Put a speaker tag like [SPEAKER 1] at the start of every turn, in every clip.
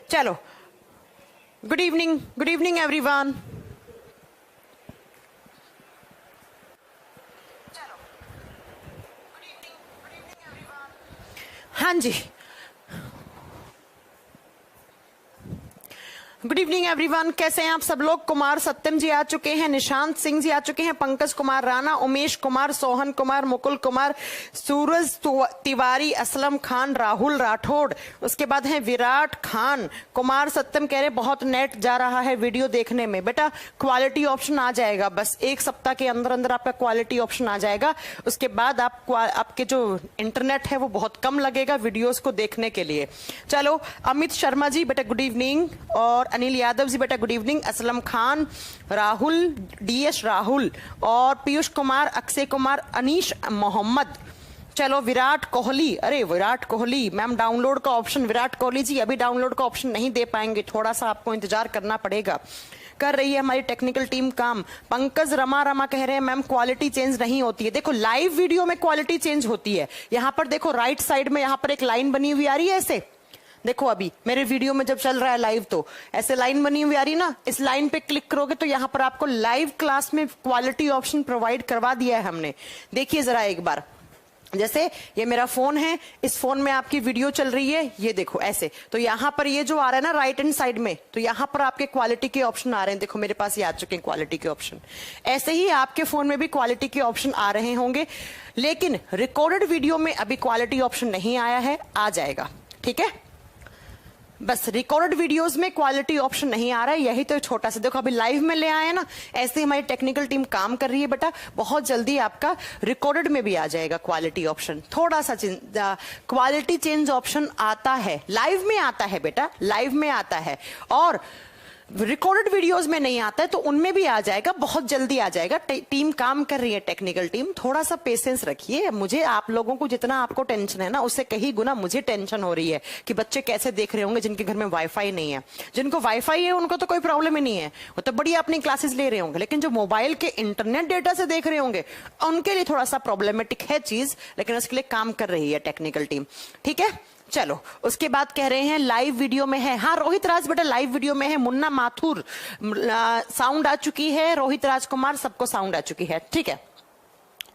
[SPEAKER 1] चलो, good evening everyone. हाँ जी, good evening everyone. कैसे हैं आप सब लोग? कुमार सत्यम जी आ चुके हैं, निशांत सिंह जी आ चुके हैं, पंकज कुमार राणा, उमेश कुमार, सोहन कुमार, मुकुल कुमार, सूरज तिवारी, असलम खान, राहुल राठौड़, उसके बाद है विराट खान। कुमार सत्यम कह रहे बहुत नेट जा रहा है वीडियो देखने में। बेटा क्वालिटी ऑप्शन आ जाएगा, बस एक सप्ताह के अंदर अंदर आपका क्वालिटी ऑप्शन आ जाएगा। उसके बाद आपके जो इंटरनेट है वो बहुत कम लगेगा वीडियोस को देखने के लिए। चलो, अमित शर्मा जी बेटा गुड इवनिंग, और अनिल यादव जी बेटा good evening, Aslam Khan, Rahul, DS Rahul, और पीयूष कुमार, अक्षय कुमार, अनीश मोहम्मद। चलो, विराट कोहली, अरे विराट कोहली मैम डाउनलोड का ऑप्शन, विराट कोहली जी अभी डाउनलोड का ऑप्शन नहीं दे पाएंगे, थोड़ा सा आपको इंतजार करना पड़ेगा। कर रही है हमारी टेक्निकल टीम काम। पंकज रमा कह रहे हैं मैम क्वालिटी चेंज नहीं होती है। देखो लाइव वीडियो में क्वालिटी चेंज होती है। यहां पर देखो राइट साइड में, यहां पर एक लाइन बनी हुई आ रही है ऐसे, देखो अभी मेरे वीडियो में जब चल रहा है लाइव तो ऐसे लाइन बनी हुई आ रही ना, इस लाइन पे क्लिक करोगे तो यहाँ पर आपको लाइव क्लास में क्वालिटी ऑप्शन प्रोवाइड करवा दिया है हमने। देखिए जरा एक बार, जैसे ये मेरा फोन है, इस फोन में आपकी वीडियो चल रही है, ये देखो ऐसे, तो यहाँ पर ये जो आ रहा है ना राइट हैंड साइड में, तो यहाँ पर आपके क्वालिटी के ऑप्शन आ रहे हैं। देखो मेरे पास ये आ चुके हैं क्वालिटी के ऑप्शन। ऐसे ही आपके फोन में भी क्वालिटी के ऑप्शन आ रहे होंगे, लेकिन रिकॉर्डेड वीडियो में अभी क्वालिटी ऑप्शन नहीं आया है, आ जाएगा। ठीक है, बस रिकॉर्डेड वीडियोस में क्वालिटी ऑप्शन नहीं आ रहा है, यही तो छोटा सा। देखो अभी लाइव में ले आए ना, ऐसे हमारी टेक्निकल टीम काम कर रही है बेटा, बहुत जल्दी आपका रिकॉर्डेड में भी आ जाएगा क्वालिटी ऑप्शन। थोड़ा सा क्वालिटी चेंज ऑप्शन आता है, लाइव में आता है बेटा, लाइव में आता है, और रिकॉर्डेड वीडियोस में नहीं आता है, तो उनमें भी आ जाएगा, बहुत जल्दी आ जाएगा। टीम काम कर रही है, टेक्निकल टीम, थोड़ा सा पेशेंस रखिए। मुझे आप लोगों को जितना आपको टेंशन है ना, उससे कहीं गुना मुझे टेंशन हो रही है कि बच्चे कैसे देख रहे होंगे जिनके घर में वाईफाई नहीं है। जिनको वाईफाई है उनको तो कोई प्रॉब्लम ही नहीं है, वो तो बढ़िया अपनी क्लासेस ले रहे होंगे, लेकिन जो मोबाइल के इंटरनेट डेटा से देख रहे होंगे उनके लिए थोड़ा सा प्रॉब्लमेटिक है चीज, लेकिन उसके लिए काम कर रही है टेक्निकल टीम। ठीक है, चलो उसके बाद कह रहे हैं लाइव वीडियो में है। हाँ रोहित राज बेटा लाइव वीडियो में है। मुन्ना माथुर साउंड आ चुकी है, रोहित राजकुमार सबको साउंड आ चुकी है। ठीक है,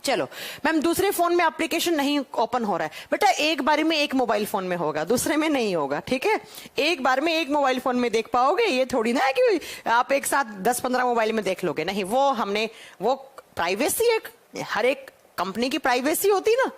[SPEAKER 1] चलो मैम दूसरे फोन में एप्लीकेशन नहीं ओपन हो रहा है बेटा, एक बारी में एक मोबाइल फोन में होगा, दूसरे में नहीं होगा। ठीक है, एक बार में एक मोबाइल फोन में देख पाओगे, ये थोड़ी ना है कि आप एक साथ 10-15 मोबाइल में देख लोगे, नहीं। वो प्राइवेसी, एक हर एक कंपनी की प्राइवेसी होती ना।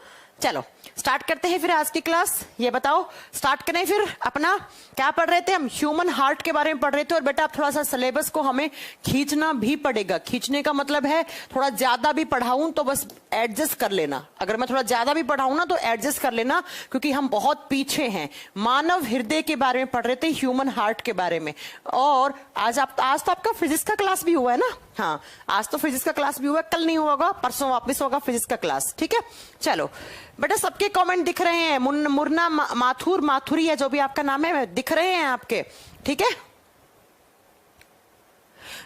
[SPEAKER 1] चलो स्टार्ट करते हैं फिर आज की क्लास। ये बताओ स्टार्ट करें फिर अपना, क्या पढ़ रहे थे हम? ह्यूमन हार्ट के बारे में पढ़ रहे थे। और बेटा आप थोड़ा सा सिलेबस को हमें खींचना भी पड़ेगा। खींचने का मतलब है थोड़ा ज्यादा भी पढ़ाऊं तो बस एडजस्ट कर लेना। अगर मैं थोड़ा ज्यादा भी पढ़ाऊं ना तो एडजस्ट कर लेना, क्योंकि हम बहुत पीछे हैं। मानव हृदय के बारे में पढ़ रहे थे, ह्यूमन हार्ट के बारे में। और आज तो आपका फिजिक्स का क्लास भी हुआ है ना? हाँ आज तो फिजिक्स का क्लास भी हुआ, कल नहीं होगा, परसों वापस होगा फिजिक्स का क्लास। ठीक है, चलो बेटा सबके कमेंट दिख रहे हैं। मुन्ना माथुरी है जो भी आपका नाम है, दिख रहे हैं आपके। ठीक है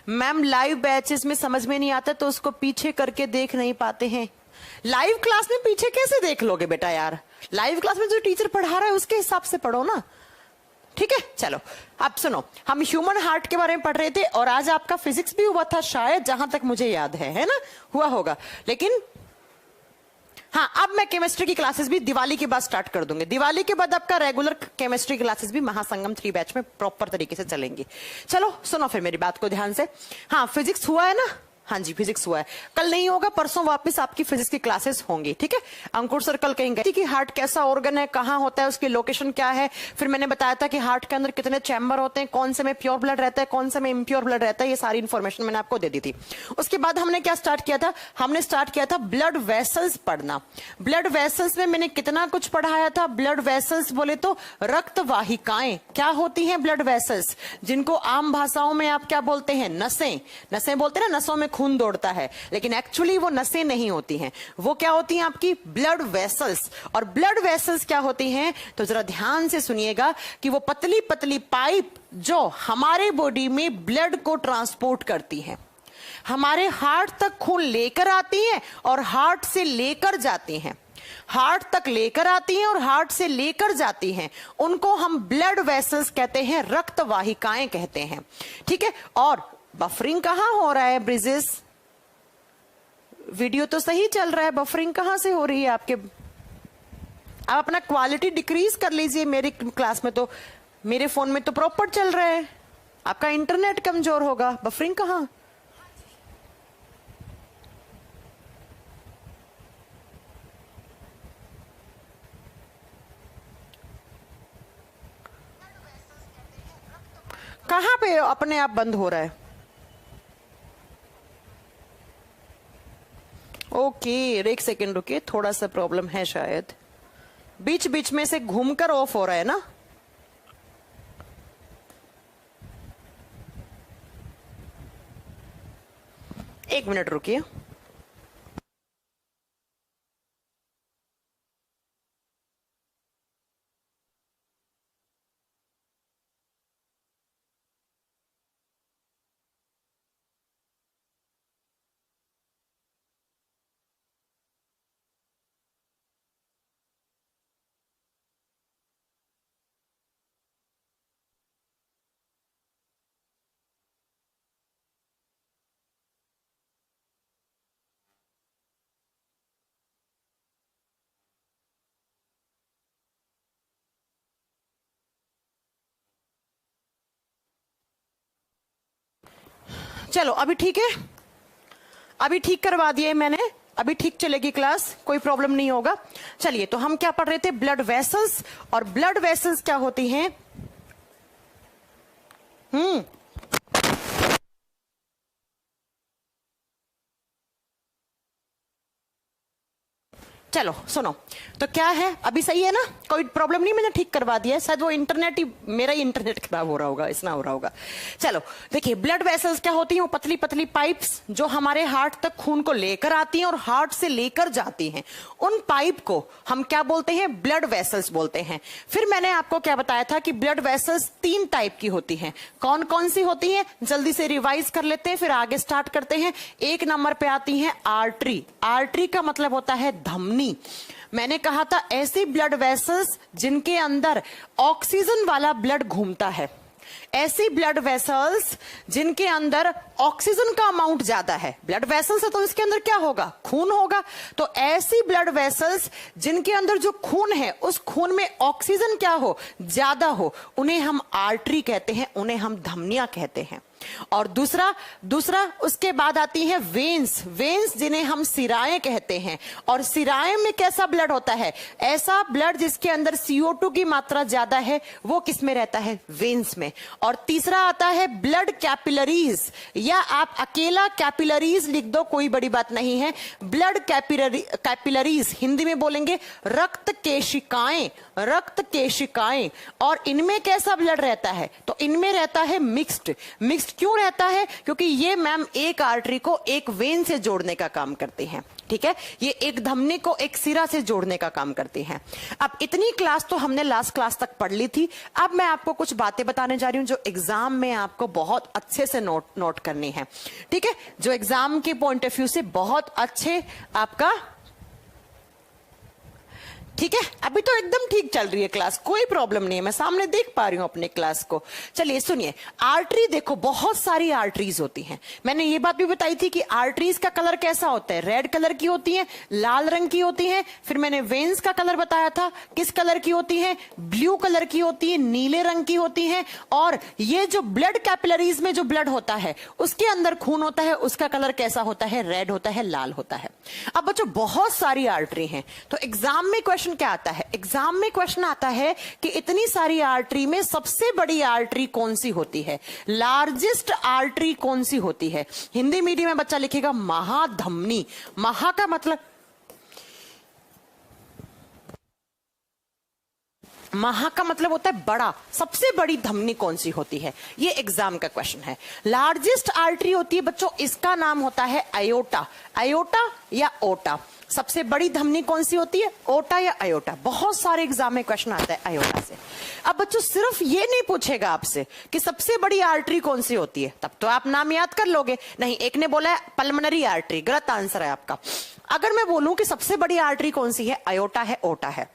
[SPEAKER 1] मैम, लाइव बैचेस में समझ में नहीं आता तो उसको पीछे करके देख नहीं पाते हैं। लाइव क्लास में पीछे कैसे देख लोगे बेटा यार? लाइव क्लास में जो टीचर पढ़ा रहा है उसके हिसाब से पढ़ो ना। ठीक है, चलो अब सुनो, हम ह्यूमन हार्ट के बारे में पढ़ रहे थे और आज आपका फिजिक्स भी हुआ था शायद, जहां तक मुझे याद है ना? हुआ होगा, लेकिन हाँ अब मैं केमिस्ट्री की क्लासेस भी दिवाली के बाद स्टार्ट कर दूंगी। दिवाली के बाद आपका रेगुलर केमिस्ट्री क्लासेस भी महासंगम 3 बैच में प्रॉपर तरीके से चलेंगी। चलो सुनो फिर मेरी बात को ध्यान से। हाँ फिजिक्स हुआ है ना? हाँ जी फिजिक्स हुआ है, कल नहीं होगा, परसों वापस आपकी फिजिक्स की क्लासेस होंगी। ठीक है, अंकुर सर कल कहेंगे कि हार्ट कैसा ऑर्गन है, कहाँ होता है, उसकी लोकेशन क्या है। फिर मैंने बताया था कि हार्ट के अंदर कितने चैम्बर होते हैं, कौन से में प्योर ब्लड रहता है, कौन से में इम्प्योर ब्लड रहता है, ये सारी इंफॉर्मेशन मैंने आपको दे दी थी। उसके बाद हमने क्या स्टार्ट किया था? हमने स्टार्ट किया था ब्लड वेसल्स पढ़ना। ब्लड वेसल्स में मैंने कितना कुछ पढ़ाया था। ब्लड वेसल्स बोले तो रक्त वाहिकाएं। क्या होती हैं ब्लड वेसल्स? जिनको आम भाषाओं में आप क्या बोलते हैं? नसें। नसें बोलते हैं ना, नसों में खून दौड़ता है, लेकिन एक्चुअली वो नसें नहीं होती हैं, वो क्या होती हैं? आपकी ब्लड वेसल्स। और ब्लड वेसल्स क्या होती हैं तो जरा ध्यान से सुनिएगा कि वो पतली पतली पाइप जो हमारे बॉडी में ब्लड को ट्रांसपोर्ट करती हैं, हमारे हार्ट तक खून लेकर आती हैं और हार्ट से लेकर जाती हैं। हार्ट तक लेकर आती हैं और हार्ट से लेकर जाती हैं, उनको हम ब्लड वेसल्स कहते हैं, रक्त वाहिकाएं कहते हैं। ठीक है, और बफरिंग कहां हो रहा है ब्रिजेस? वीडियो तो सही चल रहा है, बफरिंग कहां से हो रही है आपके? आप अपना क्वालिटी डिक्रीज कर लीजिए। मेरी क्लास में तो, मेरे फोन में तो प्रॉपर चल रहा है, आपका इंटरनेट कमजोर होगा। बफरिंग कहां? कहां पे अपने आप बंद हो रहा है? ओके, एक सेकेंड रुकिए, थोड़ा सा प्रॉब्लम है शायद, बीच बीच में से घूमकर ऑफ हो रहा है ना। एक मिनट रुकिए। चलो अभी ठीक है, अभी ठीक करवा दिए मैंने, अभी ठीक चलेगी क्लास, कोई प्रॉब्लम नहीं होगा। चलिए, तो हम क्या पढ़ रहे थे? Blood vessels. और ब्लड वेसल्स क्या होती हैं? चलो सुनो, तो क्या है, अभी सही है ना, कोई प्रॉब्लम नहीं, मैंने ठीक करवा दिया है। शायद वो इंटरनेट ही, मेरा ही इंटरनेट खराब हो रहा होगा, इतना हो रहा होगा। चलो देखिए, ब्लड वेसल्स क्या होती हैं? वो पतली पतली पाइप्स जो हमारे हार्ट तक खून को लेकर आती हैं और हार्ट से लेकर जाती हैं, उन पाइप को हम क्या बोलते हैं? ब्लड वेसल्स बोलते हैं। फिर मैंने आपको क्या बताया था कि ब्लड वेसल्स 3 टाइप की होती हैं। कौन कौन सी होती हैं? जल्दी से रिवाइज कर लेते हैं, फिर आगे स्टार्ट करते हैं। 1 नंबर पे आती है आर्टरी। आर्टरी का मतलब होता है धमनी। मैंने कहा था ऐसी ब्लड वेसल्स जिनके अंदर ऑक्सीजन वाला ब्लड घूमता है, ऐसी ब्लड वेसल्स जिनके अंदर ऑक्सीजन का अमाउंट ज्यादा है। ब्लड वेसल्स है तो इसके अंदर क्या होगा? खून होगा। तो ऐसी ब्लड वेसल्स जिनके अंदर जो खून है, उस खून में ऑक्सीजन क्या हो? ज्यादा हो, उन्हें हम आर्टरी कहते हैं, उन्हें हम धमनियां कहते हैं। और दूसरा उसके बाद आती है वेन्स। वेन्स जिन्हें हम सिराएं कहते हैं। और सिराएं में कैसा ब्लड होता है? ऐसा ब्लड जिसके अंदर CO2 की मात्रा ज्यादा है, वो किस में रहता है? वेन्स में। और तीसरा आता है ब्लड कैपिलरीज, या आप अकेला कैपिलरीज लिख दो, कोई बड़ी बात नहीं है। ब्लड कैपिलरीज हिंदी में बोलेंगे रक्त केशिकाएं, रक्त केशिकाएं। और इनमें कैसा ब्लड रहता है? तो इनमें रहता है मिक्स्ड। मिक्स्ड क्यों रहता है? क्योंकि ये मैम एक आर्टरी को एक वेन से जोड़ने का काम करते हैं। ठीक है, ये एक धमनी को एक सिरा से जोड़ने का काम करते हैं। अब इतनी क्लास तो हमने लास्ट क्लास तक पढ़ ली थी। अब मैं आपको कुछ बातें बताने जा रही हूं जो एग्जाम में आपको बहुत अच्छे से नोट करनी है। ठीक है, जो एग्जाम के पॉइंट ऑफ व्यू से बहुत अच्छे आपका, ठीक है, अभी तो एकदम ठीक चल रही है क्लास, कोई प्रॉब्लम नहीं है, मैं सामने देख पा रही हूं अपने क्लास को। चलिए सुनिए, आर्टरी देखो, बहुत सारी आर्टरीज होती हैं। मैंने ये बात भी बताई थी कि आर्टरीज का कलर कैसा होता है? रेड कलर की होती है, लाल रंग की होती है। फिर मैंने वेन्स का कलर बताया था, किस कलर की होती है? ब्लू कलर की होती है, नीले रंग की होती है। और ये जो ब्लड कैपिलरीज में जो ब्लड होता है, उसके अंदर खून होता है, उसका कलर कैसा होता है? रेड होता है, लाल होता है। अब बच्चों बहुत सारी आर्टरी हैं, तो एग्जाम में क्वेश्चन क्या आता है? एग्जाम में क्वेश्चन आता है कि इतनी सारी आर्टरी में सबसे बड़ी आर्टरी कौन सी होती है? लार्जेस्ट आर्टरी कौन सी होती है? हिंदी मीडियम में बच्चा लिखेगा महाधमनी। महा का मतलब, महा का मतलब होता है बड़ा। सबसे बड़ी धमनी कौन सी होती है? ये एग्जाम का क्वेश्चन है। लार्जेस्ट आर्टरी होती है बच्चों, इसका नाम होता है अयोटा। अयोटा या ओटा। सबसे बड़ी धमनी कौन सी होती है? ओटा या अयोटा। बहुत सारे एग्जाम में क्वेश्चन आता है अयोटा से। अब बच्चों सिर्फ ये नहीं पूछेगा आपसे कि सबसे बड़ी आर्टरी कौन सी होती है, तब तो आप नाम याद कर लोगे। नहीं, एक ने बोला है पल्मोनरी आर्टरी, गलत आंसर है आपका। अगर मैं बोलूं कि सबसे बड़ी आर्टरी कौन सी है, अयोटा है, ओटा है।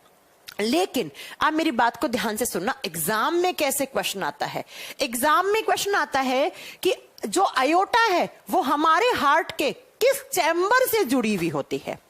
[SPEAKER 1] लेकिन आप मेरी बात को ध्यान से सुनना, एग्जाम में कैसे क्वेश्चन आता है। एग्जाम में क्वेश्चन आता है कि जो अयोटा है वो हमारे हार्ट के किस चैम्बर से जुड़ी हुई होती है।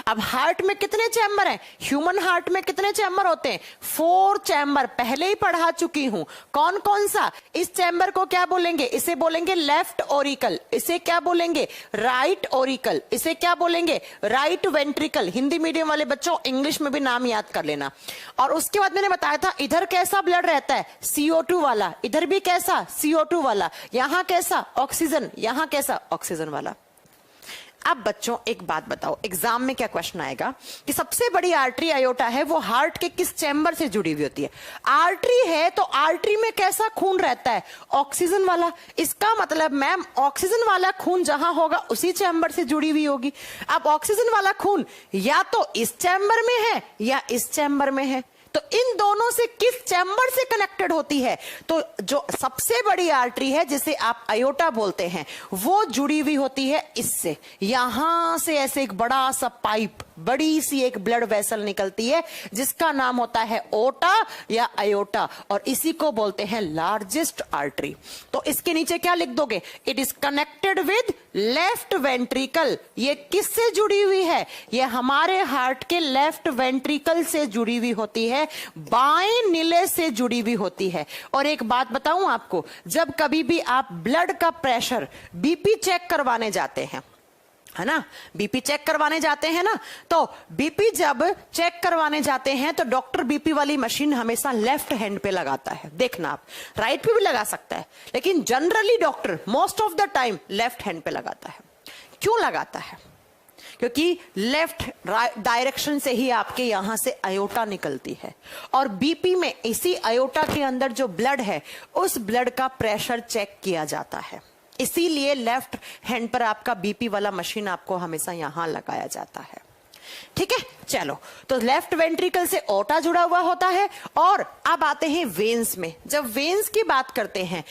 [SPEAKER 1] अब हार्ट में कितने चैम्बर हैं? ह्यूमन हार्ट में कितने चैम्बर होते हैं? 4 चैम्बर, पहले ही पढ़ा चुकी हूं। कौन कौन सा? इस चैम्बर को क्या बोलेंगे? इसे बोलेंगे लेफ्ट ओरिकल। इसे क्या बोलेंगे? Right Oracle. इसे क्या बोलेंगे? Right ventricle. हिंदी मीडियम वाले बच्चों इंग्लिश में भी नाम याद कर लेना। और उसके बाद मैंने बताया था इधर कैसा ब्लड रहता है? CO2 वाला। इधर भी कैसा? CO2 वाला। यहां कैसा? ऑक्सीजन। यहां कैसा? ऑक्सीजन वाला। अब बच्चों एक बात बताओ, एग्जाम में क्या क्वेश्चन आएगा कि सबसे बड़ी आर्टरी अयोटा है, वो हार्ट के किस चैम्बर से जुड़ी हुई होती है? आर्टरी है तो आर्टरी में कैसा खून रहता है? ऑक्सीजन वाला। इसका मतलब मैम ऑक्सीजन वाला खून जहां होगा उसी चैम्बर से जुड़ी हुई होगी। अब ऑक्सीजन वाला खून या तो इस चैम्बर में है या इस चैम्बर में है, तो इन दोनों से किस चैम्बर से कनेक्टेड होती है? तो जो सबसे बड़ी आर्टरी है जिसे आप अयोटा बोलते हैं वो जुड़ी हुई होती है इससे। यहां से ऐसे एक बड़ा सा पाइप, बड़ी सी एक ब्लड वेसल निकलती है जिसका नाम होता है ओटा या अयोटा, और इसी को बोलते हैं लार्जेस्ट आर्टरी। तो इसके नीचे क्या लिख दोगे? It is connected with left ventricle. ये किससे जुड़ी हुई है? ये हमारे हार्ट के लेफ्ट वेंट्रिकल से जुड़ी हुई होती है, बाएं नीले से जुड़ी हुई होती है। और एक बात बताऊं आपको, जब कभी भी आप ब्लड का प्रेशर, बीपी चेक करवाने जाते हैं, है ना, बीपी चेक करवाने जाते हैं ना, तो बीपी जब चेक करवाने जाते हैं तो डॉक्टर बीपी वाली मशीन हमेशा लेफ्ट हैंड पे लगाता है। देखना आप राइट पे भी लगा सकता है, लेकिन generally doctor most of the time left hand पे लगाता है। क्यों लगाता है? क्योंकि लेफ्ट डायरेक्शन से ही आपके यहां से अयोटा निकलती है, और बीपी में इसी अयोटा के अंदर जो ब्लड है उस ब्लड का प्रेशर चेक किया जाता है। इसीलिए लेफ्ट हैंड पर आपका बीपी वाला मशीन आपको हमेशा यहां लगाया जाता है। ठीक है, चलो, तो लेफ्ट वेंट्रिकल से ओटा जुड़ा हुआ होता है। और अब आते हैं वेन्स में। जब वेन्स की बात करते हैं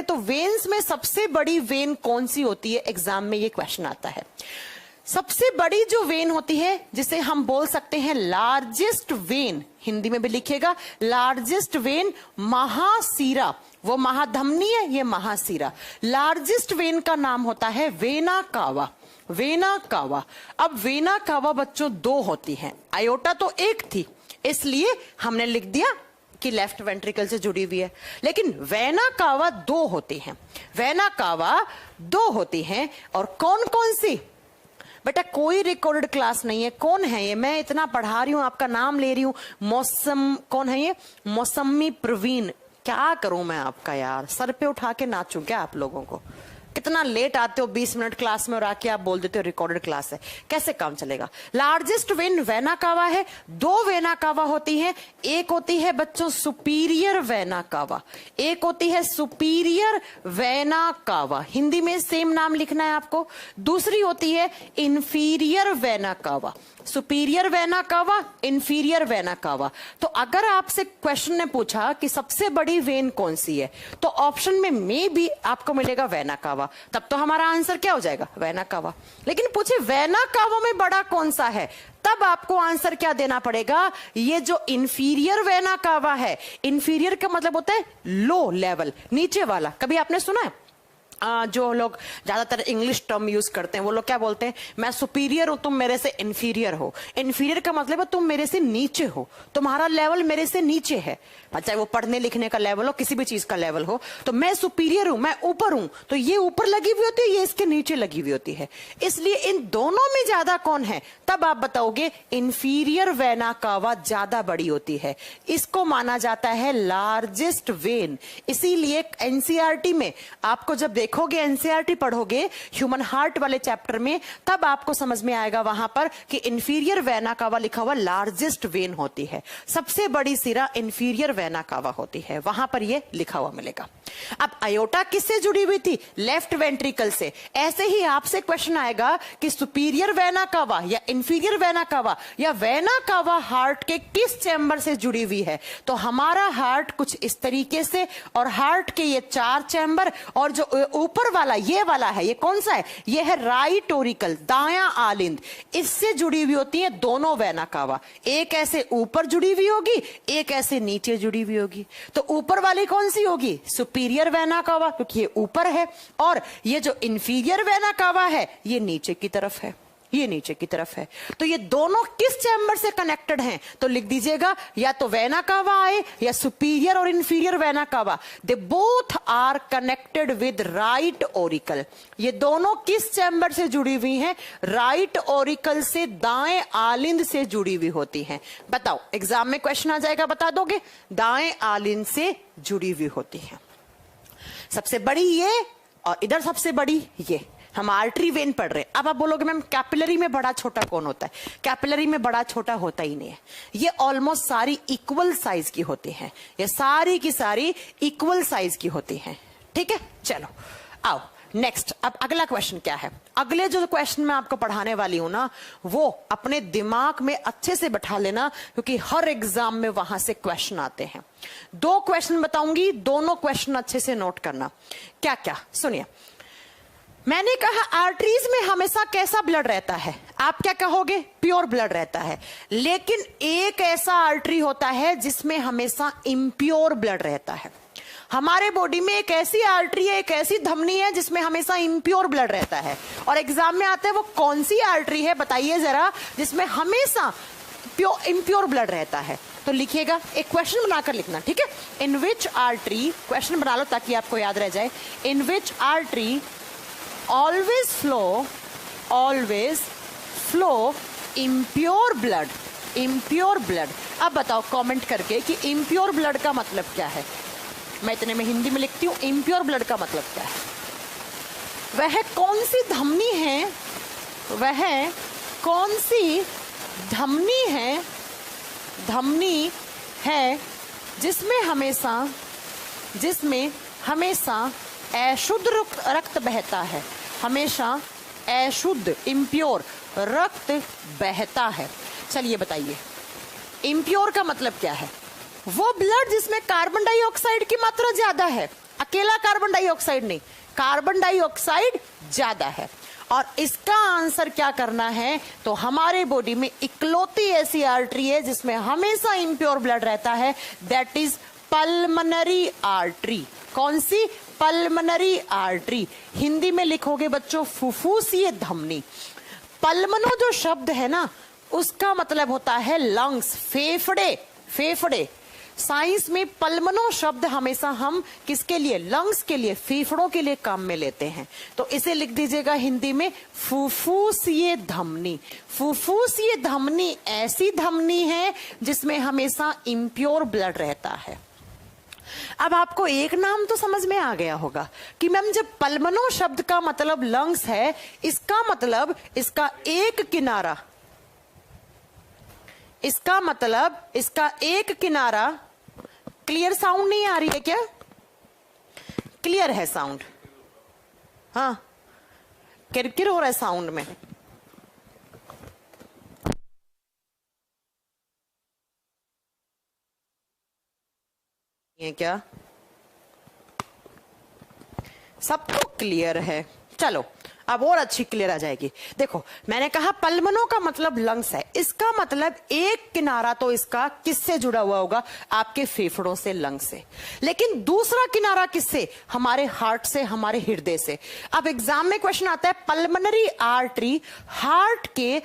[SPEAKER 1] तो वेन्स में सबसे बड़ी वेन कौन सी होती है? एग्जाम में ये क्वेश्चन आता है। सबसे बड़ी जो वेन होती है जिसे हम बोल सकते हैं लार्जेस्ट वेन, हिंदी में भी लिखेगा लार्जेस्ट वेन, महासीरा। वो महाधमनी है, ये महासीरा। लार्जेस्ट वेन का नाम होता है वेना कावा। Vena cava. अब वेना कावा बच्चों 2 होती हैं, अयोटा तो 1 थी, इसलिए हमने लिख दिया कि लेफ्ट वेंट्रिकल से जुड़ी हुई है, लेकिन वेना कावा 2 होती हैं। वेना कावा 2 होती हैं, और कौन कौन सी? बेटा कोई रिकॉर्डेड क्लास नहीं है। कौन है ये? मैं इतना पढ़ा रही हूं, आपका नाम ले रही हूं। कौन है ये? मौसमी प्रवीण। क्या करूं मैं आपका यार, सर पे उठा के नाचूं क्या आप लोगों को? कितना लेट आते हो 20 मिनट क्लास में और आके आप बोल देते हो रिकॉर्डेड क्लास है, कैसे काम चलेगा? लार्जेस्ट वेन वेना कावा है। 2 वेना कावा होती है। एक होती है बच्चों सुपीरियर वेना कावा, एक होती है सुपीरियर वेना कावा, हिंदी में सेम नाम लिखना है आपको। दूसरी होती है इंफीरियर वेना कावा। Superior vena cava, inferior vena कावा। तो अगर आपसे क्वेश्चन ने पूछा कि सबसे बड़ी वेन कौन सी है, तो ऑप्शन में मे भी आपको मिलेगा वेना कावा, तब तो हमारा आंसर क्या हो जाएगा? Vena cava. लेकिन पूछे वेना कावा में बड़ा कौन सा है, तब आपको आंसर क्या देना पड़ेगा? ये जो इंफीरियर वेना कावा है, इंफीरियर का मतलब होता है लो लेवल, नीचे वाला। कभी आपने सुना है जो लोग ज्यादातर इंग्लिश टर्म यूज करते हैं वो लोग क्या बोलते हैं? मैं सुपीरियर हूं, तुम मेरे से इंफीरियर हो। इंफीरियर का मतलब है तुम मेरे से नीचे हो, तुम्हारा लेवल मेरे से नीचे है, चाहे वो पढ़ने लिखने का लेवल हो, किसी भी चीज का लेवल हो। तो मैं सुपीरियर हूं, मैं ऊपर हूं, तो ये ऊपर लगी हुई होती है, ये इसके नीचे लगी हुई होती है। इसलिए इन दोनों में ज्यादा कौन है, तब आप बताओगे इंफीरियर वेना कावा ज्यादा बड़ी होती है। इसको माना जाता है लार्जेस्ट वेन। इसीलिए एनसीईआरटी में आपको जब देखोगे, एनसीईआरटी पढ़ोगे ह्यूमन हार्ट वाले चैप्टर में, तब आपको समझ में आएगा वहां पर कि इंफीरियर वेना कावा लिखा हुआ लार्जेस्ट वेन होती है। सबसे बड़ी सिरा इंफीरियर वेना कावा होती है, वहां पर ये लिखा हुआ मिलेगा। अब अयोटा किससे जुड़ी हुई थी? लेफ्ट वेंट्रिकल से। ऐसे ही आपसे क्वेश्चन आएगा कि सुपीरियर वेना कावा या इंफीरियर वेना कावा या वेना कावा हार्ट के किस चैम्बर से जुड़ी हुई है? तो हमारा हार्ट कुछ इस तरीके से, और हार्ट के ये 4 चैम्बर, और जो ऊपर वाला ये वाला है, ये कौन सा है? ये है राइट ओरिकल, दायां आलिंद। इससे जुड़ी हुई होती है दोनों वेना कावा, एक ऐसे ऊपर जुड़ी हुई होगी, एक ऐसे नीचे जुड़ी हुई होगी। तो ऊपर वाली कौन सी होगी? सुपीरियर वेना कावा, क्योंकि ये ऊपर है, और ये जो इंफीरियर वेना कावा है ये नीचे की तरफ है, ये नीचे की तरफ है। तो ये दोनों किस चैम्बर से कनेक्टेड हैं? तो लिख दीजिएगा, या तो वेना कावा आए या सुपीरियर और inferior vena cava, they both are connected with right auricle. ये दोनों किस चैम्बर से जुड़ी हुई हैं? राइट ओरिकल से, दाएं आलिंद से जुड़ी हुई होती हैं। बताओ, एग्जाम में क्वेश्चन आ जाएगा, बता दोगे? दाएं आलिंद से जुड़ी हुई होती हैं। सबसे बड़ी ये और इधर सबसे बड़ी ये। हम आर्टरी वेन पढ़ रहे हैं। अब आप बोलोगे मैम कैपिलरी में बड़ा छोटा कौन होता है? कैपिलरी में बड़ा छोटा होता ही नहीं है, ये ऑलमोस्ट सारी इक्वल साइज की होती हैं, ये सारी की सारी इक्वल साइज की होती हैं। ठीक है, चलो आओ नेक्स्ट। अब अगला क्वेश्चन क्या है? अगले जो क्वेश्चन मैं आपको पढ़ाने वाली हूं ना, वो अपने दिमाग में अच्छे से बैठा लेना, क्योंकि हर एग्जाम में वहां से क्वेश्चन आते हैं। 2 क्वेश्चन बताऊंगी, दोनों क्वेश्चन अच्छे से नोट करना। क्या क्या? सुनिए, मैंने कहा आर्टरीज में हमेशा कैसा ब्लड रहता है? आप क्या कहोगे? प्योर ब्लड रहता है। लेकिन एक ऐसा आर्टरी होता है जिसमें हमेशा इम्प्योर ब्लड रहता है। हमारे बॉडी में एक ऐसी आर्टरी है, एक ऐसी धमनी है जिसमें हमेशा इम्प्योर ब्लड रहता है। और एग्जाम में आता है वो कौन सी आर्टरी है बताइए जरा, जिसमें हमेशा इम्प्योर ब्लड रहता है? तो लिखिएगा, एक क्वेश्चन बनाकर लिखना, ठीक है? इन विच आर्टरी, क्वेश्चन बना लो ताकि आपको याद रह जाए। इन विच artery always flow impure blood। अब बताओ कमेंट करके कि impure blood का मतलब क्या है? मैं इतने में हिंदी में लिखती हूँ, impure blood का मतलब क्या है? वह कौन सी धमनी है, वह कौन सी धमनी है जिसमें हमेशा अशुद्ध रक्त बहता है, हमेशा अशुद्ध इम्प्योर रक्त बहता है। चलिए बताइए, इम्प्योर का मतलब क्या है? वो ब्लड जिसमें कार्बन डाइऑक्साइड की मात्रा ज्यादा है, अकेला कार्बन डाइऑक्साइड नहीं, कार्बन डाइऑक्साइड ज्यादा है। और इसका आंसर क्या करना है? तो हमारे बॉडी में इकलौती ऐसी आर्टरी है जिसमें हमेशा इम्प्योर ब्लड रहता है, दैट इज पल्मनरी आर्टरी। कौन सी? Pulmonary artery. हिंदी में लिखोगे बच्चों फुफ्फुसीय धमनी। पल्मनो जो शब्द है ना, उसका मतलब होता है लंग्स, फेफड़े। साइंस में पल्मनो शब्द हमेशा हम किसके लिए? लंग्स के लिए, फेफड़ों के लिए काम में लेते हैं। तो इसे लिख दीजिएगा हिंदी में फुफ्फुसीय धमनी। फुफ्फुसीय धमनी ऐसी धमनी है जिसमें हमेशा इम्प्योर ब्लड रहता है। अब आपको एक नाम तो समझ में आ गया होगा कि मैम जब पल्मनो शब्द का मतलब लंग्स है, इसका मतलब इसका एक किनारा, क्लियर साउंड नहीं आ रही है क्या? क्लियर है साउंड? हाँ, किरकिर हो रहा है साउंड में। ये क्या सबको क्लियर है? चलो अब और अच्छी क्लियर आ जाएगी। देखो, मैंने कहा पल्मनो का मतलब लंग्स है, इसका मतलब एक किनारा तो इसका किससे जुड़ा हुआ होगा? आपके फेफड़ों से, लंग से। लेकिन दूसरा किनारा किससे? हमारे हार्ट से, हमारे हृदय से। अब एग्जाम में क्वेश्चन आता है पल्मनरी आर्टरी हार्ट के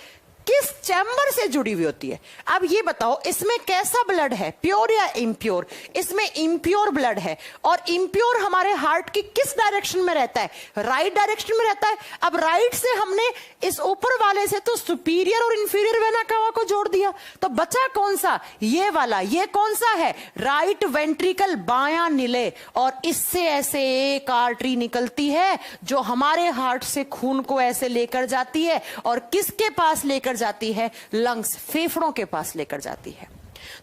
[SPEAKER 1] किस चैम्बर से जुड़ी हुई होती है? अब ये बताओ, इसमें कैसा ब्लड है, प्योर या इम्प्योर? इसमें इम्प्योर ब्लड है। और इम्प्योर हमारे हार्ट की किस डायरेक्शन में रहता है? राइट डायरेक्शन में रहता है। अब राइट से हमने इस ऊपर वाले से तो सुपीरियर और इंफीरियर वेना कावा को जोड़ दिया, तो बचा कौन सा? ये वाला। ये कौन सा है? राइट वेंट्रिकल, बायां निलय। और इससे ऐसे एक आर्टरी निकलती है जो हमारे हार्ट से खून को ऐसे लेकर जाती है, और किसके पास लेकर जाती है? लंग्स, फेफड़ों के पास लेकर जाती है।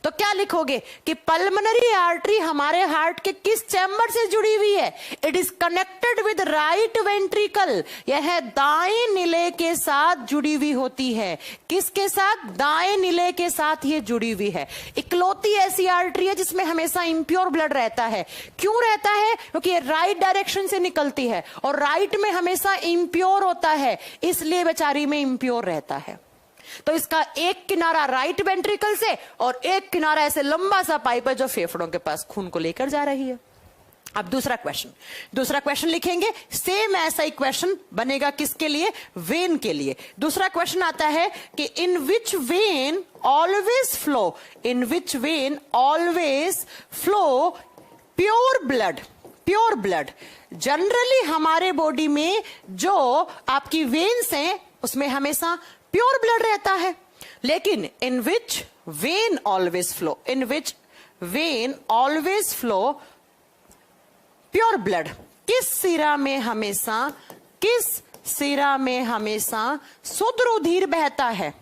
[SPEAKER 1] तो क्या लिखोगे कि पल्मोनरी आर्टरी हमारे हार्ट के किस चैम्बर से जुड़ी हुई है? It is connected with right ventricle. यह दाएं नीले के साथ जुड़ी हुई होती है। किसके साथ? दाएं नीले के साथ ये जुड़ी हुई है। इकलौती ऐसी आर्टरी है जिसमें हमेशा इंप्योर ब्लड रहता है। क्यों रहता है? क्योंकि ये राइट डायरेक्शन से निकलती है और राइट में हमेशा इंप्योर होता है, इसलिए बेचारी में इंप्योर रहता है। तो इसका एक किनारा राइट वेंट्रिकल से और एक किनारा ऐसे लंबा सा पाइप है जो फेफड़ों के पास खून को लेकर जा रही है। अब दूसरा क्वेश्चन लिखेंगे। सेम ऐसा ही क्वेश्चन बनेगा किसके लिए? वेन के लिए। दूसरा क्वेश्चन आता है कि in which vein always flow pure blood. Generally हमारे बॉडी में जो आपकी वेन्स हैं उसमें हमेशा प्योर ब्लड रहता है, लेकिन in which vein always flow pure blood. किस सिरा में हमेशा शुद्ध रुधिर बहता है?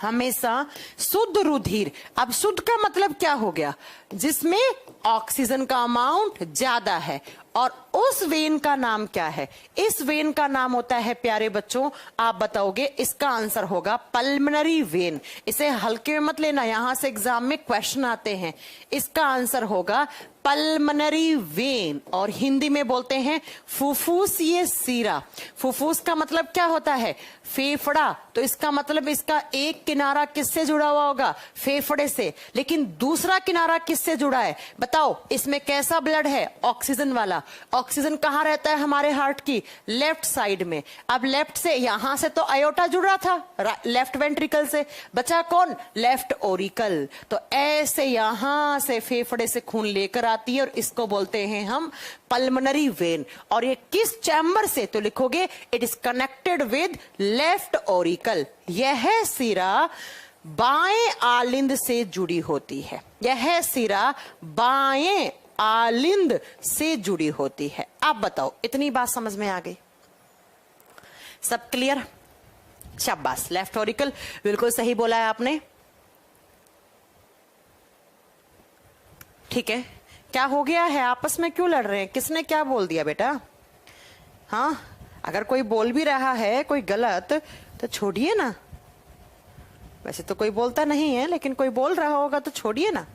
[SPEAKER 1] हमेशा शुद्ध रुधिर। अब शुद्ध का मतलब क्या हो गया? जिसमें ऑक्सीजन का अमाउंट ज्यादा है। और उस वेन का नाम क्या है? इस वेन का नाम होता है, प्यारे बच्चों आप बताओगे, इसका आंसर होगा पल्मोनरी वेन। इसे हल्के में मत लेना, यहां से एग्जाम में क्वेश्चन आते हैं। इसका आंसर होगा पल्मोनरी वेन, और हिंदी में बोलते हैं फुफ्फुसीय सिरा। फुफ्फुस का मतलब क्या होता है? फेफड़ा। तो इसका मतलब इसका एक किनारा किससे जुड़ा हुआ होगा? फेफड़े से। लेकिन दूसरा किनारा किससे जुड़ा है? बताओ, इसमें कैसा ब्लड है? ऑक्सीजन वाला। ऑक्सीजन कहां रहता है हमारे हार्ट की? लेफ्ट साइड में। अब लेफ्ट से, यहां से तो अयोटा जुड़ा था लेफ्ट वेंट्रिकल से, बचा कौन? Left Oracle. तो ऐसे यहां से फेफड़े से खून लेकर आती है और इसको बोलते हैं हम पल्मोनरी वेन। और ये किस चैम्बर से? तो लिखोगे it is connected with left Oracle. यह सिरा बाएं आलिंद से जुड़ी होती है। यह सिरा बाएं आलिंद से जुड़ी होती है। आप बताओ, इतनी बात समझ में आ गई? सब क्लियर? शाबाश, लेफ्ट ओरिकल बिल्कुल सही बोला है आपने। ठीक है, क्या हो गया है? आपस में क्यों लड़ रहे हैं? किसने क्या बोल दिया बेटा? हाँ, अगर कोई बोल भी रहा है कोई गलत तो छोड़िए ना। वैसे तो कोई बोलता नहीं है, लेकिन कोई बोल रहा होगा तो छोड़िए ना।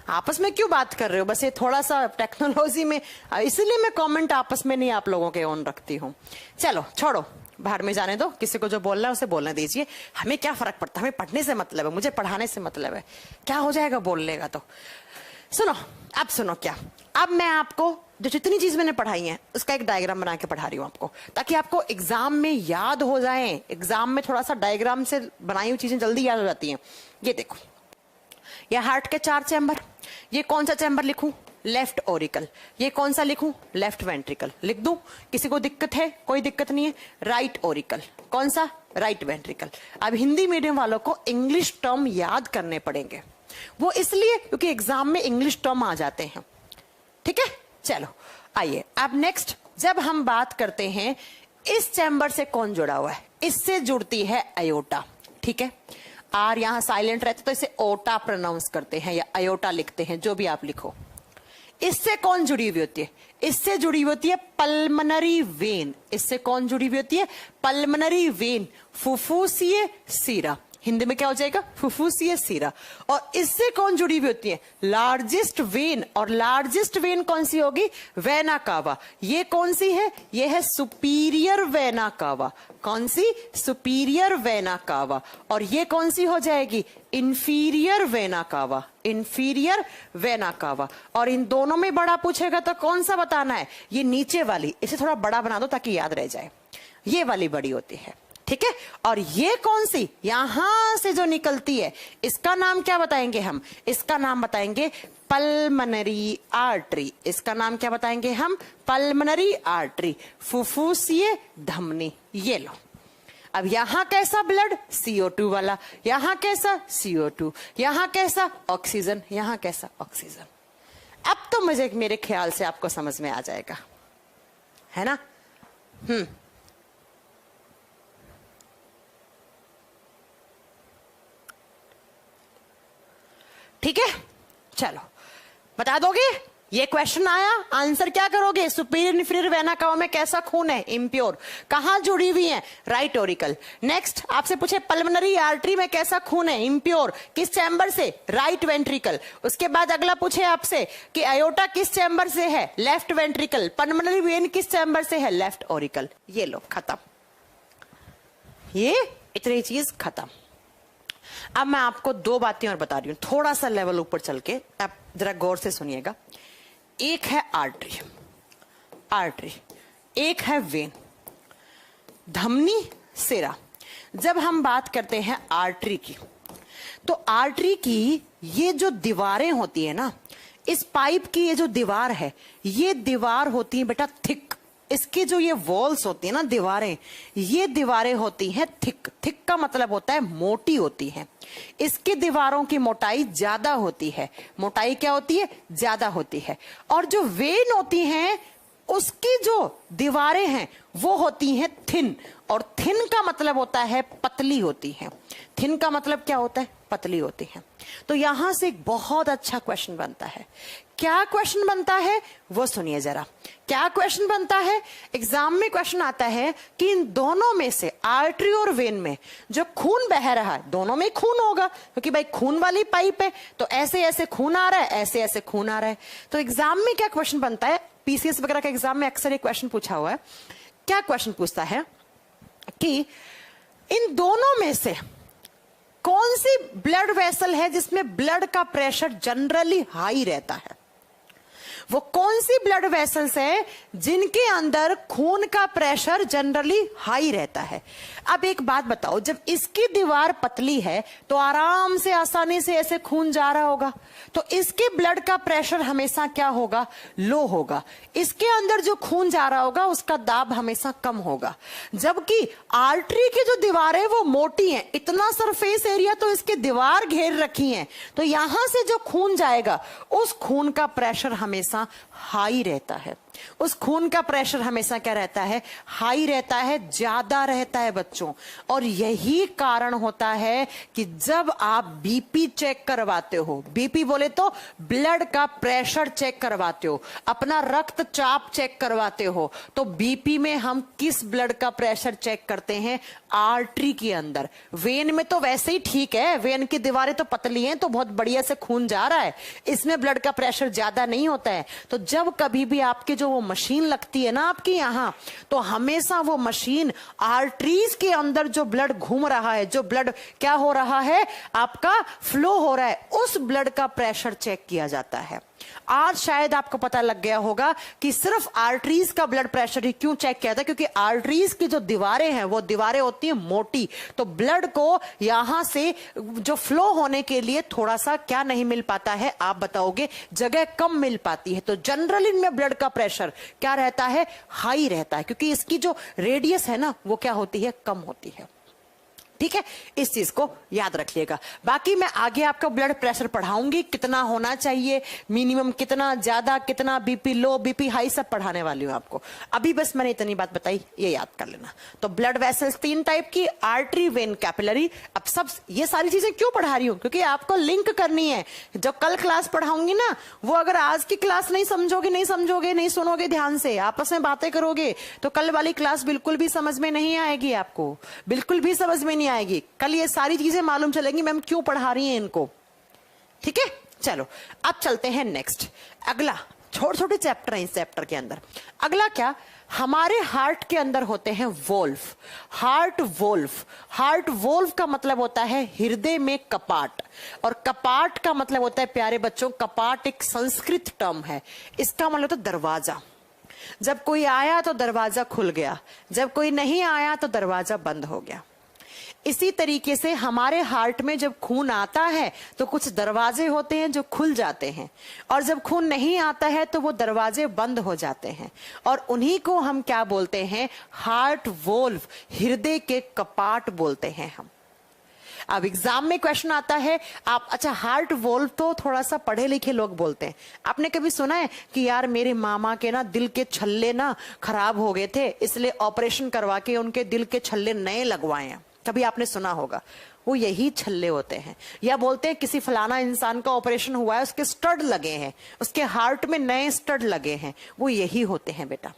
[SPEAKER 1] आपस में क्यों बात कर रहे हो? बस ये थोड़ा सा टेक्नोलॉजी में, इसलिए मैं कमेंट आपस में नहीं आप लोगों के ऑन रखती हूँ। चलो छोड़ो, बाहर में जाने दो। किसी को जो बोलना है उसे बोलने दीजिए। हमें क्या फर्क पड़ता है? हमें पढ़ने से मतलब है, मुझे पढ़ाने से मतलब है। क्या हो जाएगा बोलने का? तो सुनो, अब सुनो क्या, अब मैं आपको जो जितनी चीज मैंने पढ़ाई है उसका एक डायग्राम बना के पढ़ा रही हूँ आपको, ताकि आपको एग्जाम में याद हो जाए। एग्जाम में थोड़ा सा डायग्राम से बनाई हुई चीजें जल्दी याद हो जाती हैं। ये देखो, ये हार्ट के 4 चैम्बर। ये कौन सा चैम्बर लिखूं? Left Oracle. ये कौन सा लिखूं? Left ventricle. लिख दूं? किसी को दिक्कत है? कोई दिक्कत नहीं है। Right Oracle. कौन सा? Right ventricle. अब हिंदी मीडियम वालों को इंग्लिश टर्म याद करने पड़ेंगे, वो इसलिए क्योंकि एग्जाम में इंग्लिश टर्म आ जाते हैं। ठीक है, चलो आइए अब नेक्स्ट, जब हम बात करते हैं इस चैम्बर से कौन जुड़ा हुआ है? इससे जुड़ती है अयोटा। ठीक है, आर यहां साइलेंट रहते तो इसे ओटा प्रोनाउंस करते हैं या अयोटा लिखते हैं, जो भी आप लिखो। इससे कौन जुड़ी हुई होती है? इससे जुड़ी हुई होती है पल्मोनरी वेन। इससे कौन जुड़ी हुई होती है? पल्मोनरी वेन, फुफ्फुसीय सिरा। हिंदी में क्या हो जाएगा? फुफ्फुसीय सिरा। और इससे कौन जुड़ी हुई होती है? Largest when. और लार्जेस्ट वेन कौन सी होगी? Vena cava. ये कौन सी है? ये है सुपीरियर वेना कावा। कौन सी? Superior vena cava. और ये कौन सी हो जाएगी? इंफीरियर वेना कावा। इंफीरियर वेना कावा। और इन दोनों में बड़ा पूछेगा तो कौन सा बताना है? ये नीचे वाली, इसे थोड़ा बड़ा बना दो ताकि याद रह जाए। ये वाली बड़ी होती है। ठीक है, और ये कौन सी? यहां से जो निकलती है, इसका नाम क्या बताएंगे हम? इसका नाम बताएंगे पल्मोनरी आर्टरी। इसका नाम क्या बताएंगे हम? पल्मोनरी आर्टरी, फुफ्फुसीय धमनी। ये लो, अब यहां कैसा ब्लड? CO2 वाला। यहां कैसा? CO2। यहां कैसा? ऑक्सीजन। यहां कैसा? ऑक्सीजन। अब तो मुझे, मेरे ख्याल से आपको समझ में आ जाएगा, है ना? ठीक है, चलो बता दोगे? ये क्वेश्चन आया, आंसर क्या करोगे? सुपीरियर इंफीरियर वेना कावा में कैसा खून है? इम्प्योर। कहां जुड़ी हुई है? Right auricle. नेक्स्ट आपसे पूछे पल्मोनरी आर्टरी में कैसा खून है? इम्प्योर। किस चैम्बर से? Right ventricle. उसके बाद अगला पूछे आपसे कि अयोटा किस चैम्बर से है? Left ventricle. पल्मोनरी वेन किस चैम्बर से है? Left auricle. ये लो खत्म, ये इतनी चीज खत्म। अब मैं आपको दो बातें और बता रही हूं, थोड़ा सा लेवल ऊपर चल के, आप जरा गौर से सुनिएगा। एक है आर्टरी, आर्टरी, एक है वेन, धमनी, सिरा। जब हम बात करते हैं आर्टरी की, तो आर्टरी की ये जो दीवारें होती है ना, इस पाइप की ये जो दीवार है, ये दीवार होती है बेटा थिक। इसकी जो ये वॉल्स होती है ना, दीवारें, ये दीवारें होती हैं थिक। थिक का मतलब होता है मोटी होती है। इसकी दीवारों की मोटाई ज्यादा होती है। मोटाई क्या होती है? ज्यादा होती है। और जो वेन होती हैं, उसकी जो दीवारें हैं वो होती हैं थिन। और थिन का मतलब होता है पतली होती है। थिन का मतलब क्या होता है? पतली होती है। तो यहां से एक बहुत अच्छा क्वेश्चन बनता है। क्या क्वेश्चन बनता है वो सुनिए जरा। क्या क्वेश्चन बनता है? एग्जाम में क्वेश्चन आता है कि इन दोनों में से, आर्टरी और वेन में, जो खून बह रहा है, दोनों में खून होगा, क्योंकि भाई खून वाली पाइप है, तो ऐसे ऐसे खून आ रहा है, ऐसे ऐसे खून आ रहा है। तो एग्जाम में क्या क्वेश्चन बनता है? पीसीएस वगैरह का एग्जाम में अक्सर एक क्वेश्चन पूछा हुआ है। क्या क्वेश्चन पूछता है कि इन दोनों में से कौन सी ब्लड वेसल है जिसमें ब्लड का प्रेशर जनरली हाई रहता है? वो कौन सी ब्लड वेसल्स है जिनके अंदर खून का प्रेशर जनरली हाई रहता है? अब एक बात बताओ, जब इसकी दीवार पतली है तो आराम से, आसानी से ऐसे खून जा रहा होगा, तो इसके ब्लड का प्रेशर हमेशा क्या होगा? लो होगा। इसके अंदर जो खून जा रहा होगा उसका दाब हमेशा कम होगा। जबकि आर्टरी की जो दीवारें वो मोटी हैं, इतना सरफेस एरिया तो इसकी दीवार घेर रखी है, तो यहां से जो खून जाएगा उस खून का प्रेशर हमेशा हाई रहता है। उस खून का प्रेशर हमेशा क्या रहता है? हाई रहता है, ज्यादा रहता है बच्चों। और यही कारण होता है कि जब आप बीपी चेक करवाते हो, बीपी बोले तो ब्लड का प्रेशर चेक करवाते हो, अपना रक्तचाप चेक करवाते हो, तो बीपी में हम किस ब्लड का प्रेशर चेक करते हैं? आर्टरी के अंदर। वेन में तो वैसे ही ठीक है, वेन की दीवारें तो पतली हैं, तो बहुत बढ़िया से खून जा रहा है, इसमें ब्लड का प्रेशर ज्यादा नहीं होता है। तो जब कभी भी आपकी जो वो मशीन लगती है ना आपकी यहां, तो हमेशा वो मशीन आर्टरीज के अंदर जो ब्लड घूम रहा है, जो ब्लड क्या हो रहा है, आपका फ्लो हो रहा है, उस ब्लड का प्रेशर चेक किया जाता है। आज शायद आपको पता लग गया होगा कि सिर्फ आर्टरीज का ब्लड प्रेशर ही क्यों चेक किया था, क्योंकि आर्टरीज की जो दीवारें हैं वो दीवारें होती हैं मोटी, तो ब्लड को यहां से जो फ्लो होने के लिए थोड़ा सा क्या नहीं मिल पाता है, आप बताओगे? जगह कम मिल पाती है। तो जनरली इनमें ब्लड का प्रेशर क्या रहता है? हाई रहता है, क्योंकि इसकी जो रेडियस है ना वो क्या होती है? कम होती है। ठीक है, इस चीज को याद रखिएगा। बाकी मैं आगे आपका ब्लड प्रेशर पढ़ाऊंगी, कितना होना चाहिए, मिनिमम कितना, ज्यादा कितना, बीपी लो, बीपी हाई, सब पढ़ाने वाली हूं आपको। अभी बस मैंने इतनी बात बताई, ये याद कर लेना। तो ब्लड वेसल्स 3 टाइप की, आर्टरी, वेन, कैपिलरी। अब सब ये सारी चीजें क्यों पढ़ा रही हूं? क्योंकि आपको लिंक करनी है। जब कल क्लास पढ़ाऊंगी ना, वो अगर आज की क्लास नहीं समझोगे, नहीं सुनोगे ध्यान से, आपस में बातें करोगे, तो कल वाली क्लास बिल्कुल भी समझ में नहीं आएगी, आपको बिल्कुल भी समझ में नहीं आएगी। कल ये सारी चीजें मालूम चलेंगी मैम क्यों पढ़ा रही हैं इनको। ठीक है, चलो अब चलते हैं नेक्स्ट। अगला, छोटे छोटे चैप्टर हैं इस चैप्टर के अंदर। अगला क्या? हमारे हार्ट के अंदर होते हैं valve, heart valve. Heart valve का मतलब होता है हृदय में कपाट, और कपाट का मतलब होता है, प्यारे बच्चों, कपाट एक संस्कृत टर्म है, इसका मतलब होता है दरवाजा। जब कोई आया तो दरवाजा खुल गया, जब कोई नहीं आया तो दरवाजा बंद हो गया। इसी तरीके से हमारे हार्ट में जब खून आता है तो कुछ दरवाजे होते हैं जो खुल जाते हैं, और जब खून नहीं आता है तो वो दरवाजे बंद हो जाते हैं, और उन्हीं को हम क्या बोलते हैं? हार्ट वोल्व, हृदय के कपाट बोलते हैं हम। अब एग्जाम में क्वेश्चन आता है, आप अच्छा हार्ट वोल्व तो थोड़ा सा पढ़े लिखे लोग बोलते हैं। आपने कभी सुना है कि यार मेरे मामा के ना दिल के छल्ले ना खराब हो गए थे, इसलिए ऑपरेशन करवा के उनके दिल के छल्ले नए लगवाए हैं? कभी आपने सुना होगा, वो यही छल्ले होते हैं। या बोलते हैं किसी फलाना इंसान का ऑपरेशन हुआ है, उसके स्टड लगे हैं, उसके हार्ट में नए स्टड लगे हैं, वो यही होते हैं बेटा।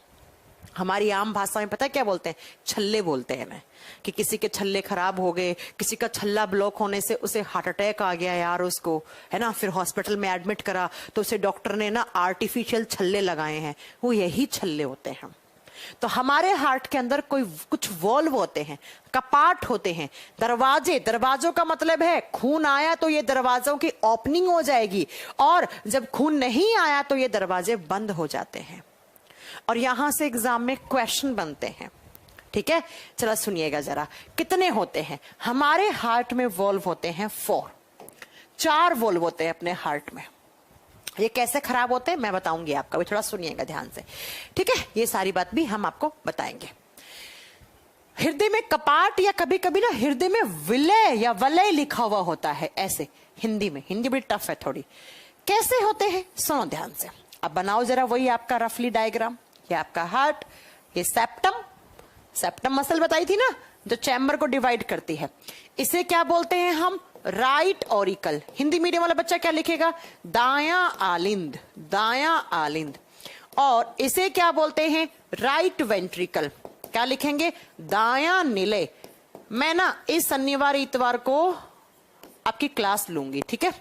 [SPEAKER 1] हमारी आम भाषा में पता है क्या बोलते हैं? छल्ले बोलते हैं ना, कि किसी के छल्ले खराब हो गए, किसी का छल्ला ब्लॉक होने से उसे हार्ट अटैक आ गया यार उसको, है ना, फिर हॉस्पिटल में एडमिट करा तो उसे डॉक्टर ने ना आर्टिफिशियल छल्ले लगाए हैं, वो यही छल्ले होते हैं। तो हमारे हार्ट के अंदर कुछ वॉल्व होते हैं, कपाट होते हैं, दरवाजे। दरवाजों का मतलब है खून आया तो ये दरवाजों की ओपनिंग हो जाएगी, और जब खून नहीं आया तो ये दरवाजे बंद हो जाते हैं। और यहां से एग्जाम में क्वेश्चन बनते हैं, ठीक है। चलो सुनिएगा जरा, कितने होते हैं हमारे हार्ट में? वॉल्व होते हैं 4 वॉल्व होते हैं अपने हार्ट में। ये कैसे खराब होते हैं मैं बताऊंगी आपका, भी थोड़ा सुनिएगा ध्यान से, ठीक है। ये सारी बात भी हम आपको बताएंगे। हृदय में कपाट, या कभी कभी ना हृदय में विलय या वलय लिखा हुआ होता है, ऐसे हिंदी में। हिंदी बड़ी टफ है थोड़ी। कैसे होते हैं सुनो ध्यान से। अब बनाओ जरा वही आपका रफली डायग्राम। ये आपका हार्ट, ये सेप्टम मसल बताई थी ना, जो चैम्बर को डिवाइड करती है। इसे क्या बोलते हैं हम? Right auricle. हिंदी मीडियम वाला बच्चा क्या लिखेगा? दायां आलिंद, दायां आलिंद। और इसे क्या बोलते हैं? Right ventricle. क्या लिखेंगे? दायां निलय। मैं ना इस शनिवार इतवार को आपकी क्लास लूंगी, ठीक है,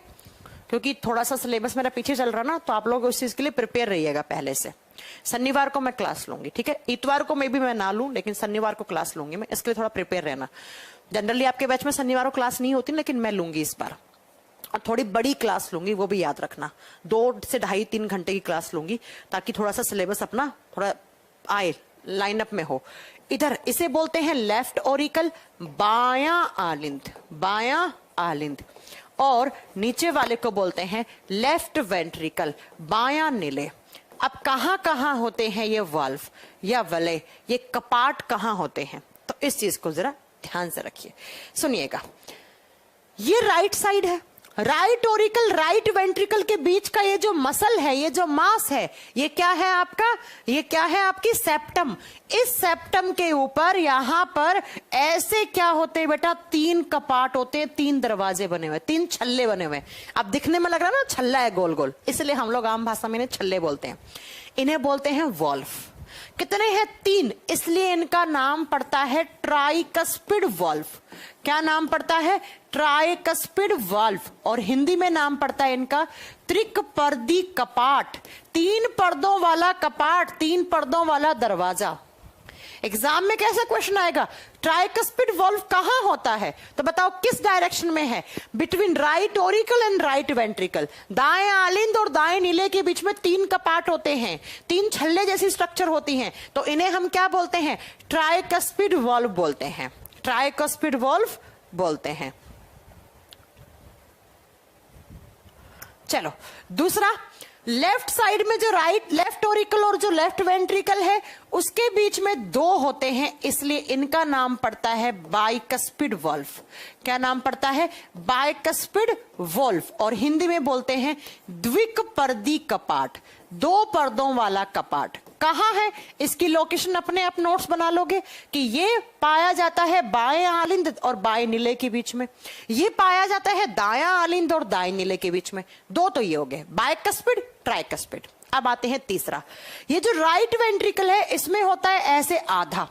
[SPEAKER 1] क्योंकि थोड़ा सा सिलेबस मेरा पीछे चल रहा ना, तो आप लोग उस चीज के लिए प्रिपेयर रहिएगा पहले से। शनिवार को मैं क्लास लूंगी, ठीक है। इतवार को मैं ना लूं, लेकिन शनिवार को क्लास लूंगी मैं, इसके लिए थोड़ा प्रिपेयर रहना। जनरली आपके बैच में शनिवार को क्लास नहीं होती, लेकिन मैं लूंगी इस बार, और थोड़ी बड़ी क्लास लूंगी, वो भी याद रखना। 2 से 2.5-3 घंटे की क्लास लूंगी, ताकि थोड़ा सा सिलेबस अपना थोड़ा आए, लाइनअप में हो। इधर इसे बोलते हैं लेफ्ट ऑरिकल, बायां आलिंद, बायां आलिंद। और नीचे वाले को बोलते हैं लेफ्ट वेंट्रिकल, बायां निलय। अब कहां कहां होते हैं ये वाल्व या वलय, ये कपाट कहां होते हैं? तो इस चीज को जरा ध्यान से रखिए, सुनिएगा। ये राइट साइड है, राइट ऑरिकल, राइट वेंट्रिकल के बीच का ये जो मसल है, ये जो मांस है, ये क्या है आपका? ये क्या है? आपकी सेप्टम। इस सेप्टम के ऊपर यहां पर ऐसे क्या होते हैं बेटा? 3 कपाट होते हैं, 3 दरवाजे बने हुए, 3 छल्ले बने हुए। अब दिखने में लग रहा है ना छल्ला है गोल गोल, इसलिए हम लोग आम भाषा में इन्हें छल्ले बोलते हैं। इन्हें बोलते हैं वॉल्व। कितने हैं? 3, इसलिए इनका नाम पड़ता है ट्राइकस्पिड वॉल्व। क्या नाम पड़ता है? Tricuspid valve. और हिंदी में नाम पड़ता है इनका त्रिकपर्दी कपाट, 3 पर्दों वाला कपाट, 3 पर्दों वाला दरवाजा। एग्जाम में कैसा क्वेश्चन आएगा? ट्राइकस्पिड वॉल्व कहां होता है? तो बताओ किस डायरेक्शन में है? Between right auricle and right ventricle. दाएं आलिंद और दाएं नीले के बीच में 3 कपाट होते हैं, 3 छल्ले जैसी स्ट्रक्चर होती हैं, तो इन्हें हम क्या बोलते हैं? ट्राइकस्पिड वॉल्व बोलते हैं, ट्राइकस्पिड वॉल्व बोलते हैं। चलो दूसरा, लेफ्ट साइड में जो लेफ्ट ऑरिकल और जो लेफ्ट वेंट्रिकल है, उसके बीच में 2 होते हैं, इसलिए इनका नाम पड़ता है बाइकस्पिड वॉल्व। क्या नाम पड़ता है? Bicuspid valve. और हिंदी में बोलते हैं द्विकपर्दी कपाट, 2 पर्दों वाला कपाट। कहां है? इसकी लोकेशन अपने आप नोट्स बना लोगे कि ये पाया जाता है बाएं आलिंद और बाएं नीले के बीच में, ये पाया जाता है दायां आलिंद और दाएं नीले के बीच में। 2 तो ये हो गए, बाइकस्पिड, ट्राइकस्पिड। अब आते हैं तीसरा, ये जो राइट वेंट्रिकल है, इसमें होता है ऐसे आधा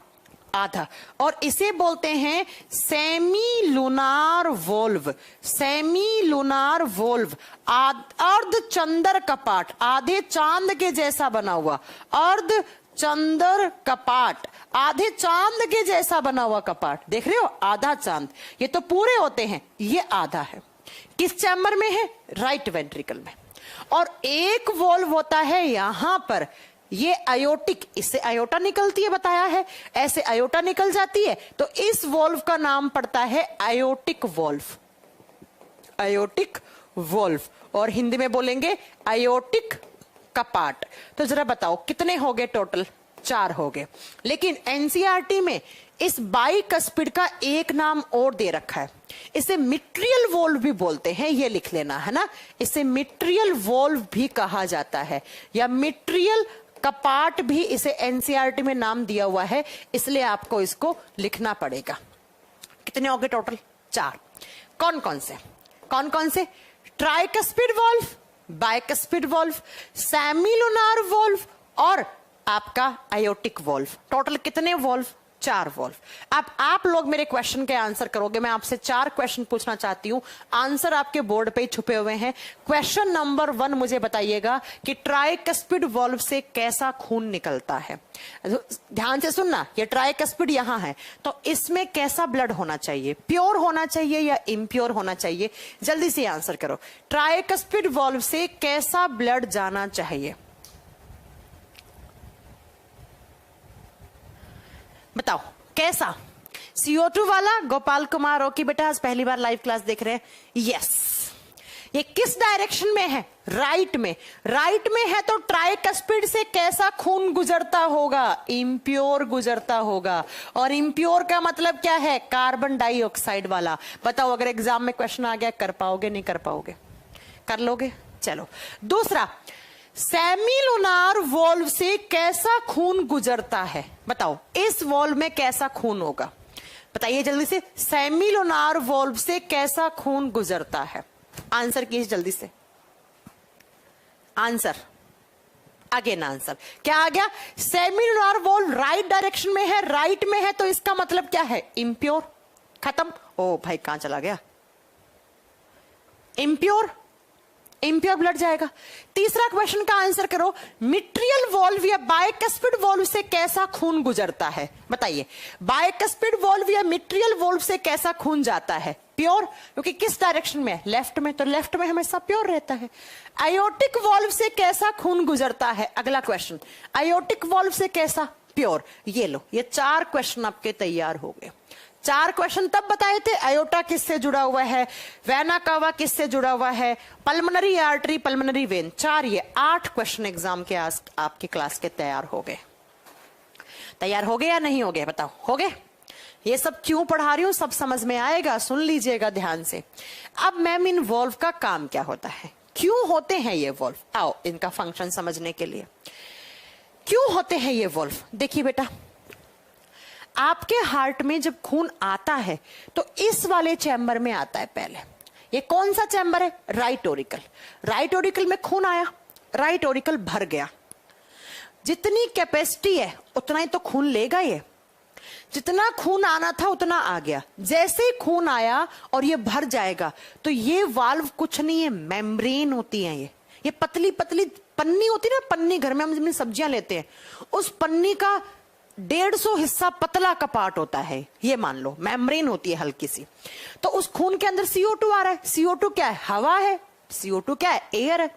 [SPEAKER 1] आधा, और इसे बोलते हैं semi lunar valve, semi lunar valve. अर्ध चंद्र कपाट, आधे चांद के जैसा बना हुआ, अर्ध चंद्र कपाट, आधे चांद के जैसा बना हुआ कपाट। देख रहे हो? आधा चांद। ये तो पूरे होते हैं, ये आधा है। किस चैम्बर में है? राइट वेंट्रिकल में। और एक वॉल्व होता है यहां पर, ये आयोटिक, इससे आयोटा निकलती है, बताया है, ऐसे आयोटा निकल जाती है, तो इस वॉल्व का नाम पड़ता है आयोटिक वॉल्व, आयोटिक वॉल्व। और हिंदी में बोलेंगे आयोटिक कपाट। तो जरा बताओ कितने हो गए टोटल? 4 हो गए। लेकिन एनसीईआरटी में इस बाइकस्पिड का एक नाम और दे रखा है, इसे मिट्रियल वॉल्व भी बोलते हैं, ये लिख लेना है ना, इसे मिट्रियल वॉल्व भी कहा जाता है, या मिट्रियल कपाट भी इसे एनसीईआरटी में नाम दिया हुआ है, इसलिए आपको इसको लिखना पड़ेगा। कितने हो गए टोटल? 4। कौन कौन से? Tricuspid valve, bicuspid valve, semilunar valve और आपका आयोटिक वॉल्व। टोटल कितने वॉल्व? 4 वॉल्व। अब आप लोग मेरे क्वेश्चन के आंसर करोगे। मैं आपसे 4 क्वेश्चन पूछना चाहती हूं, आंसर आपके बोर्ड पे छुपे हुए हैं। क्वेश्चन नंबर 1 मुझे बताइएगा कि ट्राइकस्पिड वॉल्व से कैसा खून निकलता है। ध्यान से सुनना, ये ट्राइकस्पिड यहां है, तो इसमें कैसा ब्लड होना चाहिए? प्योर होना चाहिए या इम्प्योर होना चाहिए? जल्दी से आंसर करो। ट्राइकस्पिड वॉल्व से कैसा ब्लड जाना चाहिए? बताओ कैसा? CO2 वाला? गोपाल कुमार ओके बेटा, आज पहली बार लाइव क्लास देख रहे हैं। यस। ये किस डायरेक्शन में है? राइट में। राइट में है तो ट्राइकस्पिड से कैसा खून गुजरता होगा? इम्प्योर गुजरता होगा। और इम्प्योर का मतलब क्या है? कार्बन डाइऑक्साइड वाला। बताओ अगर एग्जाम में क्वेश्चन आ गया, कर पाओगे नहीं कर पाओगे? कर लोगे। चलो दूसरा, सेमिलुनार वॉल्व से कैसा खून गुजरता है? बताओ इस वॉल्व में कैसा खून होगा? बताइए जल्दी से, सेमिलुनार वॉल्व से कैसा खून गुजरता है? आंसर कीजिए जल्दी से। आंसर, अगेन आंसर क्या आ गया? सेमिलुनार वॉल्व राइट डायरेक्शन में है, राइट में है, तो इसका मतलब क्या है? इम्प्योर। खत्म। ओ भाई कहां चला गया? इम्प्योर ब्लड जाएगा। तीसरा क्वेश्चन का आंसर करो, मिट्रियल वॉल्व या बाइकस्पिड वॉल्व से कैसा खून गुजरता है? बताइए, बाइकस्पिड वॉल्व या मिट्रियल वॉल्व से कैसा खून जाता है? प्योर, क्योंकि किस डायरेक्शन में? लेफ्ट में, तो लेफ्ट में हमेशा प्योर रहता है। आयोटिक वॉल्व से कैसा खून गुजरता है? अगला क्वेश्चन, आयोटिक वॉल्व से कैसा? प्योर। ये लो, ये 4 क्वेश्चन आपके तैयार हो गए। 4 क्वेश्चन तब बताए थे, आयोटा किससे जुड़ा हुआ है, वेना कावा किससे जुड़ा हुआ है, पल्मोनरी आर्टरी, पल्मोनरी वेन। 4, ये 8 क्वेश्चन एग्जाम के आज आपकी क्लास के तैयार हो गए। तैयार हो गए या नहीं हो गए? बताओ हो गए? ये सब क्यों पढ़ा रही हूं, सब समझ में आएगा, सुन लीजिएगा ध्यान से। अब मैम इन वॉल्व का काम क्या होता है, क्यों होते हैं ये वॉल्व? आओ इनका फंक्शन समझने के लिए, क्यों होते हैं ये वॉल्व। देखिए बेटा, आपके हार्ट में जब खून आता है तो इस वाले चैम्बर में आता है पहले। ये कौन सा चैम्बर है? Right auricle. राइट ऑरिकल में खून आया, राइट ऑरिकल भर गया। जितनी कैपेसिटी है उतना ही तो खून लेगा ये। जितना खून आना था उतना आ गया। जैसे ही खून आया और ये भर जाएगा, तो ये वाल्व कुछ नहीं है, मेम्ब्रेन होती है। ये पतली पतली पन्नी होती है ना, पन्नी घर में हम जिसमें सब्जियां लेते हैं, उस पन्नी का 150 हिस्सा पतला का पार्ट होता है। ये मान लो मेम्ब्रेन होती है हल्की सी। तो उस खून के अंदर CO2 आ रहा है। CO2 क्या है? हवा है। CO2 क्या है? एयर है।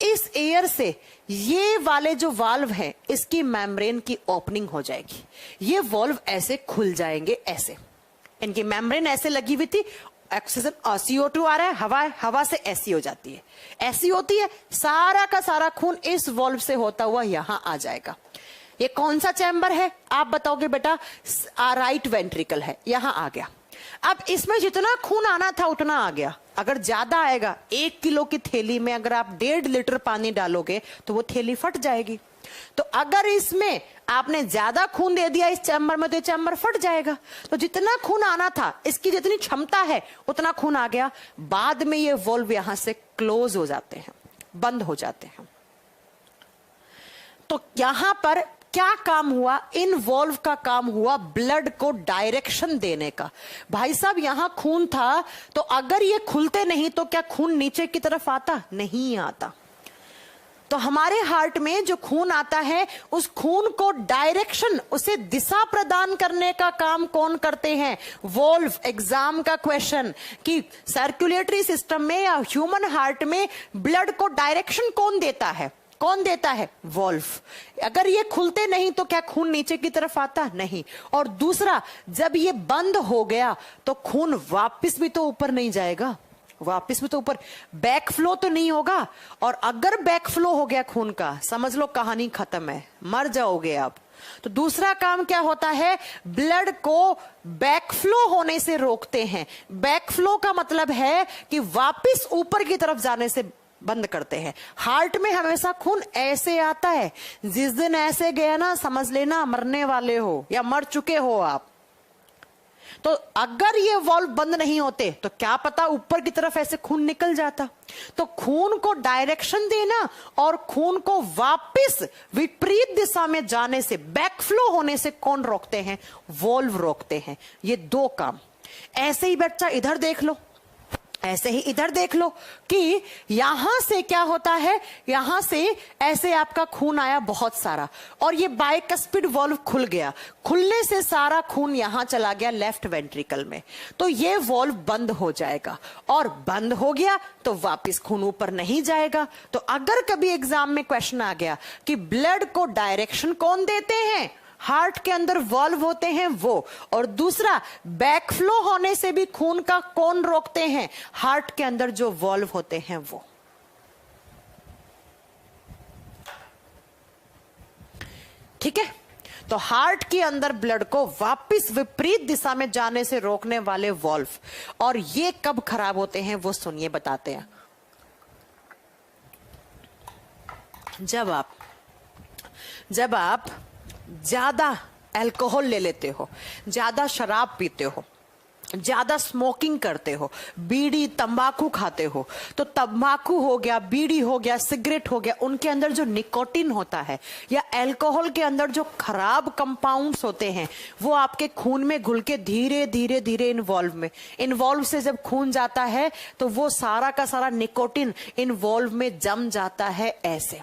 [SPEAKER 1] इस एयर से ये वाले जो वाल्व है, इसकी मेम्ब्रेन की ओपनिंग हो जाएगी। ये वाल्व ऐसे खुल जाएंगे, ऐसे। इनकी मेम्ब्रेन ऐसे लगी हुई थी, ऑक्सीजन और CO2 आ रहा है, हवा है, हवा से ऐसी हो जाती है, ऐसी होती है। सारा का सारा खून इस वाल्व से होता हुआ यहां आ जाएगा। ये कौन सा चैम्बर है आप बताओगे बेटा? राइट वेंट्रिकल है, यहां आ गया। अब इसमें जितना खून आना था उतना आ गया। अगर ज्यादा आएगा, 1 किलो की थैली में अगर आप 1.5 लीटर पानी डालोगे तो वो थैली फट जाएगी। तो अगर इसमें आपने ज्यादा खून दे दिया इस चैम्बर में, तो ये चैम्बर फट जाएगा। तो जितना खून आना था, इसकी जितनी क्षमता है उतना खून आ गया। बाद में ये वॉल्व यहां से क्लोज हो जाते हैं, बंद हो जाते हैं। तो यहां पर क्या काम हुआ? इन वॉल्व का काम हुआ ब्लड को डायरेक्शन देने का। भाई साहब यहां खून था, तो अगर ये खुलते नहीं तो क्या खून नीचे की तरफ आता? नहीं आता। तो हमारे हार्ट में जो खून आता है, उस खून को डायरेक्शन, उसे दिशा प्रदान करने का काम कौन करते हैं? वॉल्व। एग्जाम का क्वेश्चन कि सर्कुलेटरी सिस्टम में या ह्यूमन हार्ट में ब्लड को डायरेक्शन कौन देता है? कौन देता है? वॉल्व। अगर ये खुलते नहीं तो क्या खून नीचे की तरफ आता? नहीं। और दूसरा, जब ये बंद हो गया तो खून वापस भी तो ऊपर नहीं जाएगा, वापस भी तो ऊपर बैक फ्लो तो नहीं होगा। और अगर बैक फ्लो हो गया खून का, समझ लो कहानी खत्म है, मर जाओगे आप। तो दूसरा काम क्या होता है? ब्लड को बैक फ्लो होने से रोकते हैं। बैक फ्लो का मतलब है कि वापस ऊपर की तरफ जाने से बंद करते हैं। हार्ट में हमेशा खून ऐसे आता है। जिस दिन ऐसे गया ना, समझ लेना मरने वाले हो या मर चुके हो आप। तो अगर ये वॉल्व बंद नहीं होते तो क्या पता ऊपर की तरफ ऐसे खून निकल जाता। तो खून को डायरेक्शन देना और खून को वापस विपरीत दिशा में जाने से, बैकफ्लो होने से कौन रोकते हैं? वॉल्व रोकते हैं। ये दो काम। ऐसे ही बच्चा इधर देख लो, ऐसे ही इधर देख लो कि यहां से क्या होता है, यहां से ऐसे आपका खून आया बहुत सारा और ये बाइकस्पिड वॉल्व खुल गया। खुलने से सारा खून यहां चला गया लेफ्ट वेंट्रिकल में, तो ये वॉल्व बंद हो जाएगा और बंद हो गया तो वापस खून ऊपर नहीं जाएगा। तो अगर कभी एग्जाम में क्वेश्चन आ गया कि ब्लड को डायरेक्शन कौन देते हैं, हार्ट के अंदर वॉल्व होते हैं वो, और दूसरा बैकफ्लो होने से भी खून का कौन रोकते हैं, हार्ट के अंदर जो वॉल्व होते हैं वो। ठीक है, तो हार्ट के अंदर ब्लड को वापस विपरीत दिशा में जाने से रोकने वाले वॉल्व, और ये कब खराब होते हैं वो सुनिए, बताते हैं। जब आप ज्यादा अल्कोहल ले लेते हो, ज्यादा शराब पीते हो, ज्यादा स्मोकिंग करते हो, बीड़ी तंबाकू खाते हो, तो तंबाकू हो गया, बीड़ी हो गया, सिगरेट हो गया, उनके अंदर जो निकोटिन होता है या अल्कोहल के अंदर जो खराब कंपाउंड्स होते हैं वो आपके खून में घुल के धीरे धीरे धीरे इन्वॉल्व से जब खून जाता है तो वो सारा का सारा निकोटिन इन्वॉल्व में जम जाता है ऐसे।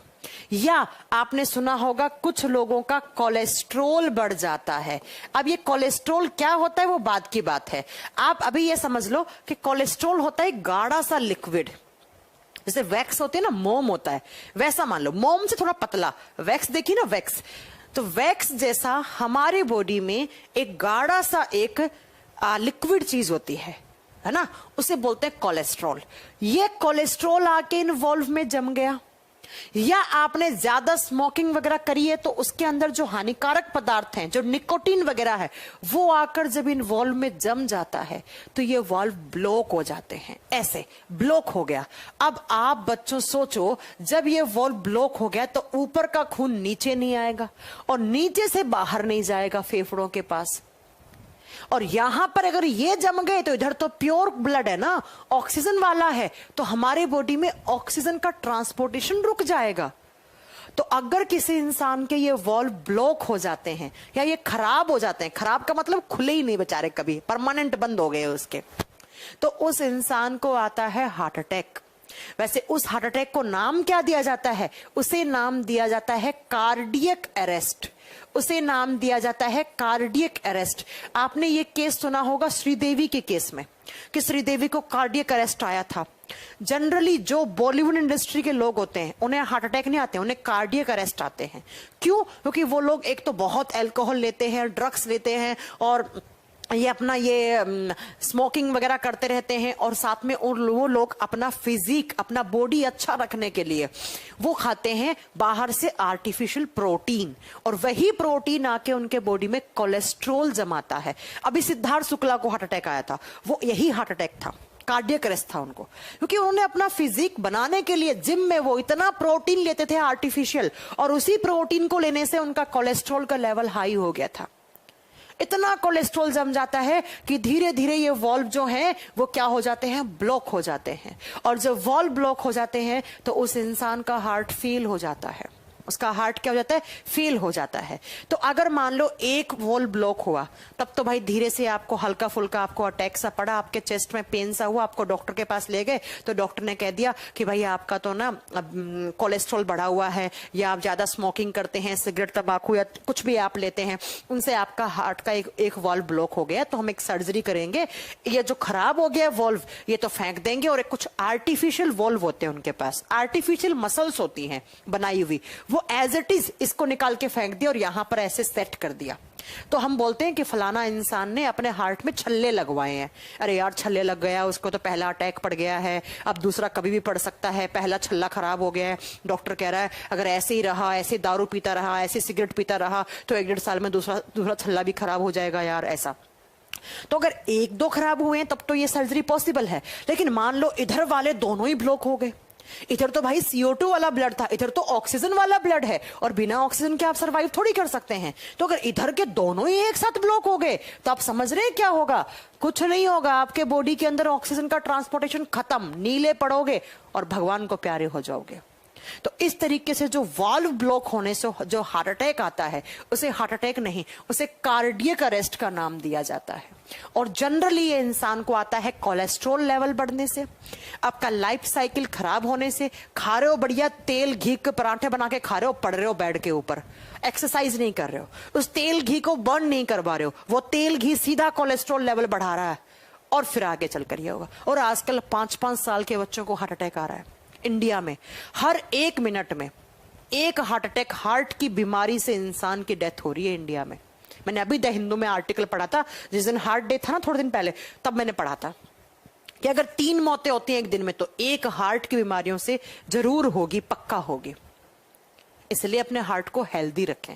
[SPEAKER 1] या आपने सुना होगा कुछ लोगों का कोलेस्ट्रोल बढ़ जाता है। अब ये कोलेस्ट्रोल क्या होता है वो बात की बात है। आप अभी ये समझ लो कि कोलेस्ट्रोल होता है गाढ़ा सा लिक्विड, जैसे वैक्स होती है ना, मोम होता है, वैसा मान लो, मोम से थोड़ा पतला। वैक्स देखी ना, वैक्स, तो वैक्स जैसा हमारी बॉडी में एक गाढ़ा सा एक लिक्विड चीज होती है ना, उसे बोलते हैं कोलेस्ट्रॉल। ये कोलेस्ट्रॉल आके इन्वॉल्व में जम गया, या आपने ज्यादा स्मोकिंग वगैरह करी है तो उसके अंदर जो हानिकारक पदार्थ हैं, जो निकोटीन वगैरह है, वो आकर जब इन्वॉल्व में जम जाता है तो ये वॉल्व ब्लॉक हो जाते हैं। ऐसे ब्लॉक हो गया। अब आप बच्चों सोचो, जब ये वॉल्व ब्लॉक हो गया तो ऊपर का खून नीचे नहीं आएगा और नीचे से बाहर नहीं जाएगा फेफड़ों के पास, और यहां पर अगर ये जम गए तो इधर तो प्योर ब्लड है ना, ऑक्सीजन वाला है, तो हमारे बॉडी में ऑक्सीजन का ट्रांसपोर्टेशन रुक जाएगा। तो अगर किसी इंसान के ये वॉल्व ब्लॉक हो जाते हैं या ये खराब हो जाते हैं, खराब का मतलब खुले ही नहीं बेचारे, कभी परमानेंट बंद हो गए उसके, तो उस इंसान को आता है हार्ट अटैक। वैसे उस हार्ट अटैक को नाम क्या दिया जाता है? उसे नाम दिया जाता है कार्डियक अरेस्ट। उसे नाम दिया जाता है कार्डियक अरेस्ट। आपने ये केस सुना होगा श्रीदेवी के केस में कि श्रीदेवी को कार्डियक अरेस्ट आया था। जनरली जो बॉलीवुड इंडस्ट्री के लोग होते हैं उन्हें हार्ट अटैक नहीं आते, उन्हें कार्डियक अरेस्ट आते हैं। क्यों? क्योंकि वो लोग एक तो बहुत अल्कोहल लेते हैं, ड्रग्स लेते हैं, और ये अपना ये स्मोकिंग वगैरह करते रहते हैं, और साथ में वो लोग अपना फिजिक, अपना बॉडी अच्छा रखने के लिए वो खाते हैं बाहर से आर्टिफिशियल प्रोटीन, और वही प्रोटीन आके उनके बॉडी में कोलेस्ट्रोल जमाता है। अभी सिद्धार्थ शुक्ला को हार्ट अटैक आया था, वो यही हार्ट अटैक था, कार्डियक अरेस्ट था उनको, क्योंकि उन्होंने अपना फिजिक बनाने के लिए जिम में वो इतना प्रोटीन लेते थे आर्टिफिशियल, और उसी प्रोटीन को लेने से उनका कोलेस्ट्रोल का लेवल हाई हो गया था। इतना कोलेस्ट्रॉल जम जाता है कि धीरे धीरे ये वॉल्व जो हैं वो क्या हो जाते हैं? ब्लॉक हो जाते हैं। और जब वॉल्व ब्लॉक हो जाते हैं तो उस इंसान का हार्ट फेल हो जाता है, उसका हार्ट क्या हो जाता है? फेल हो जाता है। तो अगर मान लो एक वॉल्व ब्लॉक हुआ, तब तो भाई धीरे से आपको हल्का फुल्का आपको अटैक सा पड़ा, आपके चेस्ट में पेन सा हुआ, आपको डॉक्टर के पास ले गए तो डॉक्टर ने कह दिया कि भाई आपका तो ना कोलेस्ट्रॉल बढ़ा हुआ है, या आप ज्यादा स्मोकिंग करते हैं, सिगरेट तंबाकू या कुछ भी आप लेते हैं, उनसे आपका हार्ट का एक वॉल्व ब्लॉक हो गया, तो हम एक सर्जरी करेंगे, ये जो खराब हो गया वॉल्व ये तो फेंक देंगे, और एक कुछ आर्टिफिशियल वॉल्व होते हैं उनके पास, आर्टिफिशियल मसल्स होती हैं बनाई हुई, वो एज इट इज इसको निकाल के फेंक दिया और यहां पर ऐसे सेट कर दिया। तो हम बोलते हैं कि फलाना इंसान ने अपने हार्ट में छल्ले लगवाए हैं। अरे यार छल्ले लग गया, उसको तो पहला अटैक पड़ गया है, अब दूसरा कभी भी पड़ सकता है, पहला छल्ला खराब हो गया है, डॉक्टर कह रहा है अगर ऐसे ही रहा, ऐसे दारू पीता रहा, ऐसे सिगरेट पीता रहा तो 1-1.5 साल में दूसरा छल्ला भी खराब हो जाएगा यार, ऐसा। तो अगर 1-2 खराब हुए हैं तब तो ये सर्जरी पॉसिबल है, लेकिन मान लो इधर वाले दोनों ही ब्लॉक हो गए, इधर तो भाई CO2 वाला ब्लड था, इधर तो ऑक्सीजन वाला ब्लड है, और बिना ऑक्सीजन के आप सरवाइव थोड़ी कर सकते हैं। तो अगर इधर के दोनों ही एक साथ ब्लॉक हो गए तो आप समझ रहे हैं क्या होगा? कुछ नहीं होगा, आपके बॉडी के अंदर ऑक्सीजन का ट्रांसपोर्टेशन खत्म, नीले पड़ोगे और भगवान को प्यारे हो जाओगे। तो इस तरीके से जो वाल्व ब्लॉक होने से जो हार्ट अटैक आता है, उसे हार्ट अटैक नहीं, उसे कार्डियक अरेस्ट का नाम दिया जाता है। और जनरली ये इंसान को आता है कोलेस्ट्रॉल लेवल बढ़ने से, आपका लाइफ साइकिल खराब होने से, खा रहे हो बढ़िया तेल घी के पराठे बना के खा रहे हो, पड़ रहे हो बेड के ऊपर, एक्सरसाइज नहीं कर रहे हो, उस तेल घी को बर्न नहीं करवा रहे हो, वो तेल घी सीधा कोलेस्ट्रॉल लेवल बढ़ा रहा है, और फिर आगे चलकर ये होगा। और आजकल 5-5 साल के बच्चों को हार्ट अटैक आ रहा है इंडिया में। हर 1 मिनट में एक हार्ट अटैक, हार्ट की बीमारी से इंसान की डेथ हो रही है इंडिया में। मैंने अभी द हिंदू में आर्टिकल पढ़ा था, जिस दिन हार्ट डे था ना थोड़े दिन पहले, तब मैंने पढ़ा था कि अगर 3 मौतें होती हैं एक दिन में तो एक हार्ट की बीमारियों से जरूर होगी, पक्का होगी। इसलिए अपने हार्ट को हेल्दी रखें।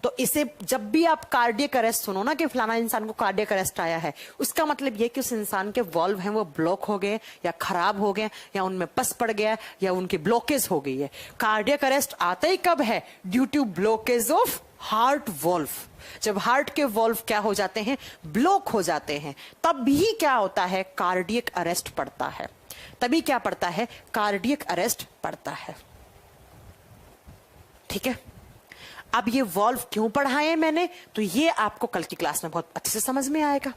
[SPEAKER 1] तो इसे जब भी आप कार्डियक अरेस्ट सुनो ना कि फलाना इंसान को कार्डियक अरेस्ट आया है, उसका मतलब यह कि उस इंसान के वॉल्व हैं वो ब्लॉक हो गए, या खराब हो गए, या उनमें पस पड़ गया, या उनकी ब्लॉकेज हो गई है। कार्डियक अरेस्ट आता ही कब है? Due to blockage of heart valve. जब हार्ट के वॉल्व क्या हो जाते हैं? ब्लॉक हो जाते हैं, तब भी क्या होता है? कार्डियक अरेस्ट पड़ता है। तभी क्या पड़ता है? कार्डियक अरेस्ट पड़ता है। ठीक है, अब ये वॉल्व क्यों पढ़ाए मैंने, तो ये आपको कल की क्लास में बहुत अच्छे से समझ में आएगा।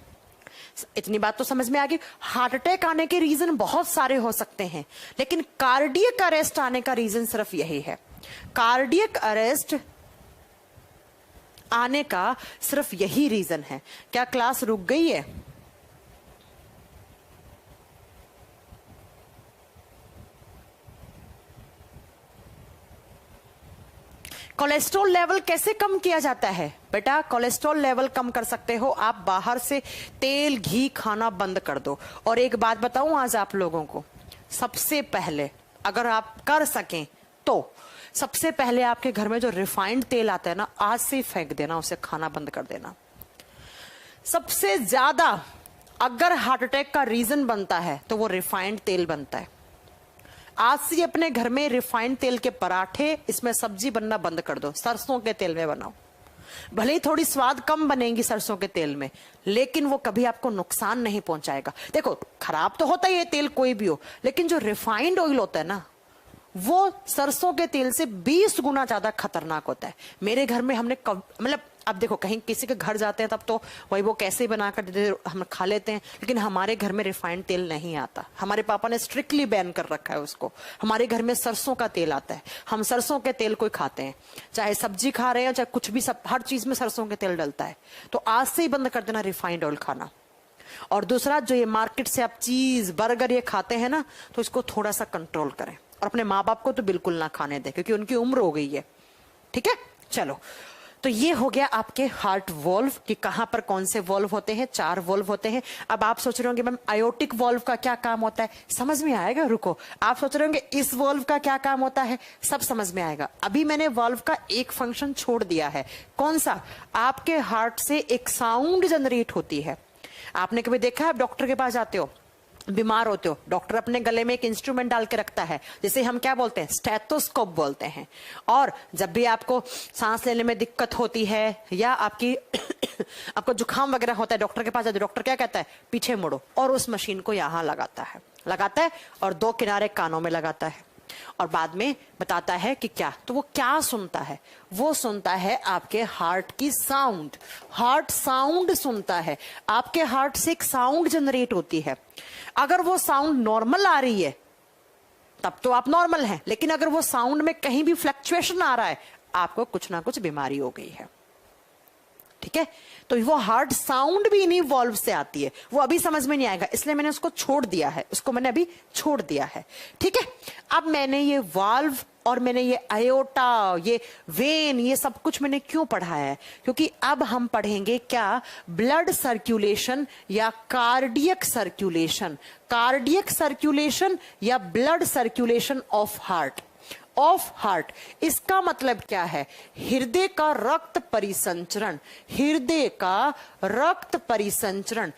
[SPEAKER 1] इतनी बात तो समझ में आ गई। हार्ट अटैक आने के रीजन बहुत सारे हो सकते हैं, लेकिन कार्डियक अरेस्ट आने का रीजन सिर्फ यही है। कार्डियक अरेस्ट आने का सिर्फ यही रीजन है। क्या क्लास रुक गई है? कोलेस्ट्रॉल लेवल कैसे कम किया जाता है? बेटा, कोलेस्ट्रॉल लेवल कम कर सकते हो आप बाहर से तेल घी खाना बंद कर दो। और एक बात बताऊं आज आप लोगों को, सबसे पहले अगर आप कर सकें तो सबसे पहले आपके घर में जो रिफाइंड तेल आता है ना, आज से ही फेंक देना, उसे खाना बंद कर देना। सबसे ज्यादा अगर हार्ट अटैक का रीजन बनता है तो वो रिफाइंड तेल बनता है। आज से अपने घर में रिफाइंड तेल के पराठे, इसमें सब्जी बनना बंद कर दो, सरसों के तेल में बनाओ। भले ही थोड़ी स्वाद कम बनेगी सरसों के तेल में, लेकिन वो कभी आपको नुकसान नहीं पहुंचाएगा। देखो, खराब तो होता ही है तेल कोई भी हो, लेकिन जो रिफाइंड ऑयल होता है ना, वो सरसों के तेल से 20 गुना ज्यादा खतरनाक होता है। मेरे घर में हमने मतलब अब देखो, कहीं किसी के घर जाते हैं तब तो वही वो कैसे बना कर देते, हम खा लेते हैं, लेकिन हमारे घर में रिफाइंड तेल नहीं आता। हमारे पापा ने स्ट्रिक्टली बैन कर रखा है उसको। हमारे घर में सरसों का तेल आता है, हम सरसों के तेल को खाते हैं, चाहे सब्जी खा रहे हैं चाहे कुछ भी, सब हर चीज में सरसों के तेल डलता है। तो आज से ही बंद कर देना रिफाइंड ऑयल खाना। और दूसरा, जो ये मार्केट से आप चीज बर्गर ये खाते हैं ना, तो इसको थोड़ा सा कंट्रोल करें। और अपने माँ बाप को तो बिल्कुल ना खाने दें, क्योंकि उनकी उम्र हो गई है। ठीक है, चलो, तो ये हो गया आपके हार्ट वॉल्व कि कहां पर कौन से वॉल्व होते हैं। 4 वॉल्व होते हैं। अब आप सोच रहे होंगे मैम आयोटिक वॉल्व का क्या काम होता है? समझ में आएगा, रुको। आप सोच रहे होंगे इस वॉल्व का क्या काम होता है? सब समझ में आएगा। अभी मैंने वॉल्व का एक फंक्शन छोड़ दिया है। कौन सा? आपके हार्ट से एक साउंड जनरेट होती है। आपने कभी देखा है, आप डॉक्टर के पास जाते हो, बीमार होते हो, डॉक्टर अपने गले में एक इंस्ट्रूमेंट डाल के रखता है, जिसे हम क्या बोलते हैं? स्टेथोस्कोप बोलते हैं। और जब भी आपको सांस लेने में दिक्कत होती है या आपको जुकाम वगैरह होता है, डॉक्टर के पास जाते, डॉक्टर क्या कहता है? पीछे मुड़ो, और उस मशीन को यहां लगाता है और 2 किनारे कानों में लगाता है, और बाद में बताता है कि क्या। तो वो क्या सुनता है? वो सुनता है आपके हार्ट की साउंड। हार्ट साउंड सुनता है। आपके हार्ट से एक साउंड जनरेट होती है। अगर वो साउंड नॉर्मल आ रही है तब तो आप नॉर्मल हैं, लेकिन अगर वो साउंड में कहीं भी फ्लक्चुएशन आ रहा है, आपको कुछ ना कुछ बीमारी हो गई है। ठीक है, तो वो हार्ट साउंड भी इन्हीं वॉल्व से आती है। वो अभी समझ में नहीं आएगा, इसलिए मैंने उसको छोड़ दिया है, उसको मैंने अभी छोड़ दिया है। ठीक है, अब मैंने ये वाल्व और मैंने ये आयोटा, ये वेन, ये सब कुछ मैंने क्यों पढ़ाया है? क्योंकि अब हम पढ़ेंगे क्या? ब्लड सर्कुलेशन या कार्डियक सर्कुलेशन। कार्डियक सर्कुलेशन या ब्लड सर्कुलेशन ऑफ हार्ट। इसका मतलब क्या है? हृदय का रक्त परिसंचरण। हृदय का रक्त परिसंचरण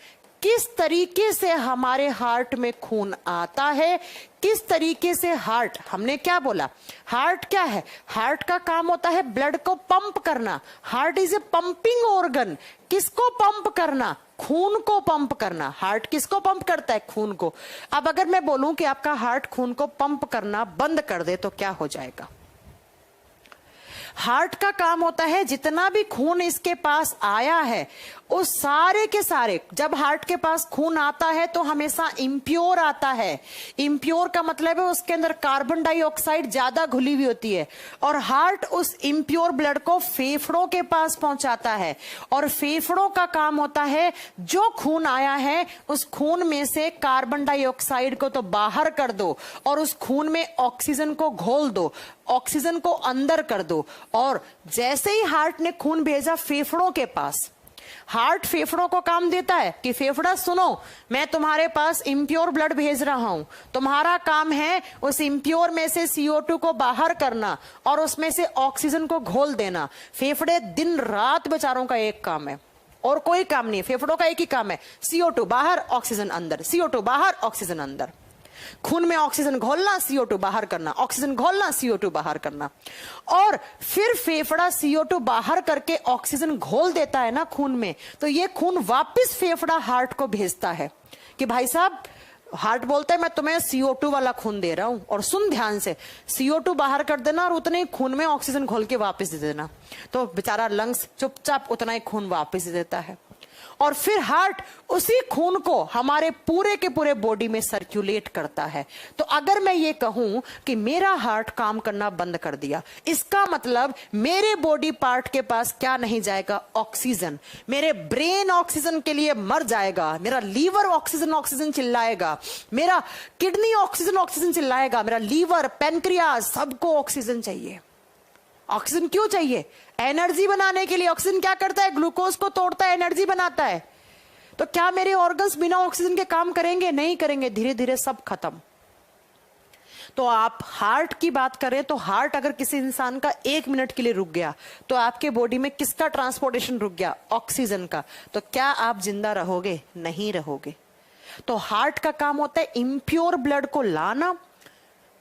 [SPEAKER 1] किस तरीके से हमारे हार्ट में खून आता है, किस तरीके से हार्ट, हमने क्या बोला, हार्ट क्या है, हार्ट का काम होता है ब्लड को पंप करना। Heart is a pumping organ. किसको पंप करना, खून को पंप करना। हार्ट किसको पंप करता है, खून को। अब अगर मैं बोलूं कि आपका हार्ट खून को पंप करना बंद कर दे तो क्या हो जाएगा। हार्ट का काम होता है जितना भी खून इसके पास आया है उस सारे के सारे, जब हार्ट के पास खून आता है तो हमेशा इम्प्योर आता है। इम्प्योर का मतलब है उसके अंदर कार्बन डाइऑक्साइड ज्यादा घुली हुई होती है, और हार्ट उस इम्प्योर ब्लड को फेफड़ों के पास पहुंचाता है। और फेफड़ों का काम होता है जो खून आया है उस खून में से कार्बन डाइऑक्साइड को तो बाहर कर दो और उस खून में ऑक्सीजन को घोल दो, ऑक्सीजन को अंदर कर दो। और जैसे ही हार्ट ने खून भेजा फेफड़ों के पास, हार्ट फेफड़ों को काम देता है कि फेफड़ा सुनो, मैं तुम्हारे पास इम्प्योर ब्लड भेज रहा हूं, तुम्हारा काम है उस इम्प्योर में से CO2 को बाहर करना और उसमें से ऑक्सीजन को घोल देना। फेफड़े दिन रात बेचारों का एक काम है और कोई काम नहीं है, फेफड़ों का एक ही काम है, CO2 बाहर ऑक्सीजन अंदर, CO2 बाहर ऑक्सीजन अंदर। खून में ऑक्सीजन घोलना, CO2 बाहर करना, ऑक्सीजन घोलना, CO2 बाहर करना। और फिर फेफड़ा CO2 बाहर करके ऑक्सीजन घोल देता है ना खून में, तो ये खून वापस फेफड़ा हार्ट को भेजता है कि भाई साहब, हार्ट बोलता है मैं तुम्हें CO2 वाला खून दे रहा हूं और सुन ध्यान से, CO2 बाहर कर देना और उतने ही खून में ऑक्सीजन घोल के वापस दे देना। तो बेचारा लंग्स चुपचाप उतना ही खून वापस दे देता है। और फिर हार्ट उसी खून को हमारे पूरे के पूरे बॉडी में सर्कुलेट करता है। तो अगर मैं ये कहूं कि मेरा हार्ट काम करना बंद कर दिया, इसका मतलब मेरे बॉडी पार्ट के पास क्या नहीं जाएगा, ऑक्सीजन। मेरे ब्रेन ऑक्सीजन के लिए मर जाएगा, मेरा लीवर ऑक्सीजन ऑक्सीजन चिल्लाएगा, मेरा किडनी ऑक्सीजन ऑक्सीजन चिल्लाएगा, मेरा लीवर, पेनक्रियाज, सबको ऑक्सीजन चाहिए। ऑक्सीजन क्यों चाहिए, एनर्जी बनाने के लिए। ऑक्सीजन क्या करता है, ग्लूकोज को तोड़ता है, एनर्जी बनाता है। तो क्या मेरे ऑर्गन्स बिना ऑक्सीजन के काम करेंगे, नहीं करेंगे, धीरे धीरे सब खत्म। तो आप हार्ट की बात करें तो हार्ट अगर किसी इंसान का 1 मिनट के लिए रुक गया तो आपके बॉडी में किसका ट्रांसपोर्टेशन रुक गया, ऑक्सीजन का। तो क्या आप जिंदा रहोगे, नहीं रहोगे। तो हार्ट का काम होता है इम्प्योर ब्लड को लाना,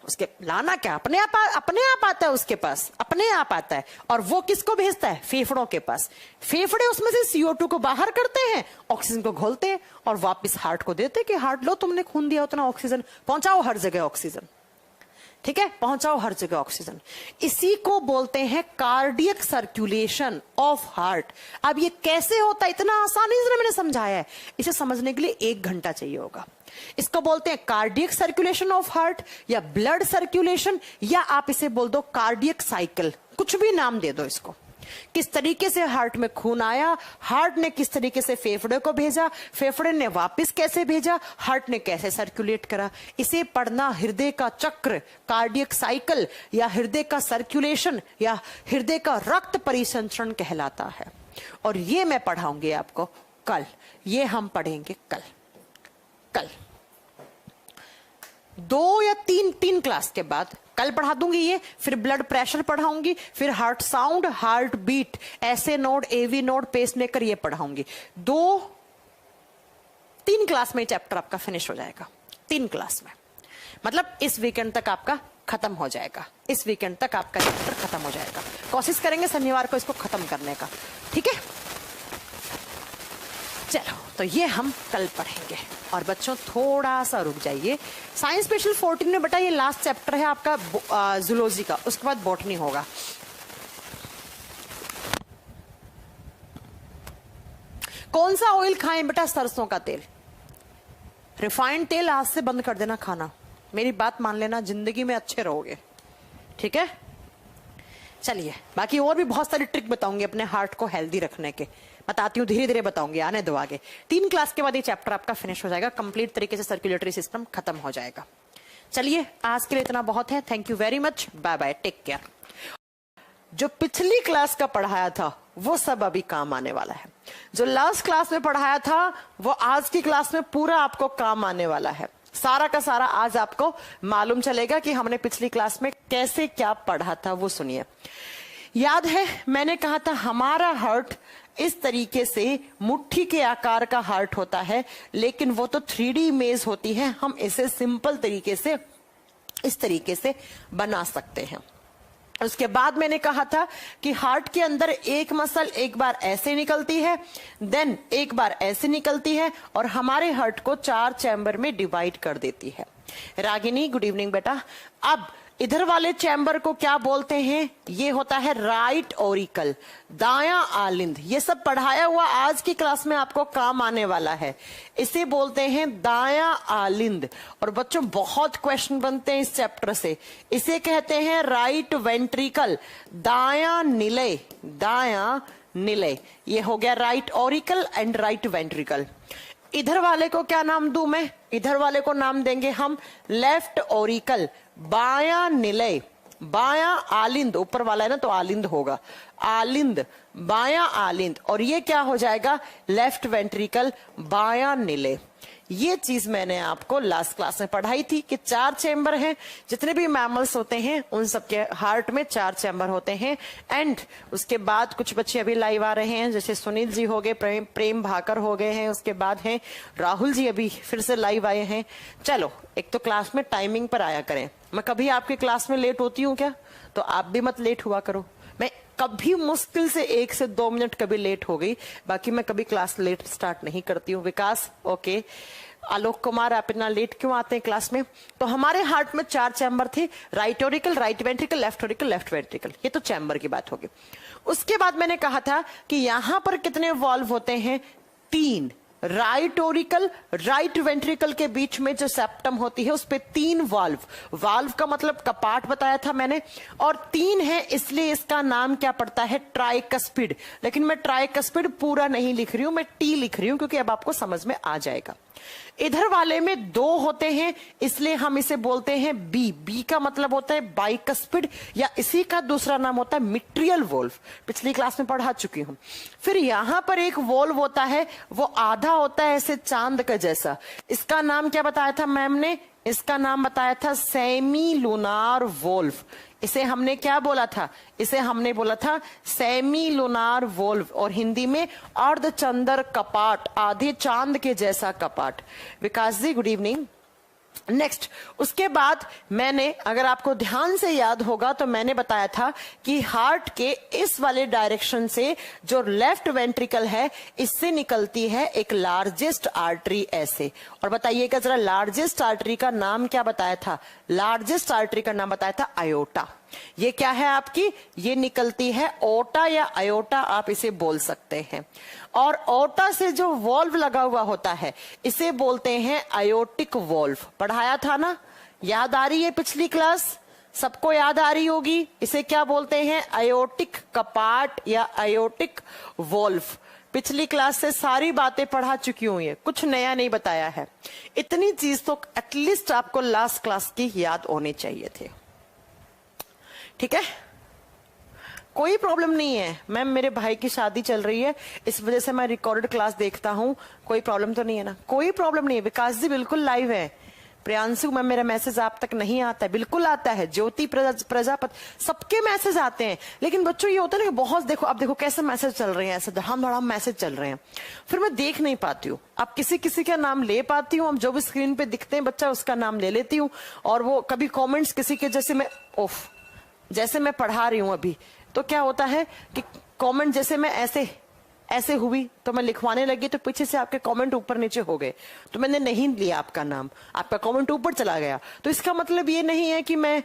[SPEAKER 1] उसके लाना क्या, अपने आप आता है, उसके पास अपने आप आता है। और वो किसको भेजता है, फेफड़ों के पास। फेफड़े उसमें से CO2 को बाहर करते हैं, ऑक्सीजन को घोलते हैं और वापस हार्ट को देते हैं कि हार्ट लो, तुमने खून दिया उतना ऑक्सीजन पहुंचाओ हर जगह ऑक्सीजन, ठीक है, पहुंचाओ हर जगह ऑक्सीजन। इसी को बोलते हैं कार्डियक सर्कुलेशन ऑफ हार्ट। अब ये कैसे होता है, इतना आसानी से मैंने समझाया है, इसे समझने के लिए 1 घंटा चाहिए होगा। इसको बोलते हैं कार्डियक सर्कुलेशन ऑफ हार्ट या ब्लड सर्कुलेशन, या आप इसे बोल दो कार्डियक साइकिल, कुछ भी नाम दे दो इसको। किस तरीके से हार्ट में खून आया, हार्ट ने किस तरीके से फेफड़े को भेजा, फेफड़े ने वापस कैसे भेजा, हार्ट ने कैसे सर्कुलेट करा। इसे पढ़ना हृदय का चक्र, कार्डियक साइकिल, या हृदय का सर्कुलेशन, या हृदय का रक्त परिसंचरण कहलाता है। और ये मैं पढ़ाऊंगी आपको कल, ये हम पढ़ेंगे कल 2 या 3 क्लास के बाद कल पढ़ा दूंगी ये। फिर ब्लड प्रेशर पढ़ाऊंगी, फिर हार्ट साउंड, हार्ट बीट, ऐसे नोड, AV नोड, पेसमेकर, ये पढ़ाऊंगी। 2-3 क्लास में चैप्टर आपका फिनिश हो जाएगा, 3 क्लास में। मतलब इस वीकेंड तक आपका खत्म हो जाएगा, इस वीकेंड तक आपका चैप्टर खत्म हो जाएगा। कोशिश करेंगे शनिवार को इसको खत्म करने का, ठीक है। चलो, तो ये हम कल पढ़ेंगे। और बच्चों थोड़ा सा रुक जाइए, साइंस स्पेशल 14 में बेटा ये लास्ट चैप्टर है आपका जूलॉजी का, उसके बाद बॉटनी होगा। कौन सा ऑयल खाएं बेटा, सरसों का तेल। रिफाइंड तेल आज से बंद कर देना खाना, मेरी बात मान लेना, जिंदगी में अच्छे रहोगे, ठीक है। चलिए, बाकी और भी बहुत सारी ट्रिक बताऊंगी अपने हार्ट को हेल्दी रखने के, बताती हूँ, धीरे धीरे बताऊंगी, आने दो आगे। 3 क्लास के बाद ये चैप्टर आपका फिनिश हो जाएगा, कंप्लीट तरीके से सर्कुलेटरी सिस्टम खत्म हो जाएगा। चलिए, आज के लिए इतना बहुत है। Thank you very much, bye bye, take care. जो पिछली क्लास का पढ़ाया था वो सब अभी काम आने वाला है, जो लास्ट क्लास में पढ़ाया था वो आज की क्लास में पूरा आपको काम आने वाला है। सारा का सारा आज आपको मालूम चलेगा कि हमने पिछली क्लास में कैसे क्या पढ़ा था। वो सुनिए, याद है मैंने कहा था हमारा हार्ट इस तरीके से मुट्ठी के आकार का हार्ट होता है, लेकिन वो तो 3D इमेज होती है, हम इसे सिंपल तरीके से इस तरीके से बना सकते हैं। उसके बाद मैंने कहा था कि हार्ट के अंदर एक मसल एक बार ऐसे निकलती है, देन एक बार ऐसे निकलती है और हमारे हार्ट को 4 चैम्बर में डिवाइड कर देती है। रागिनी गुड इवनिंग बेटा। अब इधर वाले चैम्बर को क्या बोलते हैं? ये होता है राइट ओरिकल, दायां आलिंद। ये सब पढ़ाया हुआ आज की क्लास में आपको काम आने वाला है। इसे बोलते हैं दायां आलिंद। और बच्चों बहुत क्वेश्चन बनते हैं इस चैप्टर से। इसे कहते हैं राइट वेंट्रिकल, दायां निलय, दायां निलय। ये हो गया right Oracle and right ventricle. इधर वाले को क्या नाम दूं मैं? इधर वाले को नाम देंगे हम लेफ्ट ओरिकल, बायां निलय, बायां आलिंद। ऊपर वाला है ना तो आलिंद होगा, आलिंद, बायां आलिंद। और ये क्या हो जाएगा? लेफ्ट वेंट्रिकल, बायां निलय। ये चीज मैंने आपको लास्ट क्लास में पढ़ाई थी कि 4 चैम्बर हैं। जितने भी मैमल्स होते हैं उन सबके हार्ट में 4 चैम्बर होते हैं। एंड उसके बाद कुछ बच्चे अभी लाइव आ रहे हैं, जैसे सुनील जी हो गए, प्रेम भाकर हो गए हैं, उसके बाद हैं राहुल जी अभी फिर से लाइव आए हैं। चलो एक तो क्लास में टाइमिंग पर आया करें। मैं कभी आपकी क्लास में लेट होती हूँ क्या? तो आप भी मत लेट हुआ करो। मैं कभी मुश्किल से 1 से 2 मिनट कभी लेट हो गई, बाकी मैं कभी क्लास लेट स्टार्ट नहीं करती हूँ। विकास ओके। आलोक कुमार आप इतना लेट क्यों आते हैं क्लास में? तो हमारे हार्ट में 4 चैम्बर थे, right Oracle, right ventricle, left Oracle, left ventricle. ये तो चैम्बर की बात होगी। उसके बाद मैंने कहा था कि यहां पर कितने वॉल्व होते हैं? 3। राइट ओरिकल, राइट वेंट्रिकल के बीच में जो सेप्टम होती है उस पे 3 वाल्व। वाल्व का मतलब कपाट बताया था मैंने, और 3 है इसलिए इसका नाम क्या पड़ता है? ट्राइकस्पिड। लेकिन मैं ट्राइकस्पिड पूरा नहीं लिख रही हूं, मैं टी लिख रही हूं क्योंकि अब आपको समझ में आ जाएगा। इधर वाले में 2 होते हैं इसलिए हम इसे बोलते हैं बी। बी का मतलब होता है बाइकस्पिड, या इसी का दूसरा नाम होता है मिट्रियल वोल्व। पिछली क्लास में पढ़ा चुकी हूं। फिर यहां पर एक वोल्व होता है, वो आधा होता है ऐसे चांद का जैसा। इसका नाम क्या बताया था मैम ने? इसका नाम बताया था सेमी लूनार वोल्व। इसे हमने क्या बोला था? इसे हमने बोला था सेमी लूनार वोल्व, और हिंदी में अर्धचंद्र कपाट, आधे चांद के जैसा कपाट। विकास जी गुड इवनिंग। नेक्स्ट, उसके बाद मैंने, अगर आपको ध्यान से याद होगा तो मैंने बताया था कि हार्ट के इस वाले डायरेक्शन से जो लेफ्ट वेंट्रिकल है इससे निकलती है एक लार्जेस्ट आर्टरी ऐसे। और बताइएगा जरा, लार्जेस्ट आर्टरी का नाम क्या बताया था? लार्जेस्ट आर्टरी का नाम बताया था आयोटा। ये क्या है आपकी? ये निकलती है ओटा या आयोटा, आप इसे बोल सकते हैं। और ओटा से जो वॉल्व लगा हुआ होता है इसे बोलते हैं आयोटिक वॉल्व। पढ़ाया था ना? याद आ रही है पिछली क्लास? सबको याद आ रही होगी। इसे क्या बोलते हैं? आयोटिक कपाट या आयोटिक वॉल्व। पिछली क्लास से सारी बातें पढ़ा चुकी हुई है, कुछ नया नहीं बताया है। इतनी चीज तो एटलीस्ट आपको लास्ट क्लास की याद होने चाहिए थे। ठीक है, कोई प्रॉब्लम नहीं है। मैम मेरे भाई की शादी चल रही है, इस वजह से मैं रिकॉर्डेड क्लास देखता हूँ, कोई प्रॉब्लम तो नहीं है ना? कोई प्रॉब्लम नहीं है। विकास जी बिल्कुल लाइव है। प्रियांशु मैम मेरा मैसेज आप तक नहीं आता है? बिल्कुल आता है। ज्योति प्रजापति, सबके मैसेज आते हैं। लेकिन बच्चों ये होता है ना कि बहुत, देखो अब देखो कैसे मैसेज चल रहे हैं, ऐसे धड़ाम मैसेज चल रहे हैं, फिर मैं देख नहीं पाती हूँ। अब किसी किसी का नाम ले पाती हूँ, अब जो भी स्क्रीन पे दिखते हैं बच्चा उसका नाम ले लेती हूँ। और वो कभी कॉमेंट्स किसी के, जैसे मैं पढ़ा रही हूं अभी, तो क्या होता है कि कमेंट जैसे मैं ऐसे हुई तो मैं लिखवाने लगी तो पीछे से आपके कमेंट ऊपर नीचे हो गए, तो मैंने नहीं लिया आपका नाम, आपका कमेंट ऊपर चला गया। तो इसका मतलब ये नहीं है कि मैं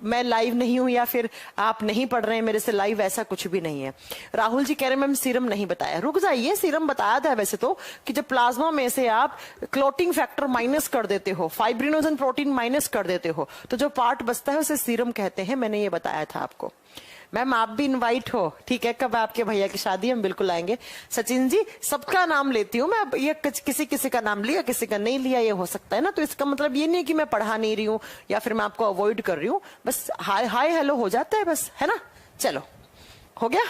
[SPEAKER 1] मैं लाइव नहीं हूं या फिर आप नहीं पढ़ रहे हैं मेरे से लाइव, ऐसा कुछ भी नहीं है। राहुल जी कह रहे हैं मैम सीरम नहीं बताया। रुक जाइए, सीरम बताया था वैसे तो, कि जब प्लाज्मा में से आप क्लोटिंग फैक्टर माइनस कर देते हो, फाइब्रिनोजन प्रोटीन माइनस कर देते हो, तो जो पार्ट बचता है उसे सीरम कहते हैं। मैंने ये बताया था आपको। मैम आप भी इनवाइट हो, ठीक है? कब आपके भैया की शादी, हम बिल्कुल आएंगे। सचिन जी सबका नाम लेती हूँ मैं, अब ये किसी किसी का नाम लिया किसी का नहीं लिया, ये हो सकता है ना। तो इसका मतलब ये नहीं कि मैं पढ़ा नहीं रही हूँ या फिर मैं आपको अवॉइड कर रही हूँ, बस हाय हाय हेलो हो जाता है बस, है ना? चलो हो गया।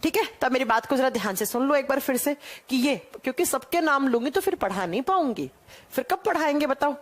[SPEAKER 1] ठीक है, तब मेरी बात को जरा ध्यान से सुन लो एक बार फिर से कि ये, क्योंकि सबके नाम लूंगी तो फिर पढ़ा नहीं पाऊंगी, फिर कब पढ़ाएंगे बताओ।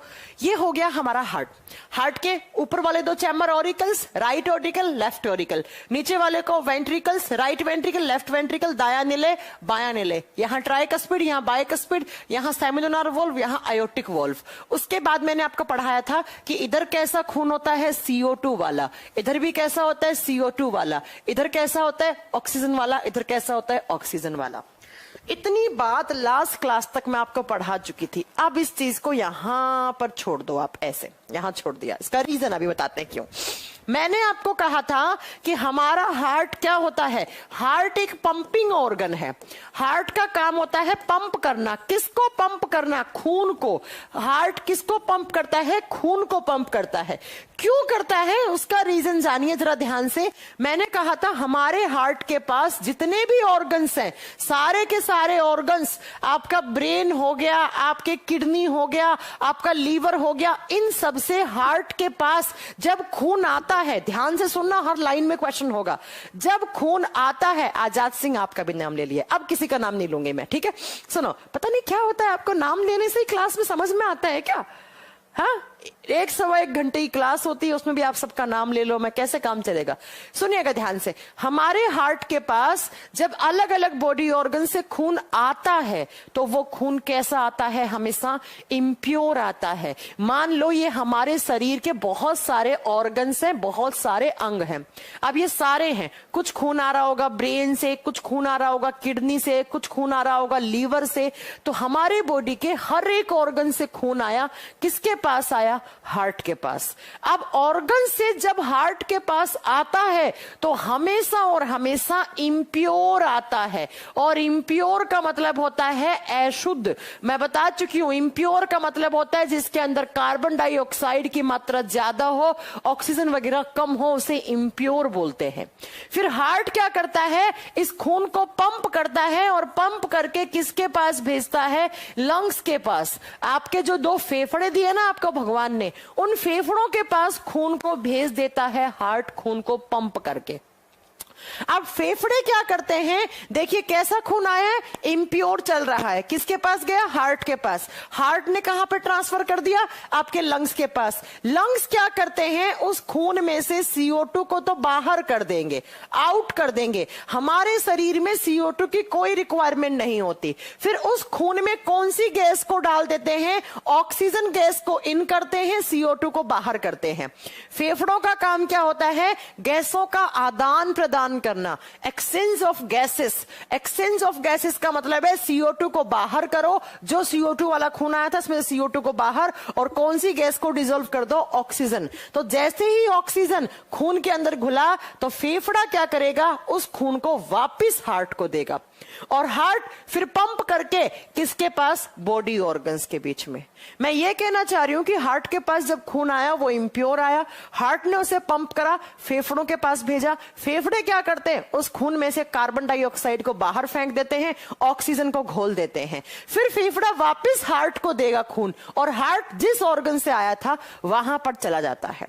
[SPEAKER 1] ये हो गया हमारा हार्ट। हार्ट के ऊपर वाले दो chamber auricles, right auricle left auricle, नीचे वाले को ventricles, right ventricle left ventricle, दायां निले बायां निले, यहां ट्राइकस्पिड यहां बाइकस्पिड, यहां सेमिलुनर वॉल्व यहां आयोटिक वॉल्व। उसके बाद मैंने आपको पढ़ाया था कि इधर कैसा खून होता है CO2 वाला, इधर भी कैसा होता है CO2 वाला, इधर कैसा होता है ऑक्सीजन वाला, इधर कैसा होता है ऑक्सीजन वाला। इतनी बात लास्ट क्लास तक मैं आपको पढ़ा चुकी थी। अब इस चीज को यहां पर छोड़ दो, आप ऐसे यहां छोड़ दिया। इसका रीजन अभी बताते हैं क्यों। मैंने आपको कहा था कि हमारा हार्ट क्या होता है, हार्ट एक पंपिंग ऑर्गन है। हार्ट का काम होता है पंप करना। किसको पंप करना? खून को। हार्ट किसको पंप करता है? खून को पंप करता है। क्यों करता है उसका रीजन जानिए जरा ध्यान से। मैंने कहा था हमारे हार्ट के पास जितने भी ऑर्गन्स हैं, सारे के सारे ऑर्गन्स, आपका ब्रेन हो गया, आपके किडनी हो गया, आपका लीवर हो गया, इन सब से हार्ट के पास जब खून आता है, ध्यान से सुनना, हर लाइन में क्वेश्चन होगा। जब खून आता है, आजाद सिंह आपका भी नाम ले लिया, अब किसी का नाम नहीं लूंगी मैं, ठीक है। सुनो, पता नहीं क्या होता है, आपको नाम लेने से ही क्लास में समझ में आता है क्या? हाँ, 1-1.25 घंटे की क्लास होती है, उसमें भी आप सबका नाम ले लो, मैं कैसे काम चलेगा? सुनिएगा ध्यान से। हमारे हार्ट के पास जब अलग अलग बॉडी ऑर्गन से खून आता है तो वो खून कैसा आता है? हमेशा इम्प्योर आता है। मान लो ये हमारे शरीर के बहुत सारे ऑर्गन्स हैं, बहुत सारे अंग हैं। अब ये सारे हैं, कुछ खून आ रहा होगा ब्रेन से, कुछ खून आ रहा होगा किडनी से, कुछ खून आ रहा होगा लीवर से। तो हमारे बॉडी के हर एक ऑर्गन से खून आया, किसके पास आया? हार्ट के पास। अब ऑर्गन से जब हार्ट के पास आता है तो हमेशा और हमेशा इम्प्योर आता है। और इम्प्योर का मतलब होता है अशुद्ध। मैं बता चुकी हूं, इम्प्योर का मतलब होता है जिसके अंदर कार्बन डाइऑक्साइड की मात्रा ज्यादा हो, ऑक्सीजन वगैरह कम हो, उसे इम्प्योर बोलते हैं। फिर हार्ट क्या करता है? इस खून को पंप करता है और पंप करके किसके पास भेजता है? लंग्स के पास। आपके जो 2 फेफड़े दिए ना आपको भगवान ने, उन फेफड़ों के पास खून को भेज देता है हार्ट, खून को पंप करके। अब फेफड़े क्या करते हैं? देखिए कैसा खून आया है, इम्प्योर चल रहा है, किसके पास गया? हार्ट के पास। हार्ट ने कहां पे ट्रांसफर कर दिया? आपके लंग्स के पास। लंग्स क्या करते हैं? उस खून में से CO2 को तो बाहर कर देंगे, आउट कर देंगे। हमारे शरीर में CO2 की कोई रिक्वायरमेंट नहीं होती। फिर उस खून में कौन सी गैस को डाल देते हैं? ऑक्सीजन गैस को इन करते हैं, CO2 को बाहर करते हैं। फेफड़ों का काम क्या होता है? गैसों का आदान प्रदान करना, exchange of gases. Exchange of gases का मतलब है CO2 को बाहर करो, जो CO2 वाला खून आया था उसमें CO2 को बाहर, और कौन सी गैस को डिसॉल्व कर दो? ऑक्सीजन। तो जैसे ही ऑक्सीजन खून के अंदर घुला तो फेफड़ा क्या करेगा? उस खून को वापस हार्ट को देगा, और हार्ट फिर पंप करके किसके पास? बॉडी ऑर्गन्स के बीच में। मैं ये कहना चाह रही हूं कि हार्ट के पास जब खून आया वो इम्प्योर आया, हार्ट ने उसे पंप करा, फेफड़ों के पास भेजा। फेफड़े क्या करते हैं? उस खून में से कार्बन डाइऑक्साइड को बाहर फेंक देते हैं, ऑक्सीजन को घोल देते हैं। फिर फेफड़ा वापस हार्ट को देगा खून, और हार्ट जिस ऑर्गन से आया था वहां पर चला जाता है।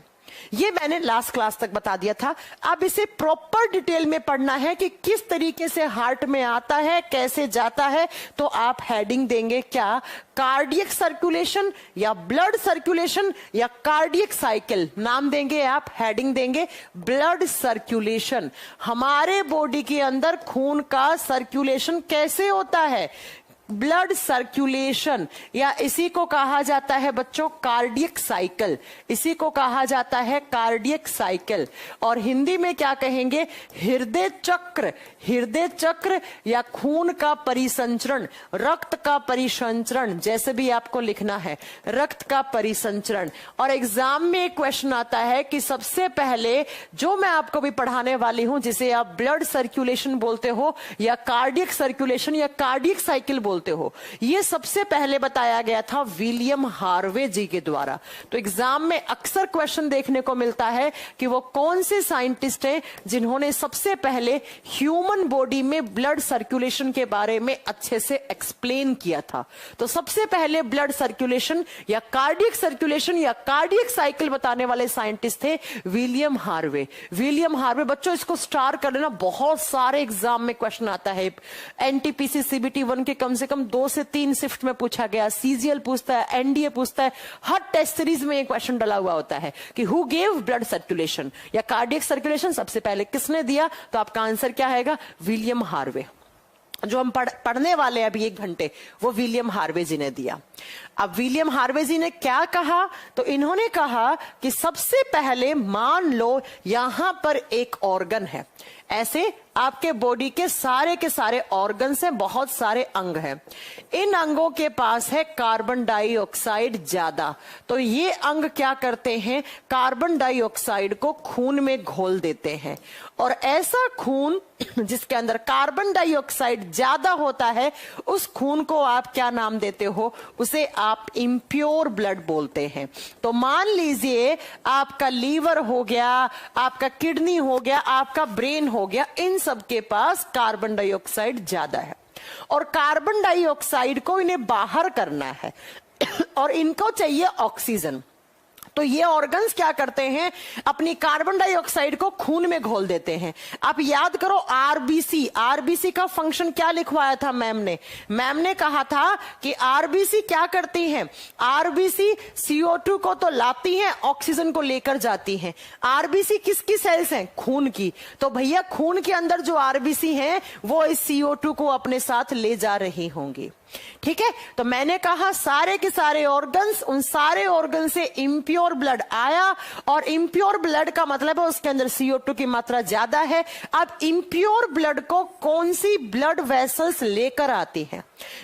[SPEAKER 1] ये मैंने लास्ट क्लास तक बता दिया था। अब इसे प्रॉपर डिटेल में पढ़ना है कि किस तरीके से हार्ट में आता है, कैसे जाता है। तो आप हेडिंग देंगे क्या? कार्डियक सर्कुलेशन या ब्लड सर्कुलेशन या कार्डियक साइकिल, नाम देंगे आप, हेडिंग देंगे ब्लड सर्कुलेशन। हमारे बॉडी के अंदर खून का सर्कुलेशन कैसे होता है? ब्लड सर्कुलेशन, या इसी को कहा जाता है बच्चों कार्डियक साइकिल। इसी को कहा जाता है कार्डियक साइकिल, और हिंदी में क्या कहेंगे? हृदय चक्र। हृदय चक्र या खून का परिसंचरण, रक्त का परिसंचरण, जैसे भी आपको लिखना है, रक्त का परिसंचरण। और एग्जाम में एक क्वेश्चन आता है कि सबसे पहले जो मैं आपको भी पढ़ाने वाली हूं, जिसे आप ब्लड सर्कुलेशन बोलते हो या कार्डियक सर्कुलेशन या कार्डियक साइकिल बोलते बोलते हो, ये सबसे पहले बताया गया था विलियम हार्वे जी के द्वारा। तो एग्जाम में अक्सर क्वेश्चन देखने को मिलता है कि वो कौन से साइंटिस्ट हैं जिन्होंने सबसे पहले ह्यूमन बॉडी में ब्लड सर्कुलेशन के बारे में अच्छे से एक्सप्लेन किया था। तो सबसे पहले ब्लड सर्कुलेशन या कार्डियक सर्कुलेशन या कार्डियक साइकिल बताने वाले साइंटिस्ट थे विलियम हार्वे। विलियम हार्वे, बच्चों इसको स्टार कर लेना, बहुत सारे एग्जाम में क्वेश्चन आता है। एनटीपीसी सीबीटी 1 के कम से कम 2 से 3 शिफ्ट में पूछा गया, सीजीएल पूछता है, एनडीए पूछता है, हर टेस्ट सीरीज में एक क्वेश्चन डला हुआ होता है कि हु गेव ब्लड सर्कुलेशन या कार्डियक सर्कुलेशन सबसे पहले किसने दिया। तो आपका आंसर क्या आएगा? William Harvey. जो हम पढ़ने वाले हैं अभी 1 घंटे, वो विलियम हार्वे जी ने दिया। अब विलियम हार्वे जी ने क्या कहा? तो इन्होंने कहा कि सबसे पहले मान लो यहां पर एक ऑर्गन है, ऐसे आपके बॉडी के सारे ऑर्गन्स हैं, बहुत सारे अंग हैं। इन अंगों के पास है कार्बन डाइऑक्साइड ज्यादा, तो ये अंग क्या करते हैं? कार्बन डाइऑक्साइड को खून में घोल देते हैं। और ऐसा खून जिसके अंदर कार्बन डाइऑक्साइड ज्यादा होता है, उस खून को आप क्या नाम देते हो? उसे आप इम्प्योर ब्लड बोलते हैं। तो मान लीजिए आपका लीवर हो गया, आपका किडनी हो गया, आपका ब्रेन हो गया, इन सबके पास कार्बन डाइऑक्साइड ज्यादा है और कार्बन डाइऑक्साइड को इन्हें बाहर करना है और इनको चाहिए ऑक्सीजन। तो ये ऑर्गन्स क्या करते हैं? अपनी कार्बन डाइऑक्साइड को खून में घोल देते हैं। आप याद करो आरबीसी, आरबीसी का फंक्शन क्या लिखवाया था मैम ने? मैम ने कहा था कि आरबीसी क्या करती हैं? आरबीसी CO2 को तो लाती हैं, ऑक्सीजन को लेकर जाती हैं। आरबीसी किसकी सेल्स हैं? खून की। तो भैया खून के अंदर जो आरबीसी हैं वो इस CO2 को अपने साथ ले जा रही होंगी। ठीक है, तो मैंने कहा सारे के सारे ऑर्गन्स, उन सारे ऑर्गन से इम्प्योर ब्लड आया और इम्प्योर ब्लड का मतलब है उसके अंदर CO2 की मात्रा ज्यादा है। अब इम्प्योर ब्लड को कौन सी ब्लड वेसल्स लेकर आती हैं?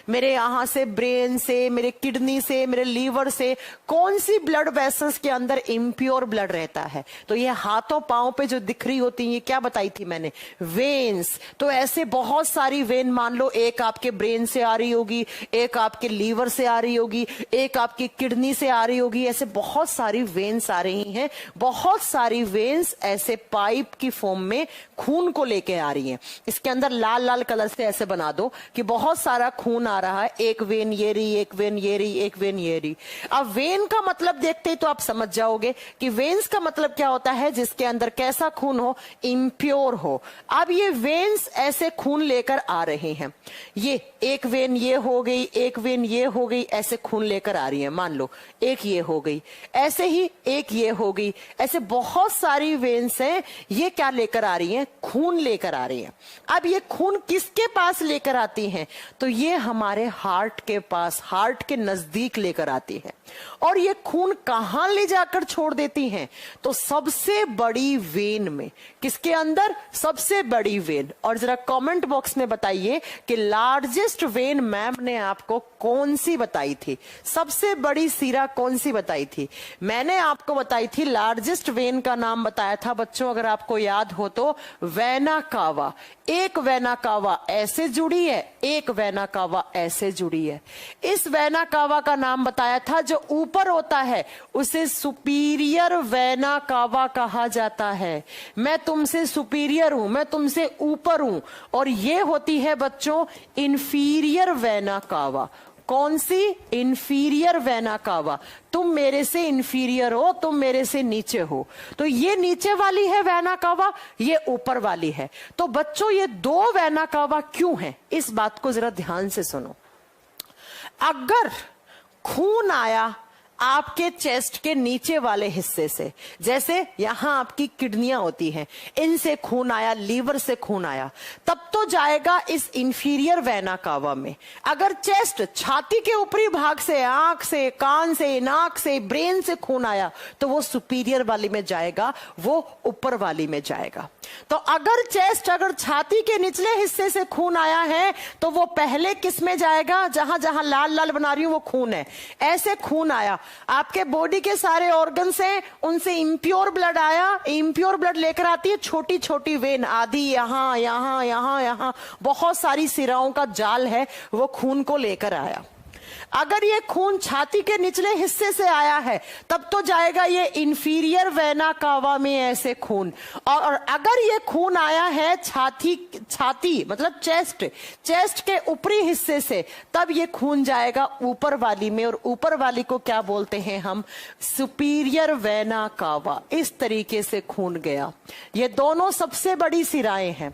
[SPEAKER 1] मेरे यहां से, ब्रेन से, मेरे किडनी से, मेरे लीवर से, कौन सी ब्लड वेसल्स के अंदर इम्प्योर ब्लड रहता है? तो ये हाथों पांव पे जो दिख रही होती है, ये क्या बताई थी मैंने? वेन्स। तो ऐसे बहुत सारी वेन, मान लो एक आपके ब्रेन से आ रही होगी, एक आपके लीवर से आ रही होगी, एक आपकी किडनी से आ रही होगी, ऐसे बहुत सारी वेन्स आ रही हैं। बहुत सारी वेन्स ऐसे पाइप की फॉर्म में खून को लेके आ रही हैं। इसके अंदर लाल लाल कलर से ऐसे बना दो कि बहुत सारा खून आ रहा है, एक वेन ये रही, एक वेन ये रही, एक वेन ये रही। अब वेन का मतलब देखते ही तो आप समझ जाओगे कि वेन्स का मतलब क्या होता है? जिसके अंदर कैसा खून हो? इम्प्योर हो। अब ये वेन्स ऐसे खून लेकर आ रहे हैं, ये एक वेन ये हो गई, एक वेन ये हो गई, ऐसे खून लेकर आ रही है। मान लो एक ये हो गई, ऐसे ही एक ये हो गई, ऐसे बहुत सारी वेन्स हैं, ये क्या लेकर आ रही हैं? खून लेकर आ रही हैं। अब ये खून किसके पास लेकर आती हैं? तो ये हमारे हार्ट के पास, हार्ट के नजदीक लेकर आती है। और ये खून कहां ले जाकर छोड़ देती हैं? तो सबसे बड़ी वेन में। किसके अंदर? सबसे बड़ी वेन। और जरा कमेंट बॉक्स में बताइए कि लार्जेस्ट वेन मैम ने आपको कौन सी बताई थी? सबसे बड़ी सिरा कौन सी बताई थी? मैंने आपको बताई थी, लार्जेस्ट वेन का नाम बताया था बच्चों, अगर आपको याद हो तो, वेना कावा। एक वेना कावा ऐसे जुड़ी है, एक वेना कावा ऐसे जुड़ी है। इस वेना कावा का नाम बताया था, जो ऊपर होता है उसे सुपीरियर वेना कावा कहा जाता है। मैं तुमसे सुपीरियर हूं, मैं तुमसे ऊपर हूं। और ये होती है बच्चों इंफीरियर वेना कावा। कौन सी? इंफीरियर वेना कावा। तुम मेरे से इंफीरियर हो, तुम मेरे से नीचे हो। तो ये नीचे वाली है वेना कावा, ये ऊपर वाली है। तो बच्चों ये दो वेना कावा क्यों है? इस बात को जरा ध्यान से सुनो। अगर खून आया आपके चेस्ट के नीचे वाले हिस्से से, जैसे यहां आपकी किडनियां होती हैं, इनसे खून आया, लीवर से खून आया, तब तो जाएगा इस इंफीरियर वेना कावा में। अगर चेस्ट, छाती के ऊपरी भाग से, आंख से, कान से, नाक से, ब्रेन से खून आया, तो वो सुपीरियर वाली में जाएगा, वो ऊपर वाली में जाएगा। तो अगर चेस्ट, अगर छाती के निचले हिस्से से खून आया है, तो वो पहले किस में जाएगा? जहां जहां लाल लाल बना रही हूं वो खून है, ऐसे खून आया, आपके बॉडी के सारे ऑर्गन्स हैं, उनसे इम्प्योर ब्लड आया, इम्प्योर ब्लड लेकर आती है छोटी छोटी वेन, आधी यहां यहां यहां यहां, बहुत सारी सिराओं का जाल है, वो खून को लेकर आया। अगर ये खून छाती के निचले हिस्से से आया है तब तो जाएगा ये इंफीरियर वेना कावा में ऐसे खून, और अगर ये खून आया है छाती मतलब चेस्ट के ऊपरी हिस्से से, तब ये खून जाएगा ऊपर वाली में, और ऊपर वाली को क्या बोलते हैं हम, सुपीरियर वेना कावा। इस तरीके से खून गया। ये दोनों सबसे बड़ी सिराएं हैं।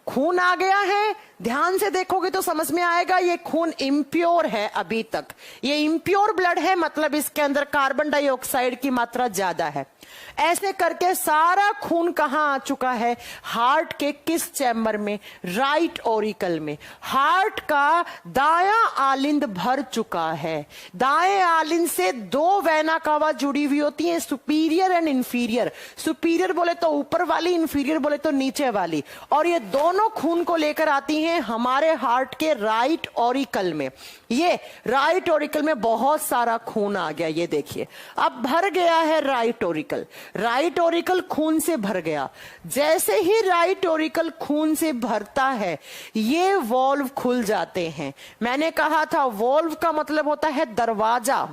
[SPEAKER 1] खून आ गया है, ध्यान से देखोगे तो समझ में आएगा ये खून इम्प्योर है। अभी तक ये इम्प्योर ब्लड है, मतलब इसके अंदर कार्बन डाइऑक्साइड की मात्रा ज्यादा है। ऐसे करके सारा खून कहां आ चुका है, हार्ट के किस चैम्बर में, राइट ऑरिकल में। हार्ट का दायां आलिंद भर चुका है। दाएं आलिंद से दो वेना कावा जुड़ी हुई होती है, सुपीरियर एंड इंफीरियर। सुपीरियर बोले तो ऊपर वाली, इंफीरियर बोले तो नीचे वाली, और ये दोनों खून को लेकर आती हैं हमारे हार्ट के राइट ऑरिकल में। ये राइट ऑरिकल में बहुत सारा खून आ गया, ये देखिए अब भर गया है राइट ऑरिकल। राइट ऑरिकल खून से भर गया। जैसे ही राइट ऑरिकल खून से भरता है, ये वॉल्व खुल जाते हैं। मैंने कहा था वॉल्व का मतलब होता है दरवाजा।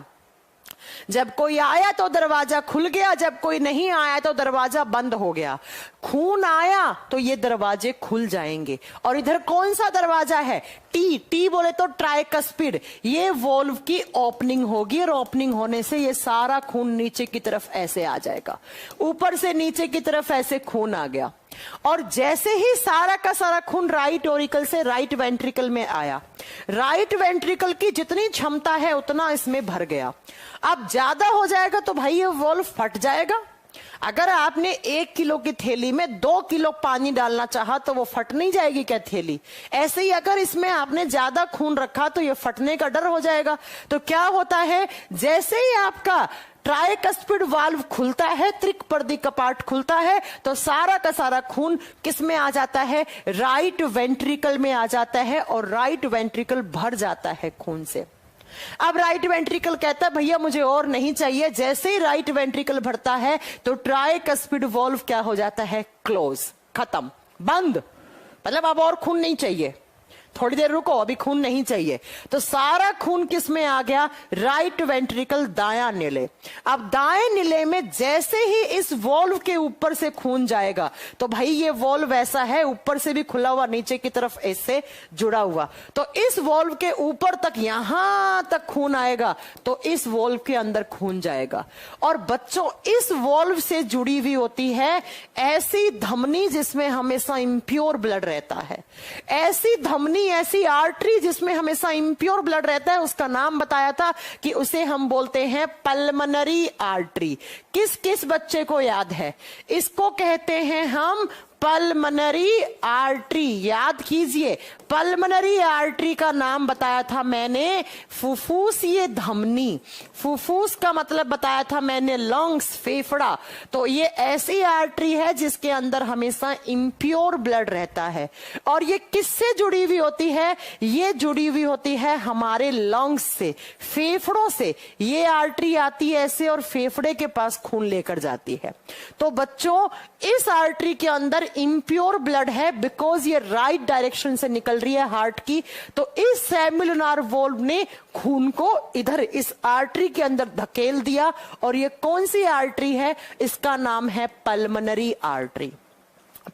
[SPEAKER 1] जब कोई आया तो दरवाजा खुल गया, जब कोई नहीं आया तो दरवाजा बंद हो गया। खून आया तो ये दरवाजे खुल जाएंगे। और इधर कौन सा दरवाजा है, टी बोले तो ट्राइकस्पिड, ये वॉल्व की ओपनिंग होगी, और ओपनिंग होने से ये सारा खून नीचे की तरफ ऐसे आ जाएगा। ऊपर से नीचे की तरफ ऐसे खून आ गया, और जैसे ही सारा का सारा खून राइट ऑरिकल से राइट वेंट्रिकल में आया, राइट वेंट्रिकल की जितनी क्षमता है उतना इसमें भर गया। अब ज्यादा हो जाएगा तो भाई ये वॉल्व फट जाएगा। अगर आपने 1 किलो की थैली में 2 किलो पानी डालना चाहा तो वो फट नहीं जाएगी क्या थैली? ऐसे ही अगर इसमें आपने ज्यादा खून रखा तो ये फटने का डर हो जाएगा। तो क्या होता है, जैसे ही आपका ट्राइकस्पिड वाल्व खुलता है, त्रिकपर्दी कपाट खुलता है, तो सारा का सारा खून किस में आ जाता है, राइट वेंट्रिकल में आ जाता है, और राइट वेंट्रिकल भर जाता है खून से। अब राइट वेंट्रिकल कहता है भैया मुझे और नहीं चाहिए। जैसे ही राइट वेंट्रिकल भरता है तो ट्राइकस्पिड वाल्व क्या हो जाता है, क्लोज, खत्म, बंद। मतलब अब और खून नहीं चाहिए, थोड़ी देर रुको, अभी खून नहीं चाहिए। तो सारा खून किस में आ गया, राइट वेंट्रिकल दायां नीले। अब दाएं नीले में जैसे ही इस वॉल्व के ऊपर से खून जाएगा, तो भाई ये वॉल्व ऐसा है, ऊपर से भी खुला हुआ, नीचे की तरफ ऐसे जुड़ा हुआ, तो इस वॉल्व के ऊपर तक यहां तक खून आएगा, तो इस वॉल्व के अंदर खून जाएगा। और बच्चों इस वॉल्व से जुड़ी हुई होती है ऐसी धमनी जिसमें हमेशा इम्प्योर ब्लड रहता है। ऐसी धमनी, ऐसी आर्टरी जिसमें हमेशा इम्प्योर ब्लड रहता है, उसका नाम बताया था कि उसे हम बोलते हैं पल्मनरी आर्टरी। किस किस बच्चे को याद है? इसको कहते हैं हम पल्मनरी आर्टरी। याद कीजिए, पल्मनरी आर्टरी का नाम बताया था मैंने फुफ्फुस, ये धमनी। फुफ्फुस का मतलब बताया था मैंने लंग्स, फेफड़ा। तो ये ऐसी आर्टरी है जिसके अंदर हमेशा इम्प्योर ब्लड रहता है। और ये किससे जुड़ी हुई होती है? ये जुड़ी हुई होती है हमारे लंग्स से, फेफड़ों से। ये आर्टरी आती है ऐसे और फेफड़े के पास खून लेकर जाती है। तो बच्चों इस आर्टरी के अंदर इम्प्योर ब्लड है, बिकॉज ये राइट डायरेक्शन से निकल रही है हार्ट की। तो इस सेम्युलर वॉल्व ने खून को इधर इस आर्टरी के अंदर धकेल दिया, और ये कौन सी आर्टरी है? इसका नाम है pulmonary artery.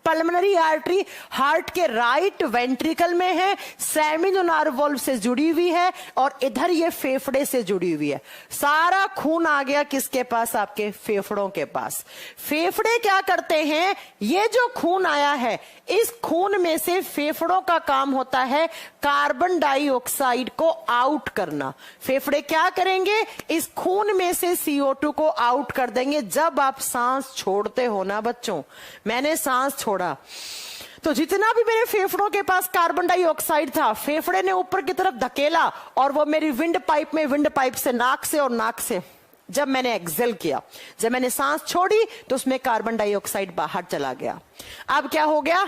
[SPEAKER 1] Pulmonary artery heart के राइट वेंट्रिकल में है, सेमिनोनार वॉल्व से जुड़ी हुई है, और इधर ये फेफड़े से जुड़ी हुई है। सारा खून आ गया किसके पास? आपके फेफड़ों के पास। फेफड़े क्या करते हैं? ये जो खून आया है, इस खून में से फेफड़ों का काम होता है कार्बन डाइऑक्साइड को आउट करना। फेफड़े क्या करेंगे? इस खून में से CO2 को आउट कर देंगे। जब आप सांस छोड़ते हो ना बच्चों, मैंने सांस छोड़ा तो जितना भी मेरे फेफड़ों के पास कार्बन डाइऑक्साइड था, फेफड़े ने ऊपर की तरफ धकेला, और वो मेरी विंड पाइप में, विंड पाइप से नाक से, और नाक से जब मैंने एक्सेल किया, जब मैंने सांस छोड़ी तो उसमें कार्बन डाइऑक्साइड बाहर चला गया। अब क्या हो गया?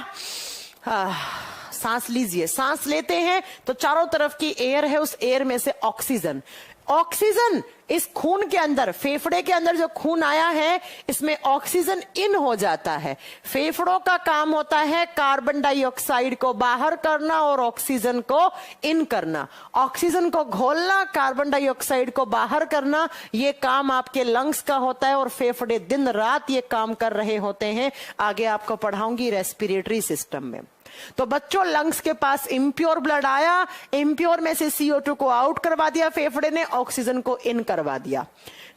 [SPEAKER 1] सांस लीजिए। सांस लेते हैं तो चारों तरफ की एयर है, उस एयर में से ऑक्सीजन, ऑक्सीजन इस खून के अंदर, फेफड़े के अंदर जो खून आया है इसमें ऑक्सीजन इन हो जाता है। फेफड़ों का काम होता है कार्बन डाइऑक्साइड को बाहर करना और ऑक्सीजन को इन करना। ऑक्सीजन को घोलना, कार्बन डाइऑक्साइड को बाहर करना, ये काम आपके लंग्स का होता है और फेफड़े दिन रात ये काम कर रहे होते हैं। आगे आपको पढ़ाऊंगी रेस्पिरेटरी सिस्टम में। तो बच्चों, लंग्स के पास इम्प्योर ब्लड आया, इम्प्योर में से CO2 को आउट करवा दिया, फेफड़े ने ऑक्सीजन को इन करवा दिया।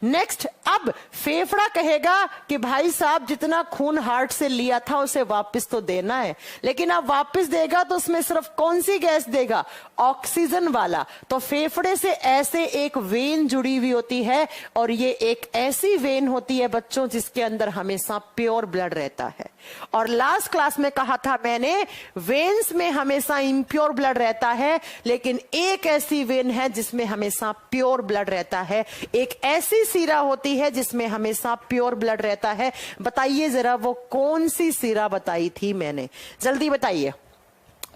[SPEAKER 1] नेक्स्ट, अब फेफड़ा कहेगा कि भाई साहब जितना खून हार्ट से लिया था उसे वापस तो देना है, लेकिन अब वापस देगा तो उसमें सिर्फ कौन सी गैस देगा? ऑक्सीजन वाला। तो फेफड़े से ऐसे एक वेन जुड़ी हुई होती है और ये एक ऐसी वेन होती है बच्चों जिसके अंदर हमेशा प्योर ब्लड रहता है। और लास्ट क्लास में कहा था मैंने, वेन्स में हमेशा इम्प्योर ब्लड रहता है, लेकिन एक ऐसी वेन है जिसमें हमेशा प्योर ब्लड रहता है। एक ऐसी सीरा होती है जिसमें हमेशा प्योर ब्लड रहता है। बताइए जरा वो कौन सी सीरा बताई थी मैंने? जल्दी बताइए।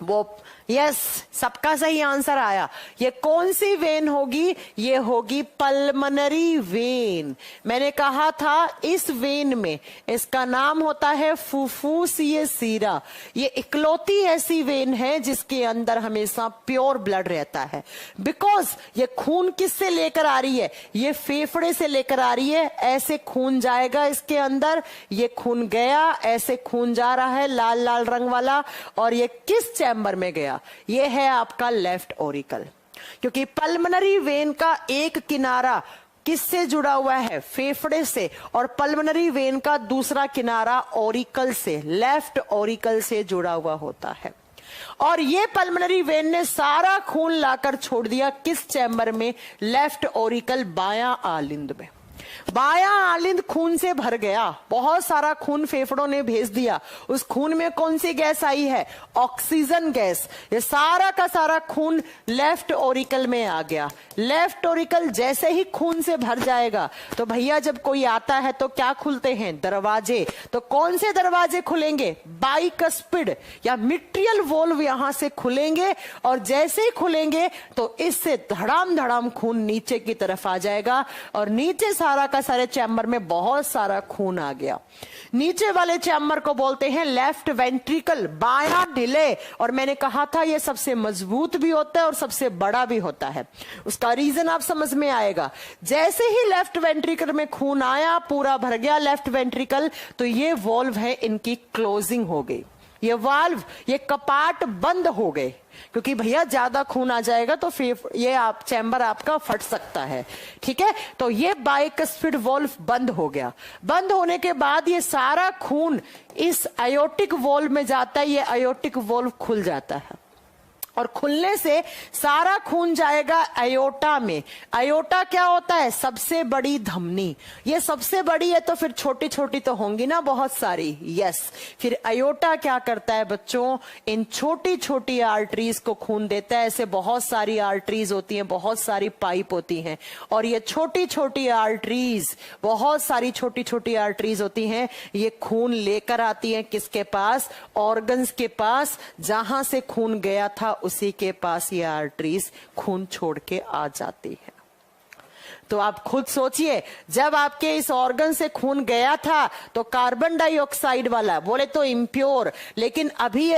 [SPEAKER 1] वो यस, सबका सही आंसर आया। ये कौन सी वेन होगी? ये होगी पल्मनरी वेन। मैंने कहा था इस वेन में, इसका नाम होता है फुफ्फुसीय सीरा। ये इकलौती ऐसी वेन है जिसके अंदर हमेशा प्योर ब्लड रहता है। बिकॉज ये खून किससे लेकर आ रही है? ये फेफड़े से लेकर आ रही है। ऐसे खून जाएगा इसके अंदर, ये खून गया, ऐसे खून जा रहा है लाल लाल रंग वाला, और ये किस चैम्बर में गया? ये है आपका लेफ्ट ओरिकल। क्योंकि पल्मनरी वेन का एक किनारा किससे जुड़ा हुआ है? फेफड़े से, और पल्मनरी वेन का दूसरा किनारा ओरिकल से, लेफ्ट ओरिकल से जुड़ा हुआ होता है। और ये पल्मनरी वेन ने सारा खून लाकर छोड़ दिया किस चैम्बर में? लेफ्ट ओरिकल, बायां आलिंद में। बायां आलिंद खून से भर गया, बहुत सारा खून फेफड़ों ने भेज दिया। उस खून में कौन सी गैस आई है? Oxygen gas. ये सारा का सारा खून लेफ्ट ओरिकल में आ गया। लेफ्ट ओरिकल जैसे ही खून से भर जाएगा तो भैया जब कोई आता है तो क्या खुलते हैं? दरवाजे। तो कौन से दरवाजे खुलेंगे? बाइकस्पिड या मिट्रियल वोल्व यहां से खुलेंगे, और जैसे ही खुलेंगे तो इससे धड़ाम धड़ाम खून नीचे की तरफ आ जाएगा, और नीचे सारा का सारे चैम्बर में बहुत सारा खून आ गया। नीचे वाले चैम्बर को बोलते हैं लेफ्ट वेंट्रिकल, बायां ढिले। और मैंने कहा था ये सबसे मजबूत भी होता है और सबसे बड़ा भी होता है। उसका रीजन आप समझ में आएगा। जैसे ही लेफ्ट वेंट्रिकल में खून आया, पूरा भर गया लेफ्ट वेंट्रिकल, तो ये वॉल्व है, इनकी क्लोजिंग हो गई। ये वाल्व, ये कपाट बंद हो गए, क्योंकि भैया ज्यादा खून आ जाएगा तो ये आप चैम्बर आपका फट सकता है। ठीक है, तो ये बाइकस्पिड वॉल्व बंद हो गया। बंद होने के बाद ये सारा खून इस आयोटिक वॉल्व में जाता है। ये आयोटिक वॉल्व खुल जाता है, और खुलने से सारा खून जाएगा अयोटा में। अयोटा क्या होता है? सबसे बड़ी धमनी। ये सबसे बड़ी है तो फिर छोटी छोटी तो होंगी ना बहुत सारी। यस, फिर अयोटा क्या करता है बच्चों? इन छोटी छोटी आर्टरीज को खून देता है। ऐसे बहुत सारी आर्टरीज होती हैं, बहुत सारी पाइप होती हैं, और ये छोटी छोटी आर्टरीज, बहुत सारी छोटी छोटी आर्टरीज होती हैं, ये खून लेकर आती हैं किसके पास? ऑर्गन्स के पास। जहां से खून गया था उसी के पास ये आर्टरीज खून छोड़ के आ जाती है। तो आप खुद सोचिए, जब आपके इस ऑर्गन से खून गया था तो कार्बन डाइऑक्साइड वाला, बोले तो इम्प्योर, लेकिन अभी ये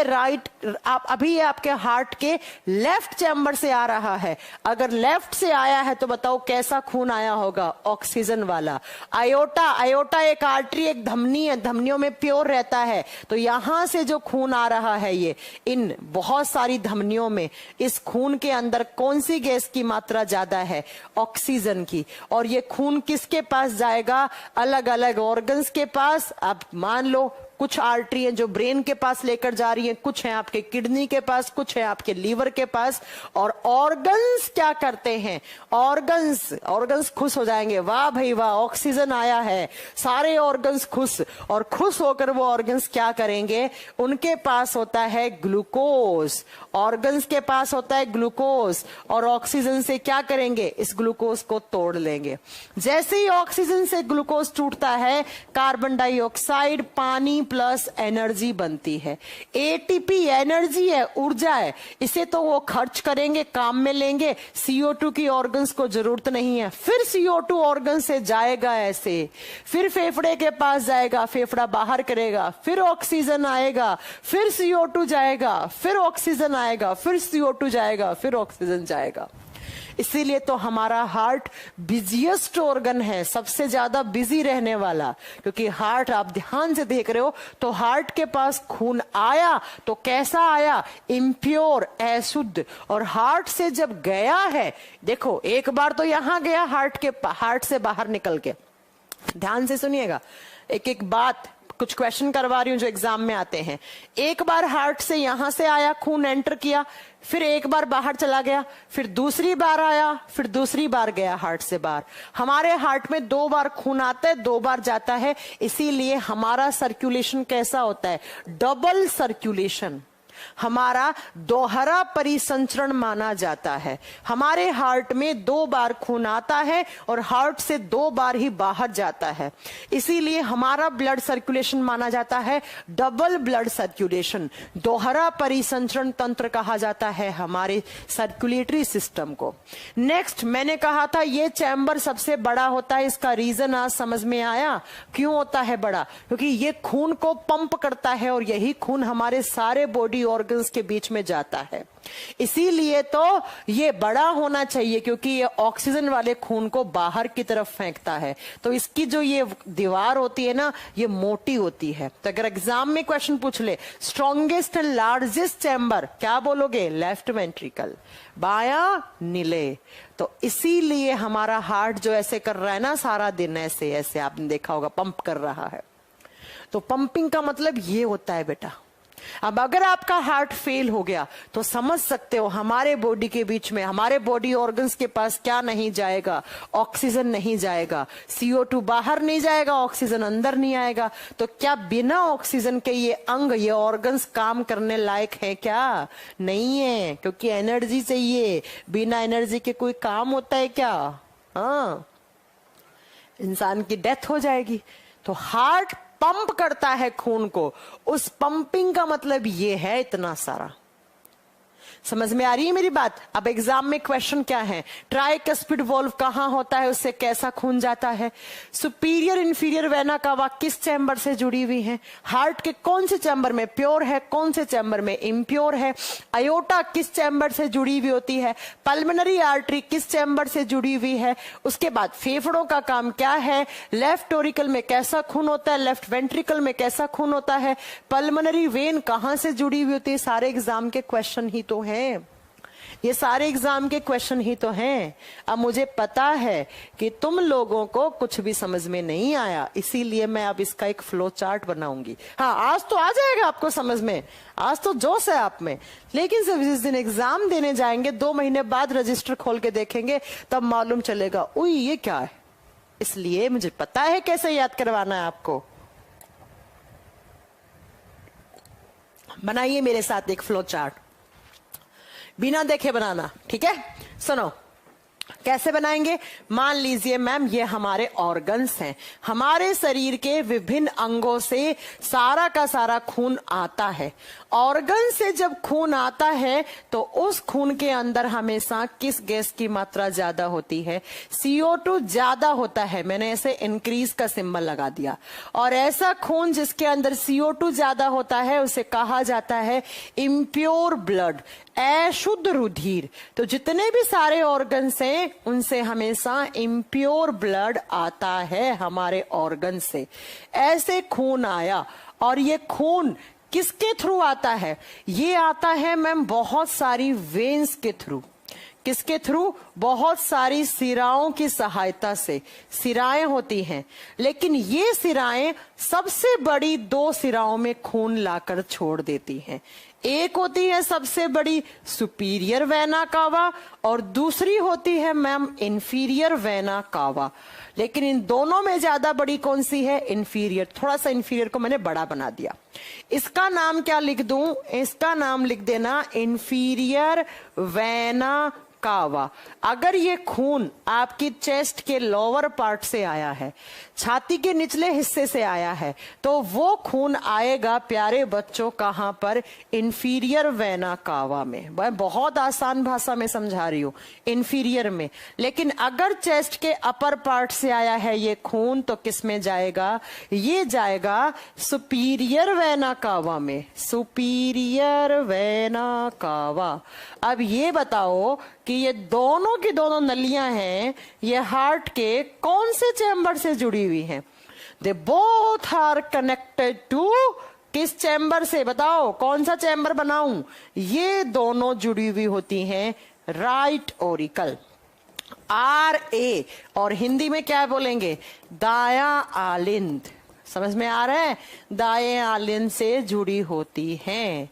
[SPEAKER 1] अभी ये आपके हार्ट के लेफ्ट चैम्बर से आ रहा है। अगर लेफ्ट से आया है तो बताओ कैसा खून आया होगा? ऑक्सीजन वाला। अयोटा एक आर्टरी, एक धमनी है, धमनियों में प्योर रहता है। तो यहां से जो खून आ रहा है, ये इन बहुत सारी धमनियों में, इस खून के अंदर कौन सी गैस की मात्रा ज्यादा है? ऑक्सीजन की। और ये खून किसके पास जाएगा? अलग अलग ऑर्गन्स के पास। अब मान लो कुछ आर्टरी है जो ब्रेन के पास लेकर जा रही है, कुछ है आपके किडनी के पास, कुछ है आपके लीवर के पास। और ऑर्गन्स क्या करते हैं? ऑर्गन्स खुश हो जाएंगे, वाह भाई वाह ऑक्सीजन आया है। सारे ऑर्गन्स खुश, और खुश होकर वो ऑर्गन्स क्या करेंगे? उनके पास होता है ग्लूकोज। ऑर्गन्स के पास होता है ग्लूकोज, और ऑक्सीजन से क्या करेंगे? इस ग्लूकोज को तोड़ लेंगे। जैसे ही ऑक्सीजन से ग्लूकोज टूटता है, कार्बन डाइऑक्साइड, पानी, प्लस एनर्जी बनती है। एटीपी एनर्जी है, ऊर्जा है, इसे तो वो खर्च करेंगे, काम में लेंगे। CO2 की ऑर्गन्स को जरूरत नहीं है। फिर CO2 ऑर्गन से जाएगा ऐसे, फिर फेफड़े के पास जाएगा, फेफड़ा बाहर करेगा, फिर ऑक्सीजन आएगा, फिर CO2 जाएगा, फिर ऑक्सीजन आएगा, फिर CO2 जाएगा, फिर ऑक्सीजन जाएगा। इसीलिए तो हमारा हार्ट बिजिएस्ट ऑर्गन है, सबसे ज्यादा बिजी रहने वाला। क्योंकि हार्ट, आप ध्यान से देख रहे हो तो हार्ट के पास खून आया तो कैसा आया? इम्प्योर, अशुद्ध। और हार्ट से जब गया है, देखो एक बार तो यहां गया हार्ट से बाहर निकल के। ध्यान से सुनिएगा, एक एक बात, कुछ क्वेश्चन करवा रही हूं जो एग्जाम में आते हैं। एक बार हार्ट से यहां से आया, खून एंटर किया, फिर एक बार बाहर चला गया, फिर दूसरी बार आया, फिर दूसरी बार गया हार्ट से बाहर। हमारे हार्ट में 2 बार खून आता है, 2 बार जाता है। इसीलिए हमारा सर्कुलेशन कैसा होता है? Double circulation. हमारा दोहरा परिसंचरण माना जाता है। हमारे हार्ट में 2 बार खून आता है और हार्ट से 2 बार ही बाहर जाता है। इसीलिए हमारा ब्लड सर्कुलेशन माना जाता है डबल ब्लड सर्कुलेशन। दोहरा परिसंचरण तंत्र कहा जाता है हमारे सर्कुलेटरी सिस्टम को। नेक्स्ट, मैंने कहा था ये चैम्बर सबसे बड़ा होता है। इसका रीजन आज समझ में आया क्यों होता है बड़ा? क्योंकि ये खून को पंप करता है और यही खून हमारे सारे बॉडी ऑर्गन्स के बीच में जाता है। इसीलिए तो ये बड़ा होना चाहिए, क्योंकि ये ऑक्सीजन वाले खून को बाहर की तरफ फेंकता है। तो इसकी जो ये दीवार होती है ना, ये मोटी होती है। तो अगर एग्जाम में क्वेश्चन पूछ ले, स्ट्रॉन्गेस्ट एंड लार्जेस्ट चैम्बर, क्या बोलोगे? लेफ्ट वेंट्रिकल, बायां नीले। तो इसीलिए हमारा हार्ट जो ऐसे कर रहा है ना सारा दिन, ऐसे ऐसे आपने देखा होगा पंप कर रहा है। तो पंपिंग का मतलब ये होता है बेटा। अब अगर आपका हार्ट फेल हो गया तो समझ सकते हो हमारे बॉडी के बीच में, हमारे बॉडी ऑर्गन्स के पास क्या नहीं जाएगा? ऑक्सीजन नहीं जाएगा, CO2 बाहर नहीं जाएगा, ऑक्सीजन अंदर नहीं आएगा। तो क्या बिना ऑक्सीजन के ये अंग, ये ऑर्गन्स काम करने लायक है क्या? नहीं है, क्योंकि एनर्जी चाहिए। बिना एनर्जी के कोई काम होता है क्या? हाँ, इंसान की डेथ हो जाएगी। तो हार्ट पंप करता है खून को। उस पंपिंग का मतलब ये है इतना सारा। समझ में आ रही है मेरी बात? अब एग्जाम में क्वेश्चन क्या है? ट्राइकस्पिड वॉल्व कहां होता है, उससे कैसा खून जाता है? सुपीरियर इंफीरियर वेना कावा किस चैम्बर से जुड़ी हुई है? हार्ट के कौन से चैम्बर में प्योर है, कौन से चैम्बर में इम्प्योर है? अयोटा किस चैम्बर से जुड़ी हुई होती है? पल्मोनरी आर्टरी किस चैम्बर से जुड़ी हुई है? उसके बाद फेफड़ों का काम क्या है? लेफ्ट ऑरिकल में कैसा खून होता है, लेफ्ट वेंट्रिकल में कैसा खून होता है? पल्मोनरी वेन कहां से जुड़ी हुई होती है? सारे एग्जाम के क्वेश्चन ही तो हैं। ये सारे एग्जाम के क्वेश्चन ही तो हैं। अब मुझे पता है कि तुम लोगों को कुछ भी समझ में नहीं आया, इसीलिए मैं अब इसका एक फ्लो चार्ट बनाऊंगी। हाँ, आज तो आ जाएगा आपको समझ में, आज तो जोश है आप में। लेकिन जब जिस दिन एग्जाम देने जाएंगे, 2 महीने बाद रजिस्टर खोल के देखेंगे, तब मालूम चलेगा उई ये क्या है। इसलिए मुझे पता है कैसे याद करवाना है आपको। बनाइए मेरे साथ एक फ्लो चार्ट, बिना देखे बनाना, ठीक है? सुनो कैसे बनाएंगे। मान लीजिए मैम ये हमारे ऑर्गन्स हैं, हमारे शरीर के विभिन्न अंगों से सारा का सारा खून आता है। ऑर्गन से जब खून आता है तो उस खून के अंदर हमेशा किस गैस की मात्रा ज्यादा होती है? CO2 ज्यादा होता है। मैंने ऐसे इंक्रीज का सिंबल लगा दिया। और ऐसा खून जिसके अंदर CO2 ज्यादा होता है उसे कहा जाता है इम्प्योर ब्लड, अशुद्ध रुधिर। तो जितने भी सारे ऑर्गन्स हैं उनसे हमेशा इम्प्योर ब्लड आता है हमारे ऑर्गन से। ऐसे खून आया, और ये खून किसके थ्रू आता है? ये आता है मैम बहुत सारी वेन्स के थ्रू। किसके थ्रू? बहुत सारी सिराओं की सहायता से। सिराएं होती हैं, लेकिन ये सिराएं सबसे बड़ी 2 सिराओं में खून लाकर छोड़ देती हैं। एक होती है सबसे बड़ी सुपीरियर वेना कावा और दूसरी होती है मैम इंफीरियर वेना कावा। लेकिन इन दोनों में ज्यादा बड़ी कौन सी है? इंफीरियर। थोड़ा सा इंफीरियर को मैंने बड़ा बना दिया। इसका नाम क्या लिख दूं? इसका नाम लिख देना इंफीरियर वेना कावा। अगर ये खून आपकी चेस्ट के लोअर पार्ट से आया है, छाती के निचले हिस्से से आया है, तो वो खून आएगा प्यारे बच्चों कहां पर? इंफीरियर वेना कावा में। मैं बहुत आसान भाषा में समझा रही हूं, इंफीरियर में। लेकिन अगर चेस्ट के अपर पार्ट से आया है ये खून, तो किस में जाएगा? ये जाएगा सुपीरियर वेना कावा में, सुपीरियर वेना कावा। अब ये बताओ कि ये दोनों की दोनों नलियां हैं, ये हार्ट के कौन से चैम्बर से जुड़ी हुई हैं? They both are connected to किस चैम्बर से? बताओ कौन सा चैम्बर बनाऊं? ये दोनों जुड़ी हुई होती हैं राइट ऑरिकल, RA, और हिंदी में क्या बोलेंगे? दाया आलिंद। समझ में आ रहा है? दाएं आलिंद से जुड़ी होती हैं।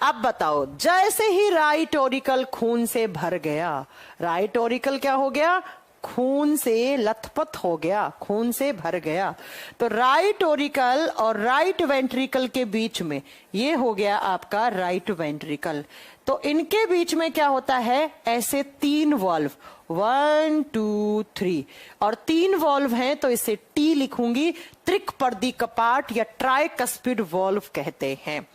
[SPEAKER 1] अब बताओ, जैसे ही राइट ऑरिकल खून से भर गया, राइट ऑरिकल क्या हो गया? खून से लथपथ हो गया, खून से भर गया, तो राइट ऑरिकल और राइट वेंट्रिकल के बीच में ये हो गया आपका राइट वेंट्रिकल। तो इनके बीच में क्या होता है? ऐसे 3 वॉल्व, 1 2 3, और 3 वॉल्व हैं तो इसे T लिखूंगी, त्रिक पर्दी कपाट या ट्राइकस्पिड वॉल्व कहते हैं।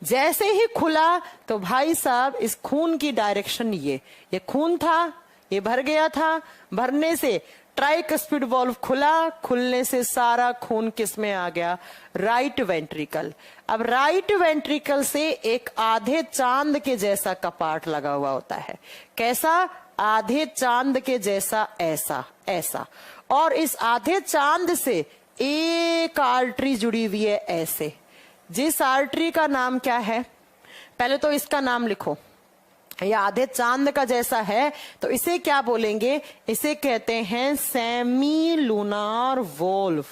[SPEAKER 1] जैसे ही खुला तो भाई साहब इस खून की डायरेक्शन, ये खून था, ये भर गया था, भरने से ट्राइकस्पिड वॉल्व खुला, खुलने से सारा खून किस में आ गया? Right ventricle. अब राइट वेंट्रिकल से एक आधे चांद के जैसा कपाट लगा हुआ होता है। कैसा? आधे चांद के जैसा, ऐसा ऐसा। और इस आधे चांद से एक आर्टरी जुड़ी हुई है ऐसे, जिस आर्टरी का नाम क्या है? पहले तो इसका नाम लिखो। ये आधे चांद का जैसा है तो इसे क्या बोलेंगे? इसे कहते हैं semi lunar valve,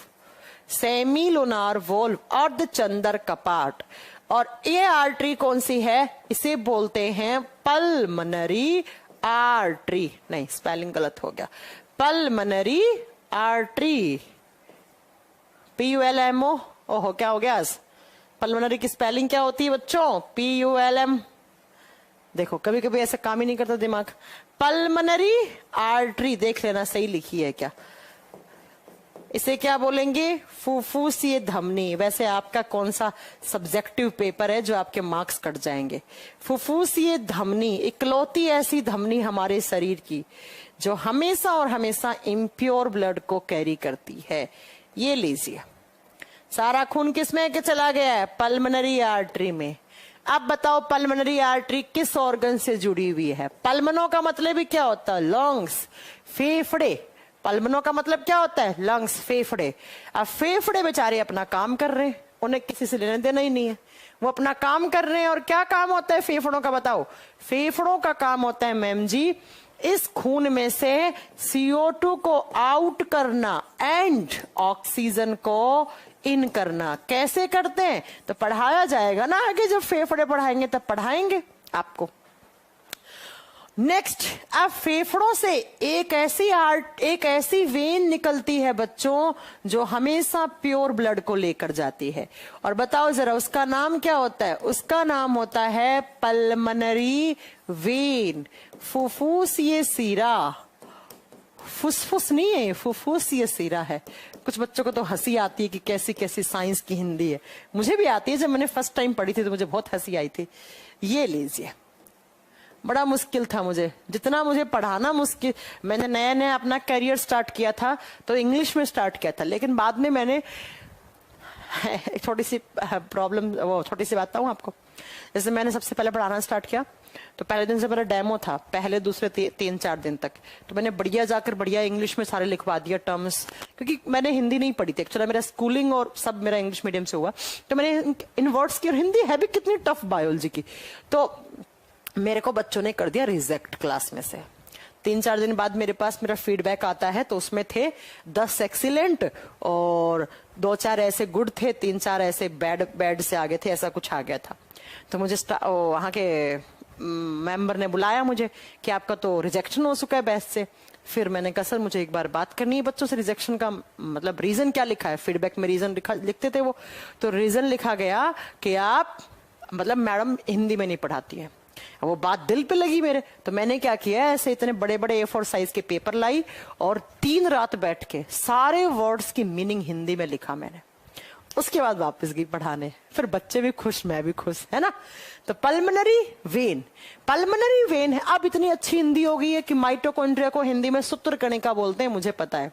[SPEAKER 1] semi lunar valve, अर्धचंद्र कपाट। और ये आर्टरी कौन सी है? इसे बोलते हैं पल्मनरी आर्टरी। नहीं, स्पेलिंग गलत हो गया, पल्मनरी आर्टरी, PULMO। ओहो, क्या हो गया? पल्मनरी की स्पेलिंग क्या होती है बच्चों? PULM। देखो, कभी कभी ऐसा काम ही नहीं करता दिमाग। पल्मनरी आर्टरी, देख लेना सही लिखी है क्या। इसे क्या बोलेंगे? फुफ्फुसीय धमनी। वैसे आपका कौन सा सब्जेक्टिव पेपर है जो आपके मार्क्स कट जाएंगे? फुफ्फुसीय धमनी, इकलौती ऐसी धमनी हमारे शरीर की जो हमेशा और हमेशा इम्प्योर ब्लड को कैरी करती है। ये लीजिए, सारा खून किस में के चला गया है? पल्मनरी आर्टरी में। अब बताओ, पल्मनरी आर्टरी किस ऑर्गन से जुड़ी हुई है? पल्मनो का मतलब ही क्या होता है? लंग्स, फेफड़े। पल्मनो का मतलब क्या होता है? लंग्स, फेफड़े। अब फेफड़े बेचारे अपना काम कर रहे हैं, उन्हें किसी से लेना देना ही नहीं है, वो अपना काम कर रहे हैं। और क्या काम होता है फेफड़ों का? बताओ। फेफड़ों का काम होता है मैम जी, इस खून में से CO2 को आउट करना एंड ऑक्सीजन को इन करना। कैसे करते हैं? तो पढ़ाया जाएगा ना आगे, जब फेफड़े पढ़ाएंगे तब पढ़ाएंगे आपको। नेक्स्ट, अब फेफड़ों से एक ऐसी वेन निकलती है बच्चों जो हमेशा प्योर ब्लड को लेकर जाती है। और बताओ जरा, उसका नाम क्या होता है? उसका नाम होता है पल्मनरी वेन। फुफ्फुसीय सीरा, फुसफुस नहीं है, फुफ्फुसीय सीरा है। कुछ बच्चों को तो हंसी आती है कि कैसी कैसी साइंस की हिंदी है। मुझे भी आती है, जब मैंने फर्स्ट टाइम पढ़ी थी तो मुझे बहुत हंसी आई थी। ये लीजिए, बड़ा मुश्किल था मुझे, जितना मुझे पढ़ाना मुश्किल। मैंने नया नया अपना करियर स्टार्ट किया था तो इंग्लिश में स्टार्ट किया था, लेकिन बाद में मैंने छोटी सी प्रॉब्लम, वो छोटी सी बात बताऊं आपको। जैसे मैंने सबसे पहले पढ़ाना स्टार्ट किया तो पहले दिन से मेरा डेमो था, पहले दूसरे 3-4 दिन तक तो मैंने बढ़िया जाकर बढ़िया इंग्लिश में सारे लिखवा दिया टर्म्स, क्योंकि मैंने हिंदी नहीं पढ़ी थी एक्चुअली। मेरा स्कूलिंग और सब मेरा इंग्लिश मीडियम से हुआ, तो मैंने इन वर्ड्स की, और हिंदी है भी कितनी टफ बायोलॉजी की, तो मेरे को बच्चों ने कर दिया रिजेक्ट क्लास में से। 3-4 दिन बाद मेरे पास मेरा फीडबैक आता है तो उसमें थे 10 एक्सीलेंट और 2-4 ऐसे गुड थे, 3-4 ऐसे बैड से आगे थे, ऐसा कुछ आ गया था। तो मुझे वहां के मेंबर ने बुलाया मुझे कि आपका तो रिजेक्शन हो चुका है बैच से। फिर मैंने कहा सर मुझे एक बार बात करनी है बच्चों से, रिजेक्शन का मतलब रीजन क्या लिखा है? फीडबैक में रीजन लिखते थे वो, तो रीजन लिखा गया कि आप, मतलब मैडम हिंदी में नहीं पढ़ाती है, वो बात दिल पे लगी मेरे, तो मैंने क्या किया, ऐसे इतने बड़े बड़े A4 साइज के पेपर लाई और 3 रात बैठ के सारे वर्ड्स की मीनिंग हिंदी में लिखा मैंने। उसके बाद वापस गई पढ़ाने, फिर बच्चे भी खुश, मैं भी खुश, है ना। तो पल्मोनरी वेन, पल्मोनरी वेन है। अब इतनी अच्छी हिंदी हो गई है कि माइटोकॉन्ड्रिया को हिंदी में सूत्र कणिका बोलते हैं, मुझे पता है।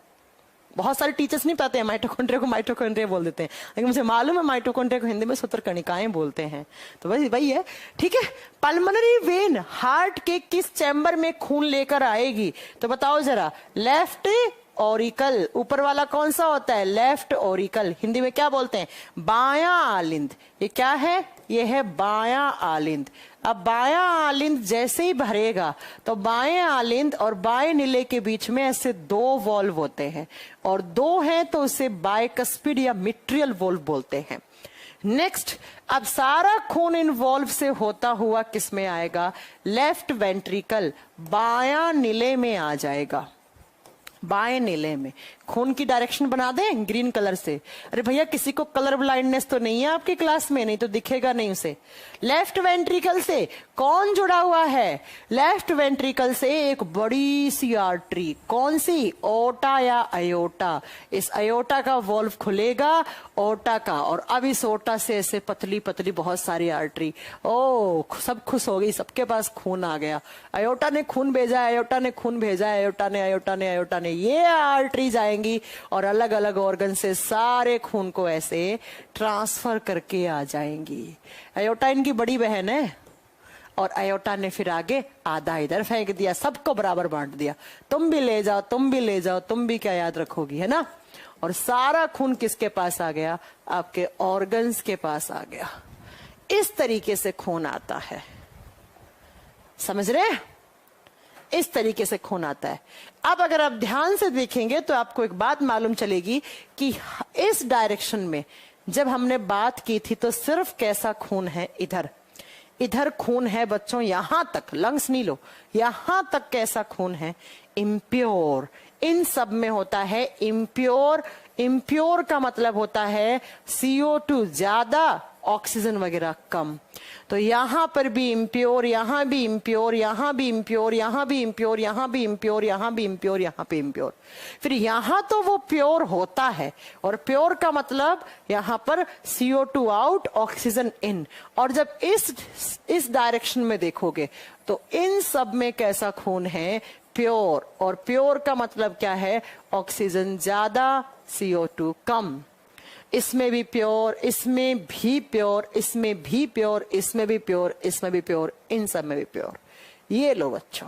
[SPEAKER 1] बहुत सारे टीचर्स नहीं पता है माइटोकॉन्ड्रिया को माइटोकॉन्ड्रिया बोल देते हैं, लेकिन मुझे मालूम है माइटोकॉन्ड्रिया को हिंदी में सूत्र कणिकाएं बोलते हैं। तो वही है, ठीक है। पल्मोनरी वेन हार्ट के किस चैम्बर में खून लेकर आएगी, तो बताओ जरा। लेफ्ट ऑरिकल, ऊपर वाला कौन सा होता है, लेफ्ट ऑरिकल, हिंदी में क्या बोलते हैं, बायां आलिंद। ये क्या है, ये है बायां आलिंद। अब बायां आलिंद जैसे ही भरेगा तो बाएं आलिंद और बाएं नीले के बीच में ऐसे 2 वॉल्व होते हैं, और 2 हैं तो उसे बायकस्पिड या मिट्रियल वॉल्व बोलते हैं। नेक्स्ट, अब सारा खून इन वॉल्व से होता हुआ किस में आएगा, लेफ्ट वेंट्रिकल, बायां नीले में आ जाएगा। बाएं नीले में खून की डायरेक्शन बना दें ग्रीन कलर से। अरे भैया किसी को कलर ब्लाइंडनेस तो नहीं है आपकी क्लास में, नहीं तो दिखेगा नहीं उसे। लेफ्ट वेंट्रिकल से कौन जुड़ा हुआ है, लेफ्ट वेंट्रिकल से एक बड़ी सी आर्टरी, कौन सी, ओटा या अयोटा। इस अयोटा का वॉल्व खुलेगा, ओटा का, और अब इस ओटा से ऐसे पतली पतली बहुत सारी आर्टरी। ओ सब खुश हो गई, सबके पास खून आ गया, अयोटा ने खून भेजा, अयोटा ने खून भेजा, अयोटा ने अयोटा ने अयोटा ने, ये आर्टरी जाएंगी और अलग अलग ऑर्गन से सारे खून को ऐसे ट्रांसफर करके आ जाएंगी। अयोटा इनकी बड़ी बहन है, और अयोटा ने फिर आगे आधा इधर फेंक दिया, सबको बराबर बांट दिया, तुम भी ले जाओ, तुम भी ले जाओ, तुम भी क्या याद रखोगी, है ना। और सारा खून किसके पास आ गया, आपके ऑर्गन्स के पास आ गया। इस तरीके से खून आता है, समझ रहे, इस तरीके से खून आता है। अब अगर आप ध्यान से देखेंगे तो आपको एक बात मालूम चलेगी कि इस डायरेक्शन में जब हमने बात की थी तो सिर्फ कैसा खून है, इधर, इधर खून है बच्चों, यहां तक, लंग्स नहीं लो, यहां तक कैसा खून है, इम्प्योर। इन सब में होता है इम्प्योर। इम्प्योर का मतलब होता है CO2 ज्यादा, ऑक्सीजन वगैरह कम। तो यहां पर भी इम्प्योर, यहां भी इम्प्योर, यहां भी इम्प्योर, यहां भी इम्प्योर, यहां भी इम्प्योर, यहां भी इम्प्योर, यहां पे इम्प्योर। फिर यहां तो वो प्योर होता है, और प्योर का मतलब यहां पर CO2 आउट, ऑक्सीजन इन। और जब इस डायरेक्शन में देखोगे तो इन सब में कैसा खून है, प्योर। और प्योर का मतलब क्या है, ऑक्सीजन ज्यादा, CO2 कम। इसमें भी प्योर, इसमें भी प्योर, इसमें भी प्योर, इसमें भी प्योर, इसमें भी प्योर, इन सब में भी प्योर। ये लो बच्चों,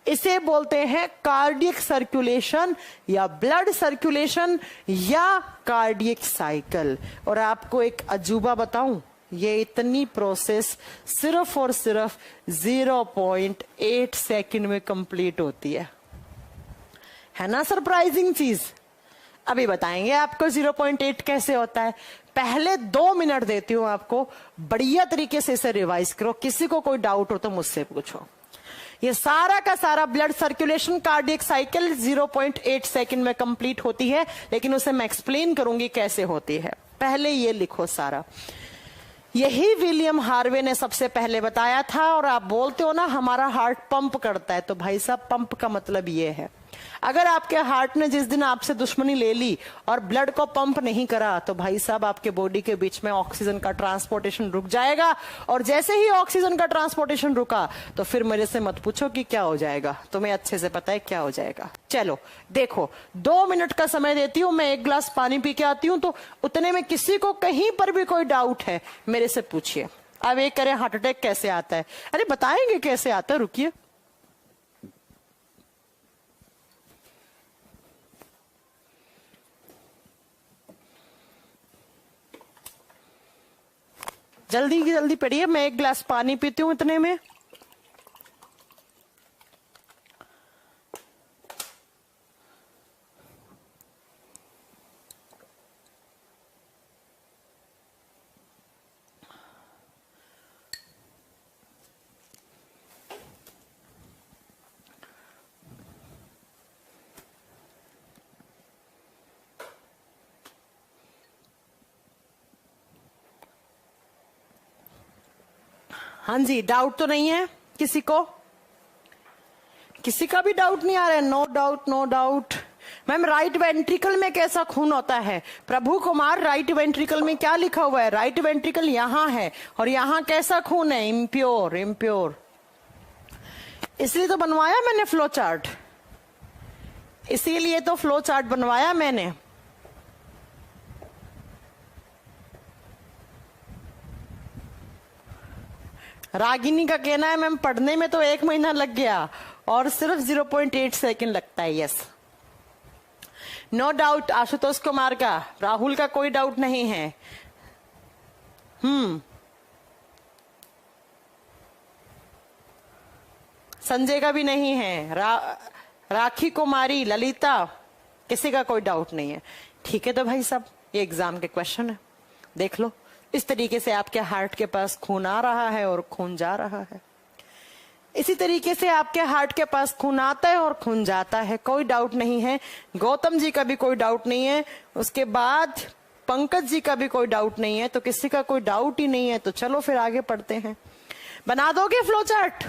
[SPEAKER 1] इसे बोलते हैं कार्डियक सर्कुलेशन या ब्लड सर्कुलेशन या कार्डियक साइकिल। और आपको एक अजूबा बताऊं, ये इतनी प्रोसेस सिर्फ और सिर्फ 0.8 सेकंड में कंप्लीट होती है ना। सरप्राइजिंग चीज अभी बताएंगे आपको 0.8 कैसे होता है। पहले 2 मिनट देती हूं आपको, बढ़िया तरीके से इसे रिवाइज करो। किसी को कोई डाउट हो तो मुझसे पूछो। ये सारा का सारा blood circulation cardiac cycle 0.8 second में कंप्लीट होती है, लेकिन उसे मैं एक्सप्लेन करूंगी कैसे होती है। पहले ये लिखो सारा, यही विलियम हार्वे ने सबसे पहले बताया था। और आप बोलते हो ना हमारा हार्ट पंप करता है, तो भाई साहब पंप का मतलब ये है, अगर आपके हार्ट ने जिस दिन आपसे दुश्मनी ले ली और ब्लड को पंप नहीं करा तो भाई साहब आपके बॉडी के बीच में ऑक्सीजन का ट्रांसपोर्टेशन रुक जाएगा। और जैसे ही ऑक्सीजन का ट्रांसपोर्टेशन रुका तो फिर मेरे से मत पूछो कि क्या हो जाएगा, तुम्हें अच्छे से पता है क्या हो जाएगा। चलो देखो, 2 मिनट का समय देती हूं, मैं 1 गिलास पानी पी के आती हूं, तो उतने में किसी को कहीं पर भी कोई डाउट है मेरे से पूछिए। अब एक करें हार्ट अटैक कैसे आता है, अरे बताएंगे कैसे आता है, रुकिए। जल्दी जल्दी पढ़िए, मैं 1 गिलास पानी पीती हूं इतने में। हाँ जी, डाउट तो नहीं है किसी को? किसी का भी डाउट नहीं आ रहा है? No doubt, no doubt. Ma'am right ventricle में कैसा खून होता है? प्रभु कुमार, राइट वेंट्रिकल में क्या लिखा हुआ है? राइट वेंट्रिकल यहाँ है और यहाँ कैसा खून है? Impure, impure. इसलिए तो बनवाया मैंने फ्लो चार्ट, इसीलिए तो फ्लो चार्ट बनवाया मैंने। रागिनी का कहना है मैम पढ़ने में तो 1 महीना लग गया और सिर्फ 0.8 सेकंड लगता है। Yes, no doubt. Ashutosh Kumar का, राहुल का कोई डाउट नहीं है। संजय का भी नहीं है। राखी कुमारी, ललिता, किसी का कोई डाउट नहीं है। ठीक है, तो भाई साहब ये एग्जाम के क्वेश्चन है, देख लो। इस तरीके से आपके हार्ट के पास खून आ रहा है और खून जा रहा है, इसी तरीके से आपके हार्ट के पास खून आता है और खून जाता है, कोई डाउट नहीं है। गौतम जी का भी कोई डाउट नहीं है, उसके बाद पंकज जी का भी कोई डाउट नहीं है, तो किसी का कोई डाउट ही नहीं है। तो चलो फिर आगे पढ़ते हैं। बना दोगे फ्लो चार्ट?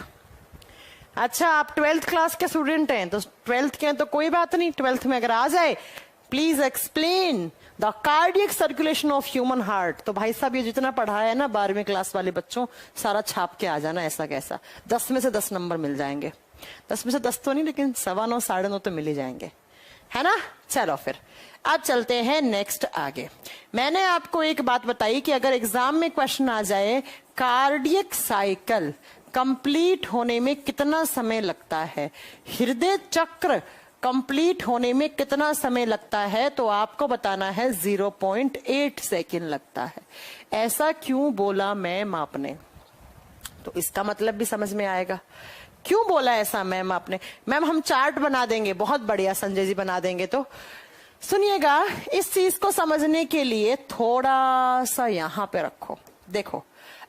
[SPEAKER 1] अच्छा, आप 12th क्लास के स्टूडेंट हैं, तो 12th के हैं तो कोई बात नहीं, 12th में अगर आ जाए, please explain the cardiac circulation of human heart. तो भाई साहब ये जितना पढ़ाया है ना 12वीं क्लास वाले बच्चों, सारा छाप के आ जाना ऐसा कैसा। 10 में से 10 नंबर मिल जाएंगे। 10 में से 10 तो नहीं, लेकिन 9.25 9.5 तो मिल ही जाएंगे, है ना। चलो फिर अब चलते हैं नेक्स्ट आगे। मैंने आपको एक बात बताई कि अगर एग्जाम में क्वेश्चन आ जाए कार्डियक साइकिल कंप्लीट होने में कितना समय लगता है, हृदय चक्र कंप्लीट होने में कितना समय लगता है, तो आपको बताना है 0.8 सेकेंड लगता है। ऐसा क्यों बोला मैम आपने? तो इसका मतलब भी समझ में आएगा क्यों बोला ऐसा मैम आपने। मैम हम चार्ट बना देंगे, बहुत बढ़िया संजय जी बना देंगे। तो सुनिएगा, इस चीज को समझने के लिए थोड़ा सा यहां पे रखो। देखो,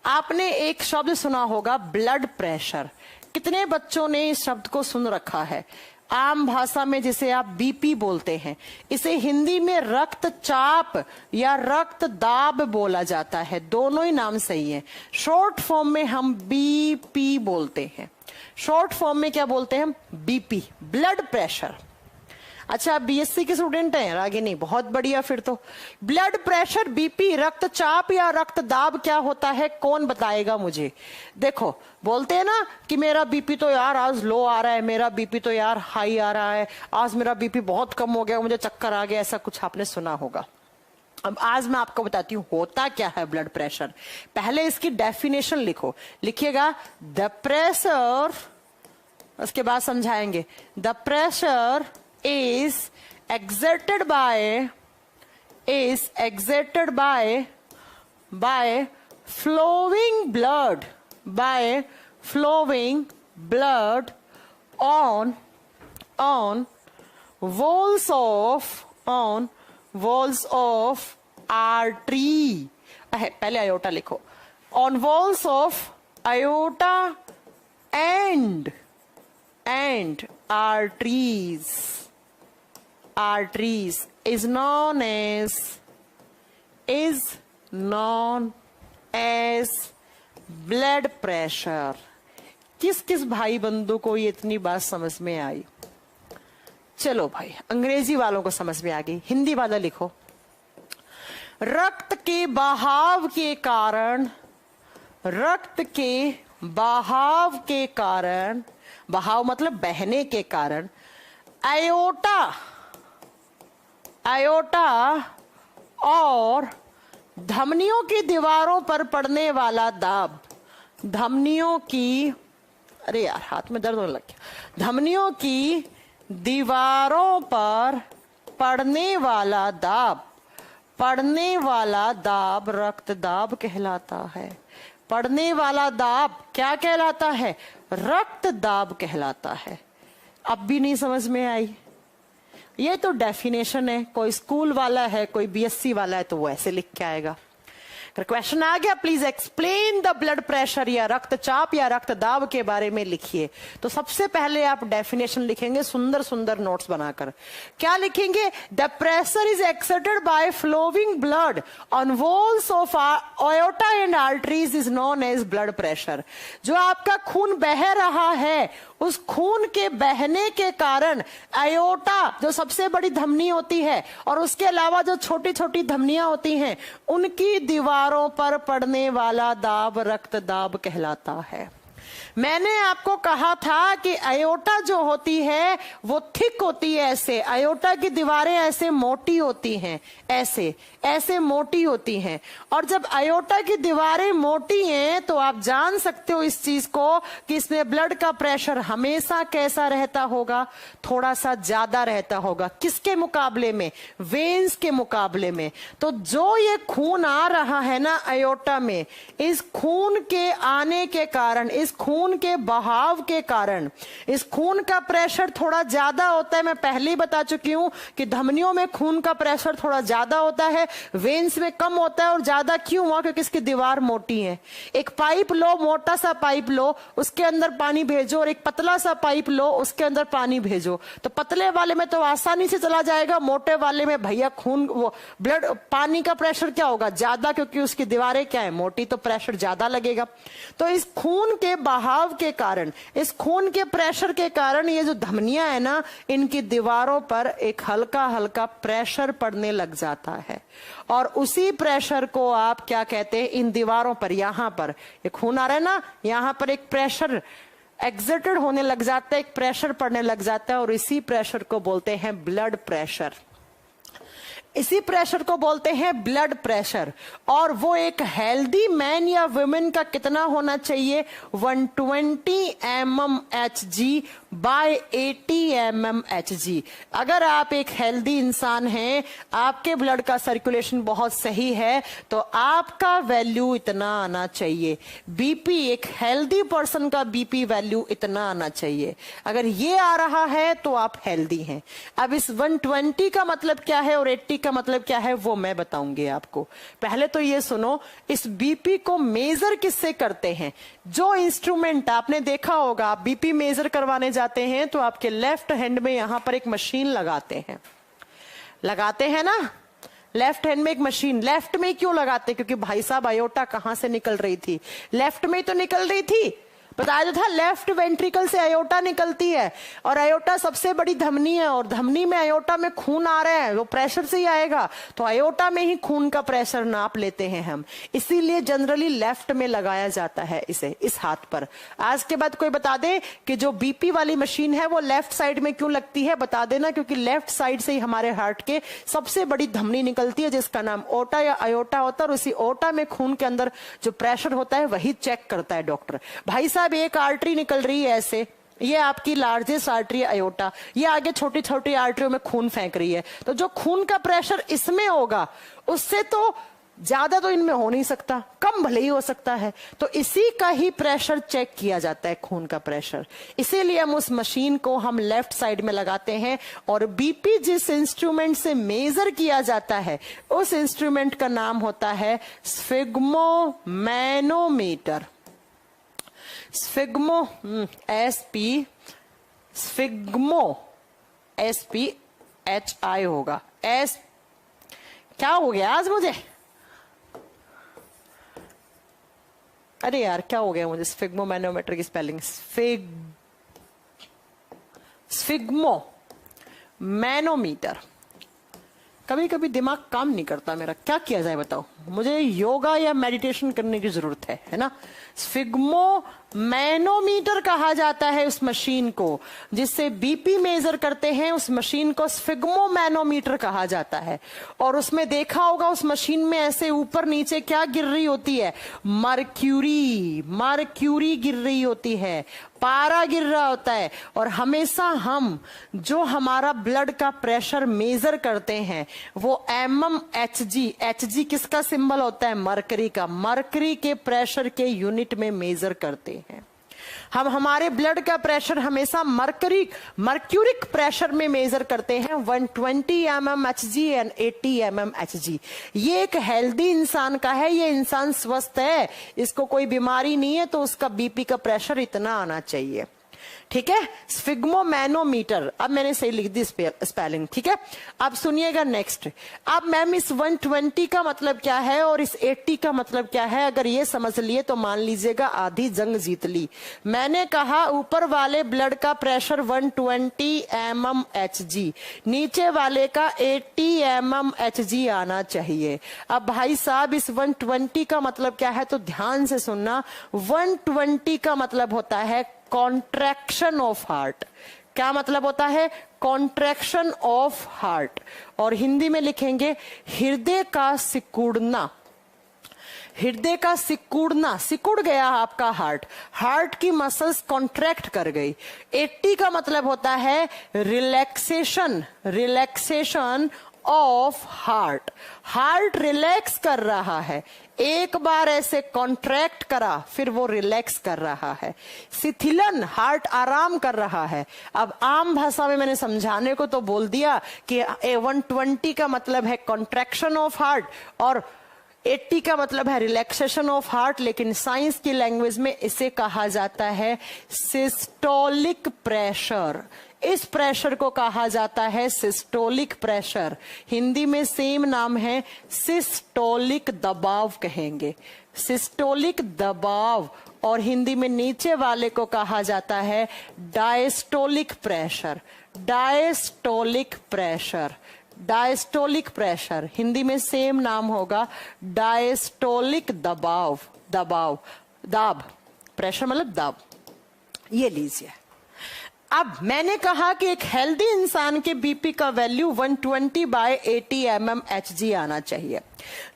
[SPEAKER 1] आपने एक शब्द सुना होगा ब्लड प्रेशर। कितने बच्चों ने इस शब्द को सुन रखा है? आम भाषा में जिसे आप बीपी बोलते हैं, इसे हिंदी में रक्तचाप या रक्त दाब बोला जाता है। दोनों ही नाम सही है। शॉर्ट फॉर्म में हम बीपी बोलते हैं। शॉर्ट फॉर्म में क्या बोलते हैं? BP, blood pressure. अच्छा, आप बीएससी के स्टूडेंट हैं रागिनी, बहुत बढ़िया। फिर तो ब्लड प्रेशर, बीपी, रक्तचाप या रक्तदाब क्या होता है, कौन बताएगा मुझे? देखो, बोलते हैं ना कि मेरा बीपी तो यार आज लो आ रहा है, मेरा बीपी तो यार हाई आ रहा है, आज मेरा बीपी बहुत कम हो गया, मुझे चक्कर आ गया, ऐसा कुछ आपने सुना होगा। अब आज मैं आपको बताती हूँ होता क्या है ब्लड प्रेशर। पहले इसकी डेफिनेशन लिखो, लिखिएगा द प्रेशर, उसके बाद समझाएंगे। The pressure is exerted by flowing blood on walls of artery। पहले आयोटा लिखो, on walls of aorta and arteries is known as blood pressure। किस किस भाई बंधु को ये इतनी बात समझ में आई? चलो भाई, अंग्रेजी वालों को समझ में आ गई, हिंदी वाला लिखो। रक्त के बहाव के कारण, बहाव मतलब बहने के कारण, आयोटा और धमनियों की दीवारों पर पड़ने वाला दाब, धमनियों की, अरे यार हाथ में दर्द होने लग गया, धमनियों की दीवारों पर पड़ने वाला दाब रक्तदाब कहलाता है। पड़ने वाला दाब क्या कहलाता है? रक्तदाब कहलाता है। अब भी नहीं समझ में आई? ये तो डेफिनेशन है, कोई स्कूल वाला है, कोई बीएससी वाला है तो वो ऐसे लिख के आएगा। अगर क्वेश्चन आ गया please explain the blood pressure या रक्तचाप या रक्तदाब के बारे में लिखिए। तो सबसे पहले आप डेफिनेशन लिखेंगे सुंदर सुंदर नोट्स बनाकर। क्या लिखेंगे? The pressure is exerted by flowing blood on walls of aorta and arteries is known as blood pressure. जो आपका खून बह रहा है उस खून के बहने के कारण अयोटा जो सबसे बड़ी धमनी होती है और उसके अलावा जो छोटी छोटी धमनियां होती हैं उनकी दीवारों पर पड़ने वाला दाब रक्त दाब कहलाता है। मैंने आपको कहा था कि अयोटा जो होती है वो थिक होती है, ऐसे अयोटा की दीवारें ऐसे मोटी होती हैं, ऐसे ऐसे मोटी होती हैं। और जब अयोटा की दीवारें मोटी हैं तो आप जान सकते हो इस चीज को कि इसमें ब्लड का प्रेशर हमेशा कैसा रहता होगा? थोड़ा सा ज्यादा रहता होगा। किसके मुकाबले में? वेन्स के मुकाबले में। तो जो ये खून आ रहा है ना अयोटा में, इस खून के आने के कारण, इस खून के बहाव के कारण इस खून का प्रेशर थोड़ा ज्यादा होता है। मैं पहले ही बता चुकी हूं कि धमनियों में खून का प्रेशर थोड़ा ज्यादा होता है, वेन्स में कम होता है। और ज्यादा क्यों हुआ? क्योंकि इसकी दीवार मोटी है। एक पाइप लो, मोटा सा पाइप लो, उसके अंदर पानी भेजो, और एक पतला सा पाइप लो, उसके अंदर पानी भेजो। तो पतले वाले में तो आसानी से चला जाएगा, मोटे वाले में भैया खून वो ब्लड पानी का प्रेशर क्या होगा? ज्यादा, क्योंकि उसकी दीवारें क्या है? मोटी, तो प्रेशर ज्यादा लगेगा। तो इस खून के बहाव के कारण, इस खून के प्रेशर के कारण ये जो धमनियां है ना, इनकी दीवारों पर एक हल्का हल्का प्रेशर पड़ने लग जाता है। और उसी प्रेशर को आप क्या कहते हैं? इन दीवारों पर, यहां पर ये खून आ रहा है ना, यहां पर एक प्रेशर एक्सर्टेड होने लग जाता है, एक प्रेशर पड़ने लग जाता है, और इसी प्रेशर को बोलते हैं ब्लड प्रेशर। इसी प्रेशर को बोलते हैं ब्लड प्रेशर। और वो एक हेल्दी मैन या वुमेन का कितना होना चाहिए? 120 mmHg बाय 80 mmHg। अगर आप एक हेल्दी इंसान हैं, आपके ब्लड का सर्कुलेशन बहुत सही है, तो आपका वैल्यू इतना आना चाहिए। बीपी, एक हेल्दी पर्सन का बीपी वैल्यू इतना आना चाहिए। अगर ये आ रहा है तो आप हेल्दी हैं। अब इस 120 का मतलब क्या है और 80 का मतलब क्या है वो मैं बताऊंगी आपको। पहले तो ये सुनो, इस बीपी को मेजर किससे करते हैं? जो इंस्ट्रूमेंट आपने देखा होगा, आप बीपी मेजर करवाने जाते हैं तो आपके लेफ्ट हैंड में यहां पर एक मशीन लगाते हैं ना, लेफ्ट हैंड में एक मशीन। लेफ्ट में क्यों लगाते? क्योंकि भाई साहब अयोटा कहां से निकल रही थी? लेफ्ट में तो निकल रही थी, बताया तो था, लेफ्ट वेंट्रिकल से अयोटा निकलती है। और अयोटा सबसे बड़ी धमनी है, और धमनी में अयोटा में खून आ रहा है, वो प्रेशर से ही आएगा। तो अयोटा में ही खून का प्रेशर नाप लेते हैं हम, इसीलिए जनरली लेफ्ट में लगाया जाता है इसे, इस हाथ पर। आज के बाद कोई बता दे कि जो बीपी वाली मशीन है वो लेफ्ट साइड में क्यों लगती है? बता देना, क्योंकि लेफ्ट साइड से ही हमारे हार्ट के सबसे बड़ी धमनी निकलती है, जिसका नाम ओटा या अयोटा होता है। और उसी ओटा में खून के अंदर जो प्रेशर होता है वही चेक करता है डॉक्टर। भाई साहब एक आर्टरी निकल रही है ऐसे, ये आपकी लार्जेस्ट आर्टरी अयोटा, ये आगे छोटी छोटी आर्टरियों में खून फेंक रही है। तो जो खून का प्रेशर इसमें होगा उससे तो ज्यादा तो इनमें हो नहीं सकता, कम भले ही हो सकता है। तो इसी का ही प्रेशर चेक किया जाता है, खून का प्रेशर। इसीलिए हम उस मशीन को हम लेफ्ट साइड में लगाते हैं। और बीपी जिस इंस्ट्रूमेंट से मेजर किया जाता है उस इंस्ट्रूमेंट का नाम होता है स्फिग्मोमैनोमीटर। स्फिग्मो SPHI होगा। एस क्या हो गया आज मुझे? अरे यार क्या हो गया मुझे? स्फिग्मो मैनोमीटर की स्पेलिंग स्फिग्मो मैनोमीटर। कभी कभी दिमाग काम नहीं करता मेरा, क्या किया जाए बताओ? मुझे योगा या मेडिटेशन करने की जरूरत है ना। स्फिग्मो मैनोमीटर कहा जाता है उस मशीन को जिससे बीपी मेजर करते हैं, उस मशीन को स्फिग्मो मैनोमीटर कहा जाता है। और उसमें देखा होगा उस मशीन में ऐसे ऊपर नीचे क्या गिर रही होती है? मर्क्यूरी गिर रही होती है, पारा गिर रहा होता है। और हमेशा हम जो हमारा ब्लड का प्रेशर मेजर करते हैं वो HG किसका सिंबल होता है? मरकरी का। मरकरी के प्रेशर के यूनिट में मेजर करते हैं। हम हमारे ब्लड का प्रेशर हमेशा मर्क्यूरिक प्रेशर में मेजर करते हैं 120 mmHg एंड 80 mmHg। ये एक हेल्दी इंसान का है, ये इंसान स्वस्थ है, इसको कोई बीमारी नहीं है, तो उसका बीपी का प्रेशर इतना आना चाहिए। ठीक है, स्फिग्मोमैनोमीटर, अब मैंने सही लिख दी स्पेलिंग। ठीक है, अब सुनिएगा नेक्स्ट। अब मैम इस 120 का मतलब क्या है और इस 80 का मतलब क्या है, अगर ये समझ लिए तो मान लीजिएगा आधी जंग जीत ली। मैंने कहा ऊपर वाले ब्लड का प्रेशर 120 mmHg, नीचे वाले का 80 mmHg आना चाहिए। अब भाई साहब इस 120 का मतलब क्या है, तो ध्यान से सुनना। 120 का मतलब होता है कॉन्ट्रैक्शन ऑफ हार्ट। क्या मतलब होता है? Contraction of heart. और हिंदी में लिखेंगे हृदय का सिकुड़ना। हृदय का सिकुड़ना, सिकुड़ गया आपका हार्ट, हार्ट की मसल्स कॉन्ट्रैक्ट कर गई। 80 का मतलब होता है relaxation, relaxation of heart. Heart relax कर रहा है, एक बार ऐसे कॉन्ट्रैक्ट करा फिर वो रिलैक्स कर रहा है। शिथिलन, हार्ट आराम कर रहा है। अब आम भाषा में मैंने समझाने को तो बोल दिया कि 120 का मतलब है कॉन्ट्रैक्शन ऑफ हार्ट और 80 का मतलब है रिलैक्सेशन ऑफ हार्ट, लेकिन साइंस की लैंग्वेज में इसे कहा जाता है सिस्टोलिक प्रेशर। इस प्रेशर को कहा जाता है सिस्टोलिक प्रेशर। हिंदी में सेम नाम है, सिस्टोलिक दबाव कहेंगे, सिस्टोलिक दबाव। और हिंदी में नीचे वाले को कहा जाता है diastolic pressure, diastolic pressure, diastolic pressure. Hindi में सेम नाम होगा डायस्टोलिक दबाव, दबाव, दाब, प्रेशर मतलब दाब। ये लीजिए। अब मैंने कहा कि एक हेल्दी इंसान के बीपी का वैल्यू 120/80 mmHg आना चाहिए।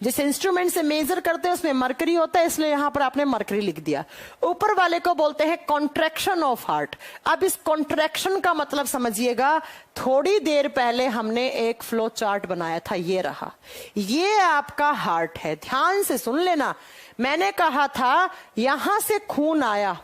[SPEAKER 1] जिस इंस्ट्रूमेंट से मेजर करते हैं उसमें मरकरी होता है, इसलिए यहां पर आपने मरकरी लिख दिया। ऊपर वाले को बोलते हैं कॉन्ट्रैक्शन ऑफ हार्ट। अब इस कॉन्ट्रैक्शन का मतलब समझिएगा, थोड़ी देर पहले हमने एक फ्लो चार्ट बनाया था, ये रहा, ये आपका हार्ट है। ध्यान से सुन लेना, मैंने कहा था यहां से खून आया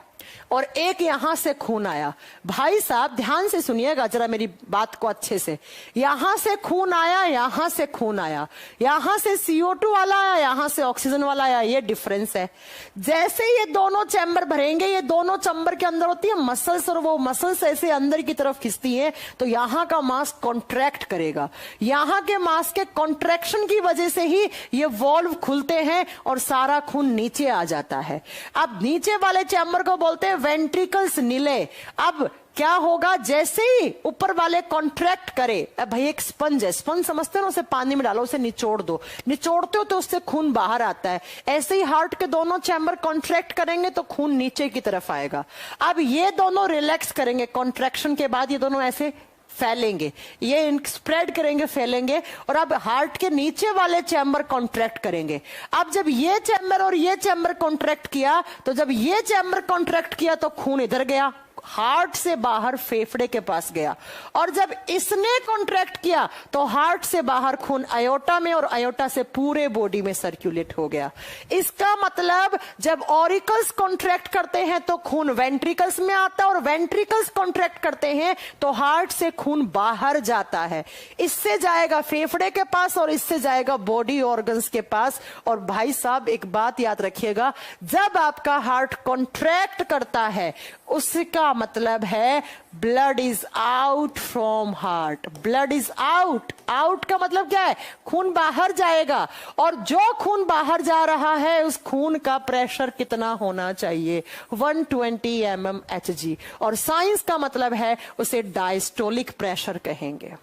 [SPEAKER 1] और एक यहां से खून आया। भाई साहब ध्यान से सुनिएगा जरा मेरी बात को अच्छे से। यहां से खून आया, यहां से खून आया, यहां से CO2 वाला आया, यहां से ऑक्सीजन वाला आया, ये डिफरेंस है। जैसे ये दोनों चैम्बर भरेंगे, ये दोनों चैम्बर के अंदर होती है मसल्स, और वो मसल्स ऐसे अंदर की तरफ खिंचती है, तो यहां का मास कॉन्ट्रैक्ट करेगा। यहां के मास के कॉन्ट्रैक्शन की वजह से ही ये वॉल्व खुलते हैं और सारा खून नीचे आ जाता है। अब नीचे वाले चैम्बर को बोलते हैं वेंट्रिकल्स नीले। अब क्या होगा, जैसे ही ऊपर वाले कॉन्ट्रैक्ट करे, अब भाई एक स्पंज है, स्पंज समझते हो ना, उसे पानी में डालो, उसे निचोड़ दो, निचोड़ते हो तो उससे खून बाहर आता है। ऐसे ही हार्ट के दोनों चैम्बर कॉन्ट्रैक्ट करेंगे तो खून नीचे की तरफ आएगा। अब ये दोनों रिलैक्स करेंगे, कॉन्ट्रैक्शन के बाद ये दोनों ऐसे फैलेंगे, ये स्प्रेड करेंगे, फैलेंगे, और अब हार्ट के नीचे वाले चैम्बर कॉन्ट्रैक्ट करेंगे। अब जब ये चैम्बर और ये चैम्बर कॉन्ट्रैक्ट किया, तो जब ये चैम्बर कॉन्ट्रैक्ट किया तो खून इधर गया, हार्ट से बाहर फेफड़े के पास गया, और जब इसने कॉन्ट्रैक्ट किया तो हार्ट से बाहर खून अयोटा में और अयोटा से पूरे बॉडी में सर्कुलेट हो गया। इसका मतलब जब ऑरिकल्स कॉन्ट्रैक्ट करते हैं तो खून वेंट्रिकल्स में आता है, और वेंट्रिकल्स कॉन्ट्रैक्ट करते हैं तो हार्ट से खून बाहर जाता है। इससे जाएगा फेफड़े के पास और इससे जाएगा बॉडी ऑर्गन्स के पास। और भाई साहब एक बात याद रखिएगा, जब आपका हार्ट कॉन्ट्रैक्ट करता है उसका मतलब है blood is out from heart, blood is out. Out का मतलब क्या है, खून बाहर जाएगा, और जो खून बाहर जा रहा है उस खून का प्रेशर कितना होना चाहिए, 120 mmHg। और साइंस का मतलब है उसे डायस्टोलिक प्रेशर कहेंगे।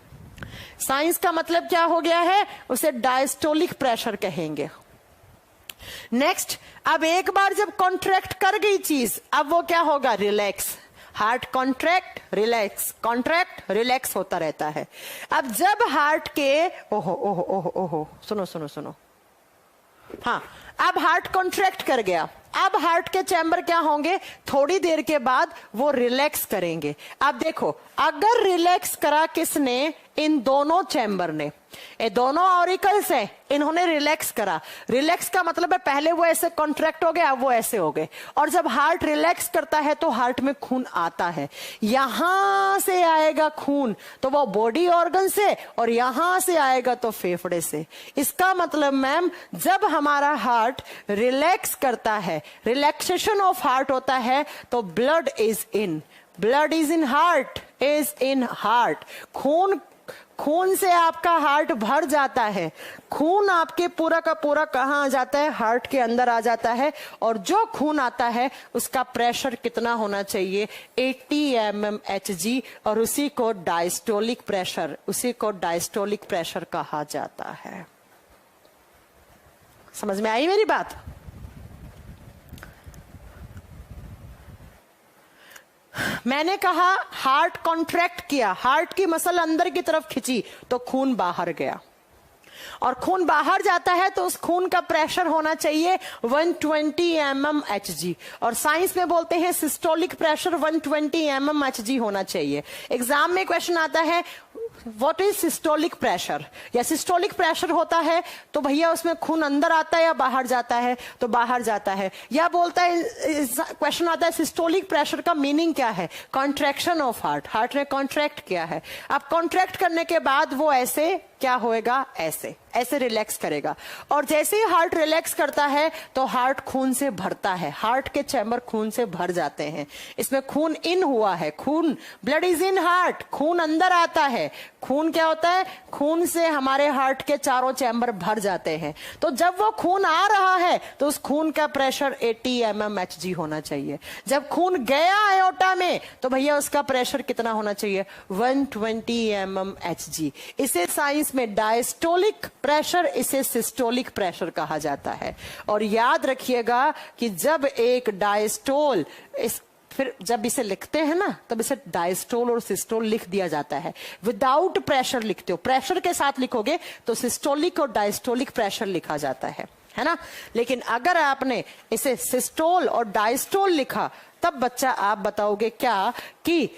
[SPEAKER 1] साइंस का मतलब क्या हो गया है, उसे डायस्टोलिक प्रेशर कहेंगे। नेक्स्ट, अब एक बार जब कॉन्ट्रैक्ट कर गई चीज, अब वो क्या होगा, relax. Heart contract relax, contract relax होता रहता है। अब जब हार्ट के ओहो ओहो ओहो ओहो सुनो सुनो सुनो, हाँ, अब हार्ट कॉन्ट्रैक्ट कर गया, अब हार्ट के चैम्बर क्या होंगे, थोड़ी देर के बाद वो रिलैक्स करेंगे। अब देखो, अगर रिलैक्स करा किसने, इन दोनों चैम्बर ने, ये दोनों ऑरिकल्स है, इन्होंने रिलैक्स करा। रिलैक्स का मतलब है पहले वो ऐसे कॉन्ट्रैक्ट हो गए, अब वो ऐसे हो गए। और जब हार्ट रिलैक्स करता है तो हार्ट में खून आता है, यहां से आएगा खून तो वो बॉडी ऑर्गन से, और यहां से आएगा तो फेफड़े से। इसका मतलब मैम जब हमारा हार्ट रिलैक्स करता है, रिलैक्सेशन ऑफ हार्ट होता है, तो blood is in, blood is in heart, is in heart. खून से आपका हार्ट भर जाता है। खून आपके पूरा का पूरा कहां आ जाता है? हार्ट के अंदर आ जाता है। और जो खून आता है उसका प्रेशर कितना होना चाहिए? 80 mmHg, और उसी को डायस्टोलिक प्रेशर, उसी को डायस्टोलिक प्रेशर कहा जाता है। समझ में आई मेरी बात? मैंने कहा हार्ट कॉन्ट्रैक्ट किया, हार्ट की मसल अंदर की तरफ खिंची तो खून बाहर गया, और खून बाहर जाता है तो उस खून का प्रेशर होना चाहिए 120 mmHg, और साइंस में बोलते हैं सिस्टोलिक प्रेशर 120 mmHg होना चाहिए। एग्जाम में क्वेश्चन आता है व्हाट इज सिस्टोलिक प्रेशर, या सिस्टोलिक प्रेशर होता है तो भैया उसमें खून अंदर आता है या बाहर जाता है? तो बाहर जाता है। या बोलता है, क्वेश्चन आता है सिस्टोलिक प्रेशर का मीनिंग क्या है? कॉन्ट्रैक्शन ऑफ हार्ट, हार्ट ने कॉन्ट्रैक्ट किया है। अब कॉन्ट्रैक्ट करने के बाद वो ऐसे क्या होएगा? ऐसे ऐसे रिलैक्स करेगा, और जैसे ही हार्ट रिलैक्स करता है तो हार्ट खून से भरता है, हार्ट के चैम्बर खून से भर जाते हैं। इसमें खून इन हुआ है, खून, ब्लड इज इन हार्ट, खून अंदर आता है। खून क्या होता है? खून से हमारे हार्ट के चारों चैम्बर भर जाते हैं। तो जब वो खून आ रहा है तो उस खून का प्रेशर 80 mmHg होना चाहिए। जब खून गया आयोटा में तो भैया उसका प्रेशर कितना होना चाहिए? 120 mmHg। इसे साइंस में डायस्टोलिक प्रेशर, इसे सिस्टोलिक प्रेशर कहा जाता है। और याद रखिएगा कि जब एक डायस्टोल, फिर जब इसे लिखते हैं ना तब इसे डायस्टोल और सिस्टोल लिख दिया जाता है। विदाउट प्रेशर लिखते हो, प्रेशर के साथ लिखोगे तो सिस्टोलिक और डायस्टोलिक प्रेशर लिखा जाता है ना। लेकिन अगर आपने इसे सिस्टोल और डायस्टोल लिखा तब बच्चा आप बताओगे क्या कि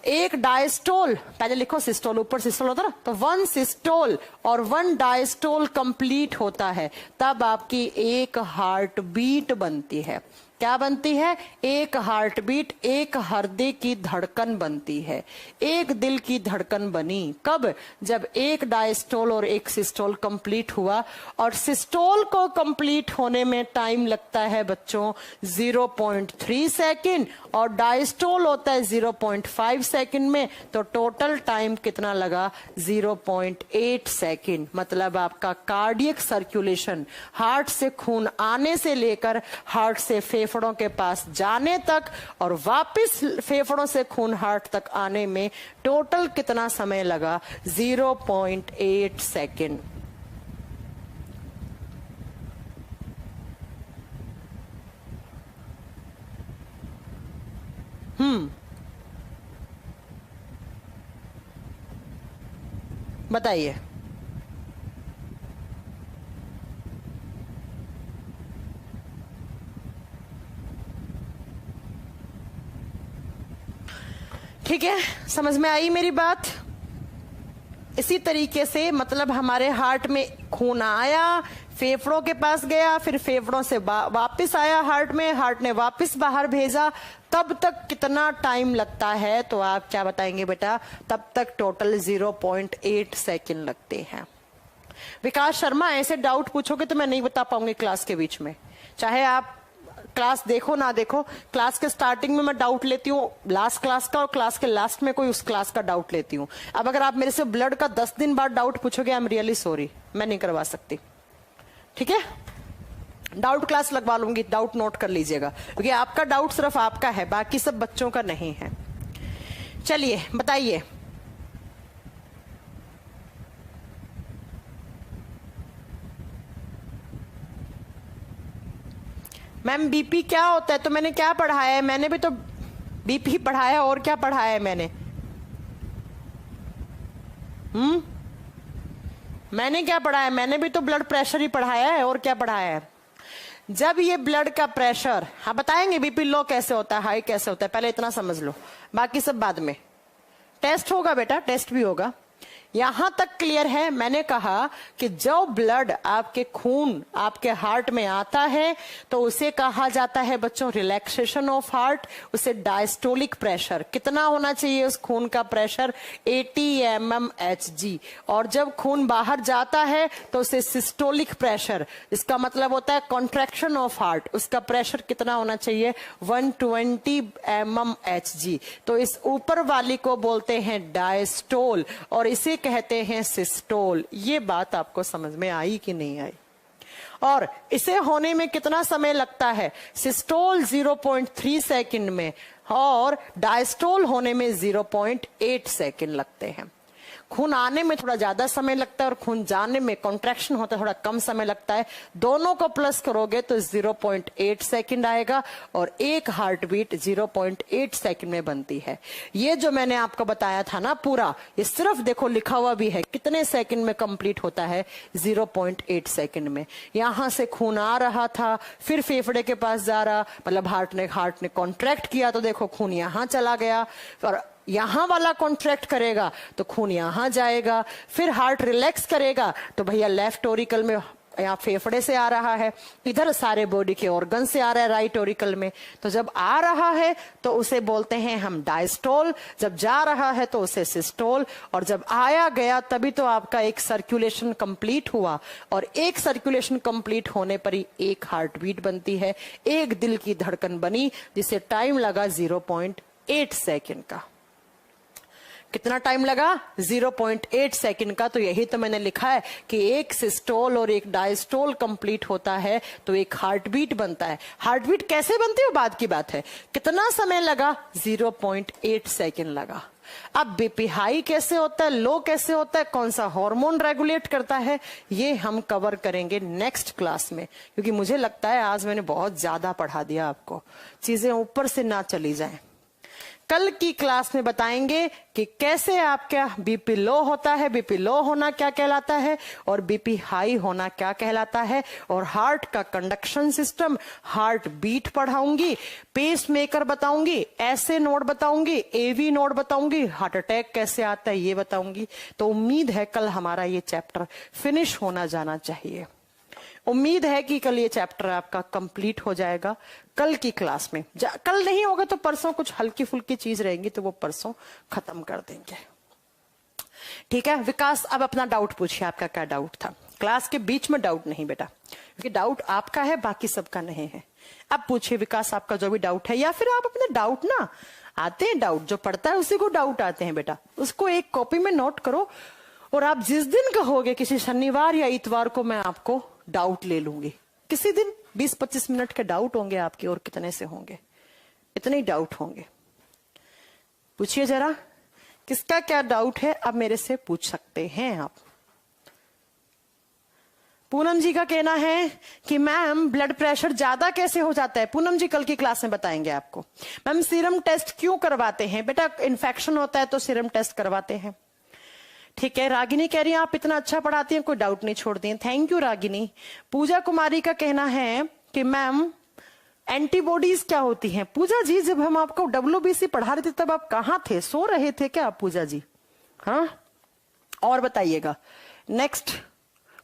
[SPEAKER 1] एक डायस्टोल, पहले लिखो सिस्टोल, ऊपर सिस्टोल होता ना, तो 1 सिस्टोल और 1 डायस्टोल कंप्लीट होता है, तब आपकी एक हार्ट बीट बनती है। क्या बनती है? एक हार्ट बीट, एक हृदय की धड़कन बनती है, एक दिल की धड़कन बनी। कब? जब एक डायस्टोल और एक सिस्टोल कंप्लीट हुआ। और सिस्टोल को कंप्लीट होने में टाइम लगता है बच्चों 0.3 सेकेंड, और डायस्टोल होता है 0.5 सेकेंड में। तो टोटल टाइम कितना लगा? 0.8 सेकेंड। मतलब आपका कार्डियक सर्कुलेशन, हार्ट से खून आने से लेकर हार्ट से फेफड़ों के पास जाने तक और वापस फेफड़ों से खून हार्ट तक आने में टोटल कितना समय लगा? 0.8 सेकेंड। बताइए। ठीक है, समझ में आई मेरी बात? इसी तरीके से मतलब हमारे हार्ट में खून आया, फेफड़ों के पास गया, फिर फेफड़ों से वापस आया हार्ट में, हार्ट ने वापस बाहर भेजा, तब तक कितना टाइम लगता है? तो आप क्या बताएंगे बेटा? तब तक टोटल 0.8 सेकेंड लगते हैं। विकास शर्मा, ऐसे डाउट पूछोगे तो मैं नहीं बता पाऊंगी क्लास के बीच में, चाहे आप क्लास देखो ना देखो। क्लास के स्टार्टिंग में मैं डाउट लेती हूँ लास्ट क्लास का, और क्लास के लास्ट में कोई उस क्लास का डाउट लेती हूँ। अब अगर आप मेरे से ब्लड का 10 दिन बाद डाउट पूछोगे, आई एम रियली सॉरी, मैं नहीं करवा सकती। ठीक है, डाउट क्लास लगवा लूंगी, डाउट नोट कर लीजिएगा, क्योंकि आपका डाउट सिर्फ आपका है, बाकी सब बच्चों का नहीं है। चलिए बताइए। मैम बीपी क्या होता है? तो मैंने क्या पढ़ाया है? मैंने भी तो बीपी पढ़ाया, और क्या पढ़ाया है मैंने? मैंने क्या पढ़ाया? मैंने भी तो ब्लड प्रेशर ही पढ़ाया है, और क्या पढ़ाया है? जब ये ब्लड का प्रेशर, हाँ बताएंगे बीपी लो कैसे होता है, हाई कैसे होता है, पहले इतना समझ लो, बाकी सब बाद में। टेस्ट होगा बेटा, टेस्ट भी होगा। यहां तक क्लियर है? मैंने कहा कि जो ब्लड आपके खून आपके हार्ट में आता है तो उसे कहा जाता है बच्चों रिलैक्सेशन ऑफ हार्ट, उसे डायस्टोलिक प्रेशर। कितना होना चाहिए उस खून का प्रेशर? 80 mmHg। और जब खून बाहर जाता है तो उसे सिस्टोलिक प्रेशर, इसका मतलब होता है कॉन्ट्रैक्शन ऑफ हार्ट, उसका प्रेशर कितना होना चाहिए? 120 mmHg। तो इस ऊपर वाली को बोलते हैं डायस्टोल और इसे कहते हैं सिस्टोल। ये बात आपको समझ में आई कि नहीं आई? और इसे होने में कितना समय लगता है? सिस्टोल 0.3 सेकंड में और डायस्टोल होने में 0.8 सेकंड लगते हैं। खून आने में थोड़ा ज्यादा समय लगता है और खून जाने में, कॉन्ट्रैक्शन होता है, थोड़ा कम समय लगता है। दोनों को प्लस करोगे तो 0.8 सेकंड आएगा और एक हार्ट बीट 0.8 सेकंड में बनती है। ये जो मैंने आपको बताया था ना पूरा, ये सिर्फ देखो लिखा हुआ भी है कितने सेकंड में कंप्लीट होता है? 0.8 सेकंड में। यहां से खून आ रहा था, फिर फेफड़े के पास जा रहा, मतलब हार्ट ने कॉन्ट्रैक्ट किया तो देखो खून यहां चला गया, और यहां वाला कॉन्ट्रैक्ट करेगा तो खून यहां जाएगा, फिर हार्ट रिलैक्स करेगा तो भैया लेफ्ट ओरिकल में, यहाँ फेफड़े से आ रहा है, इधर सारे बॉडी के ऑर्गन से आ रहा है राइट ओरिकल में। तो जब आ रहा है तो उसे बोलते हैं हम डायस्टोल, जब जा रहा है तो उसे सिस्टोल, और जब आया गया तभी तो आपका एक सर्कुलेशन कंप्लीट हुआ, और एक सर्कुलेशन कंप्लीट होने पर ही एक हार्ट बीट बनती है, एक दिल की धड़कन बनी, जिसे टाइम लगा 0.8 सेकेंड का। कितना टाइम लगा? 0.8 सेकंड का। तो यही तो मैंने लिखा है कि एक सिस्टोल और एक डायस्टोल कंप्लीट होता है तो एक हार्टबीट बनता है। हार्टबीट कैसे बनती है बाद की बात है। कितना समय लगा? 0.8 सेकंड लगा। अब बीपी हाई कैसे होता है, लो कैसे होता है, कौन सा हार्मोन रेगुलेट करता है, ये हम कवर करेंगे नेक्स्ट क्लास में, क्योंकि मुझे लगता है आज मैंने बहुत ज्यादा पढ़ा दिया आपको, चीजें ऊपर से ना चली जाएं। कल की क्लास में बताएंगे कि कैसे आपका बीपी लो होता है, बीपी लो होना क्या कहलाता है और बीपी हाई होना क्या कहलाता है, और हार्ट का कंडक्शन सिस्टम, हार्ट बीट पढ़ाऊंगी, पेस मेकर बताऊंगी, ऐसे नोड बताऊंगी, एवी नोड बताऊंगी, हार्ट अटैक कैसे आता है ये बताऊंगी। तो उम्मीद है कल हमारा ये चैप्टर फिनिश होना जाना चाहिए। उम्मीद है कि कल ये चैप्टर आपका कंप्लीट हो जाएगा कल की क्लास में। कल नहीं होगा तो परसों कुछ हल्की फुल्की चीज रहेंगी तो वो परसों खत्म कर देंगे। ठीक है विकास, अब अपना डाउट पूछिए, आपका क्या डाउट था? क्लास के बीच में डाउट नहीं बेटा, क्योंकि डाउट आपका है बाकी सबका नहीं है। अब पूछिए विकास आपका जो भी डाउट है, या फिर आप अपने डाउट ना, आते हैं डाउट, जो पढ़ता है उसी को डाउट आते हैं बेटा, उसको एक कॉपी में नोट करो, और आप जिस दिन कहोगे किसी शनिवार या इतवार को मैं आपको डाउट ले लूंगी, किसी दिन 20-25 मिनट के डाउट होंगे आपके, और कितने से होंगे? इतने ही डाउट होंगे। पूछिए जरा किसका क्या डाउट है, अब मेरे से पूछ सकते हैं आप। पूनम जी का कहना है कि मैम ब्लड प्रेशर ज्यादा कैसे हो जाता है? पूनम जी कल की क्लास में बताएंगे आपको। मैम सीरम टेस्ट क्यों करवाते हैं? बेटा इन्फेक्शन होता है तो सीरम टेस्ट करवाते हैं। ठीक है, रागिनी कह रही है आप इतना अच्छा पढ़ाती हैं, कोई डाउट नहीं छोड़ दिए, थैंक यू रागिनी। पूजा कुमारी का कहना है कि मैम एंटीबॉडीज क्या होती हैं? पूजा जी जब हम आपको WBC पढ़ा रहे थे तब आप कहाँ थे, सो रहे थे क्या आप पूजा जी? हाँ, और बताइएगा। नेक्स्ट,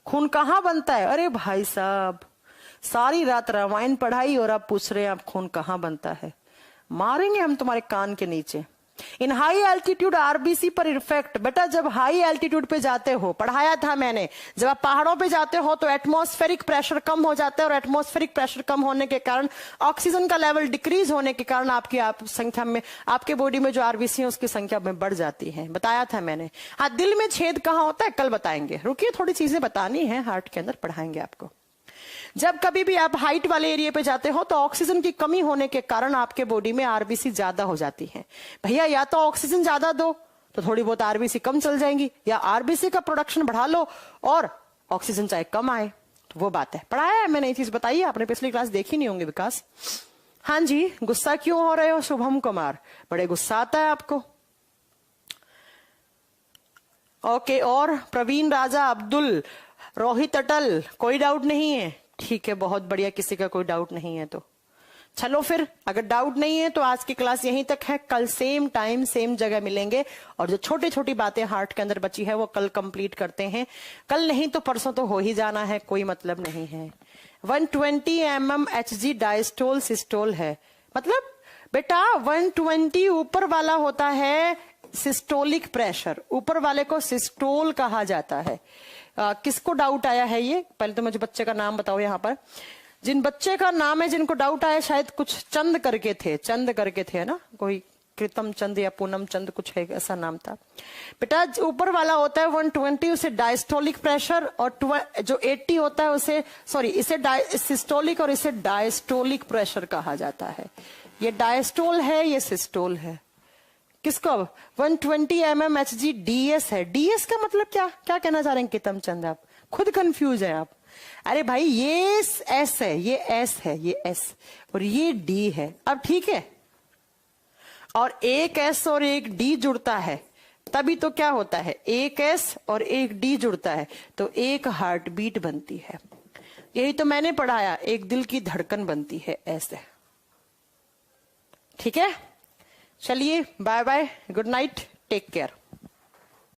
[SPEAKER 1] खून कहाँ बनता है? अरे भाई साहब सारी रात रामायण पढ़ाई और आप पूछ रहे हैं आप खून कहाँ बनता है, मारेंगे हम तुम्हारे कान के नीचे। इन हाई एल्टीट्यूड आरबीसी पर इफेक्ट, बेटा जब हाई एल्टीट्यूड पे जाते हो, पढ़ाया था मैंने, जब आप पहाड़ों पे जाते हो तो एटमॉस्फेरिक प्रेशर कम हो जाता है, और एटमॉस्फेरिक प्रेशर कम होने के कारण ऑक्सीजन का लेवल डिक्रीज होने के कारण आपकी संख्या में, आपके बॉडी में जो आरबीसी है उसकी संख्या में बढ़ जाती है, बताया था मैंने। हाँ, दिल में छेद कहाँ होता है कल बताएंगे, रुकिए थोड़ी चीजें बतानी है, हार्ट के अंदर पढ़ाएंगे आपको। जब कभी भी आप हाइट वाले एरिया पे जाते हो तो ऑक्सीजन की कमी होने के कारण आपके बॉडी में आरबीसी ज्यादा हो जाती है। भैया या तो ऑक्सीजन ज्यादा दो तो थोड़ी बहुत आरबीसी कम चल जाएंगी, या आरबीसी का प्रोडक्शन बढ़ा लो और ऑक्सीजन चाहे कम आए, तो वो बात है। पढ़ाया है मैंने ये चीज, बताइए आपने पिछली क्लास देखी नहीं होंगी विकास। हाँ जी, गुस्सा क्यों हो रहे हो शुभम कुमार? बड़े गुस्सा आता है आपको? ओके, और प्रवीण राजा, अब्दुल, रोहित अटल, कोई डाउट नहीं है? ठीक है, बहुत बढ़िया, किसी का कोई डाउट नहीं है तो चलो फिर, अगर डाउट नहीं है तो आज की क्लास यहीं तक है। कल सेम टाइम सेम जगह मिलेंगे और जो छोटी छोटी बातें हार्ट के अंदर बची है वो कल कंप्लीट करते हैं। कल नहीं तो परसों तो हो ही जाना है, कोई मतलब नहीं है। 120 mm Hg डायस्टोल सिस्टोल है, मतलब बेटा 120 ऊपर वाला होता है सिस्टोलिक प्रेशर, ऊपर वाले को सिस्टोल कहा जाता है। किसको डाउट आया है ये? पहले तो मुझे बच्चे का नाम बताओ यहाँ पर। जिन बच्चे का नाम है जिनको डाउट आया, शायद कुछ चंद करके थे ना, कोई कृतम चंद या पूनम चंद कुछ है, ऐसा नाम था। बेटा ऊपर वाला होता है 120, उसे डायस्टोलिक प्रेशर, और जो 80 होता है उसे इसे सिस्टोलिक और इसे डायस्टोलिक प्रेशर कहा जाता है। ये डायस्टोल है, ये सिस्टोल है। किसको? 120 mm Hg DS है। DS का मतलब क्या कहना चाह रहे हैं कितम चंद? आप खुद कंफ्यूज है आप। अरे भाई ये S है, ये S है, ये S और ये D है। अब ठीक है, और एक S और एक D जुड़ता है तभी तो क्या होता है, एक S और एक D जुड़ता है तो एक हार्ट बीट बनती है। यही तो मैंने पढ़ाया, एक दिल की धड़कन बनती है ऐसे। ठीक है, चलिए bye bye, good night, take care.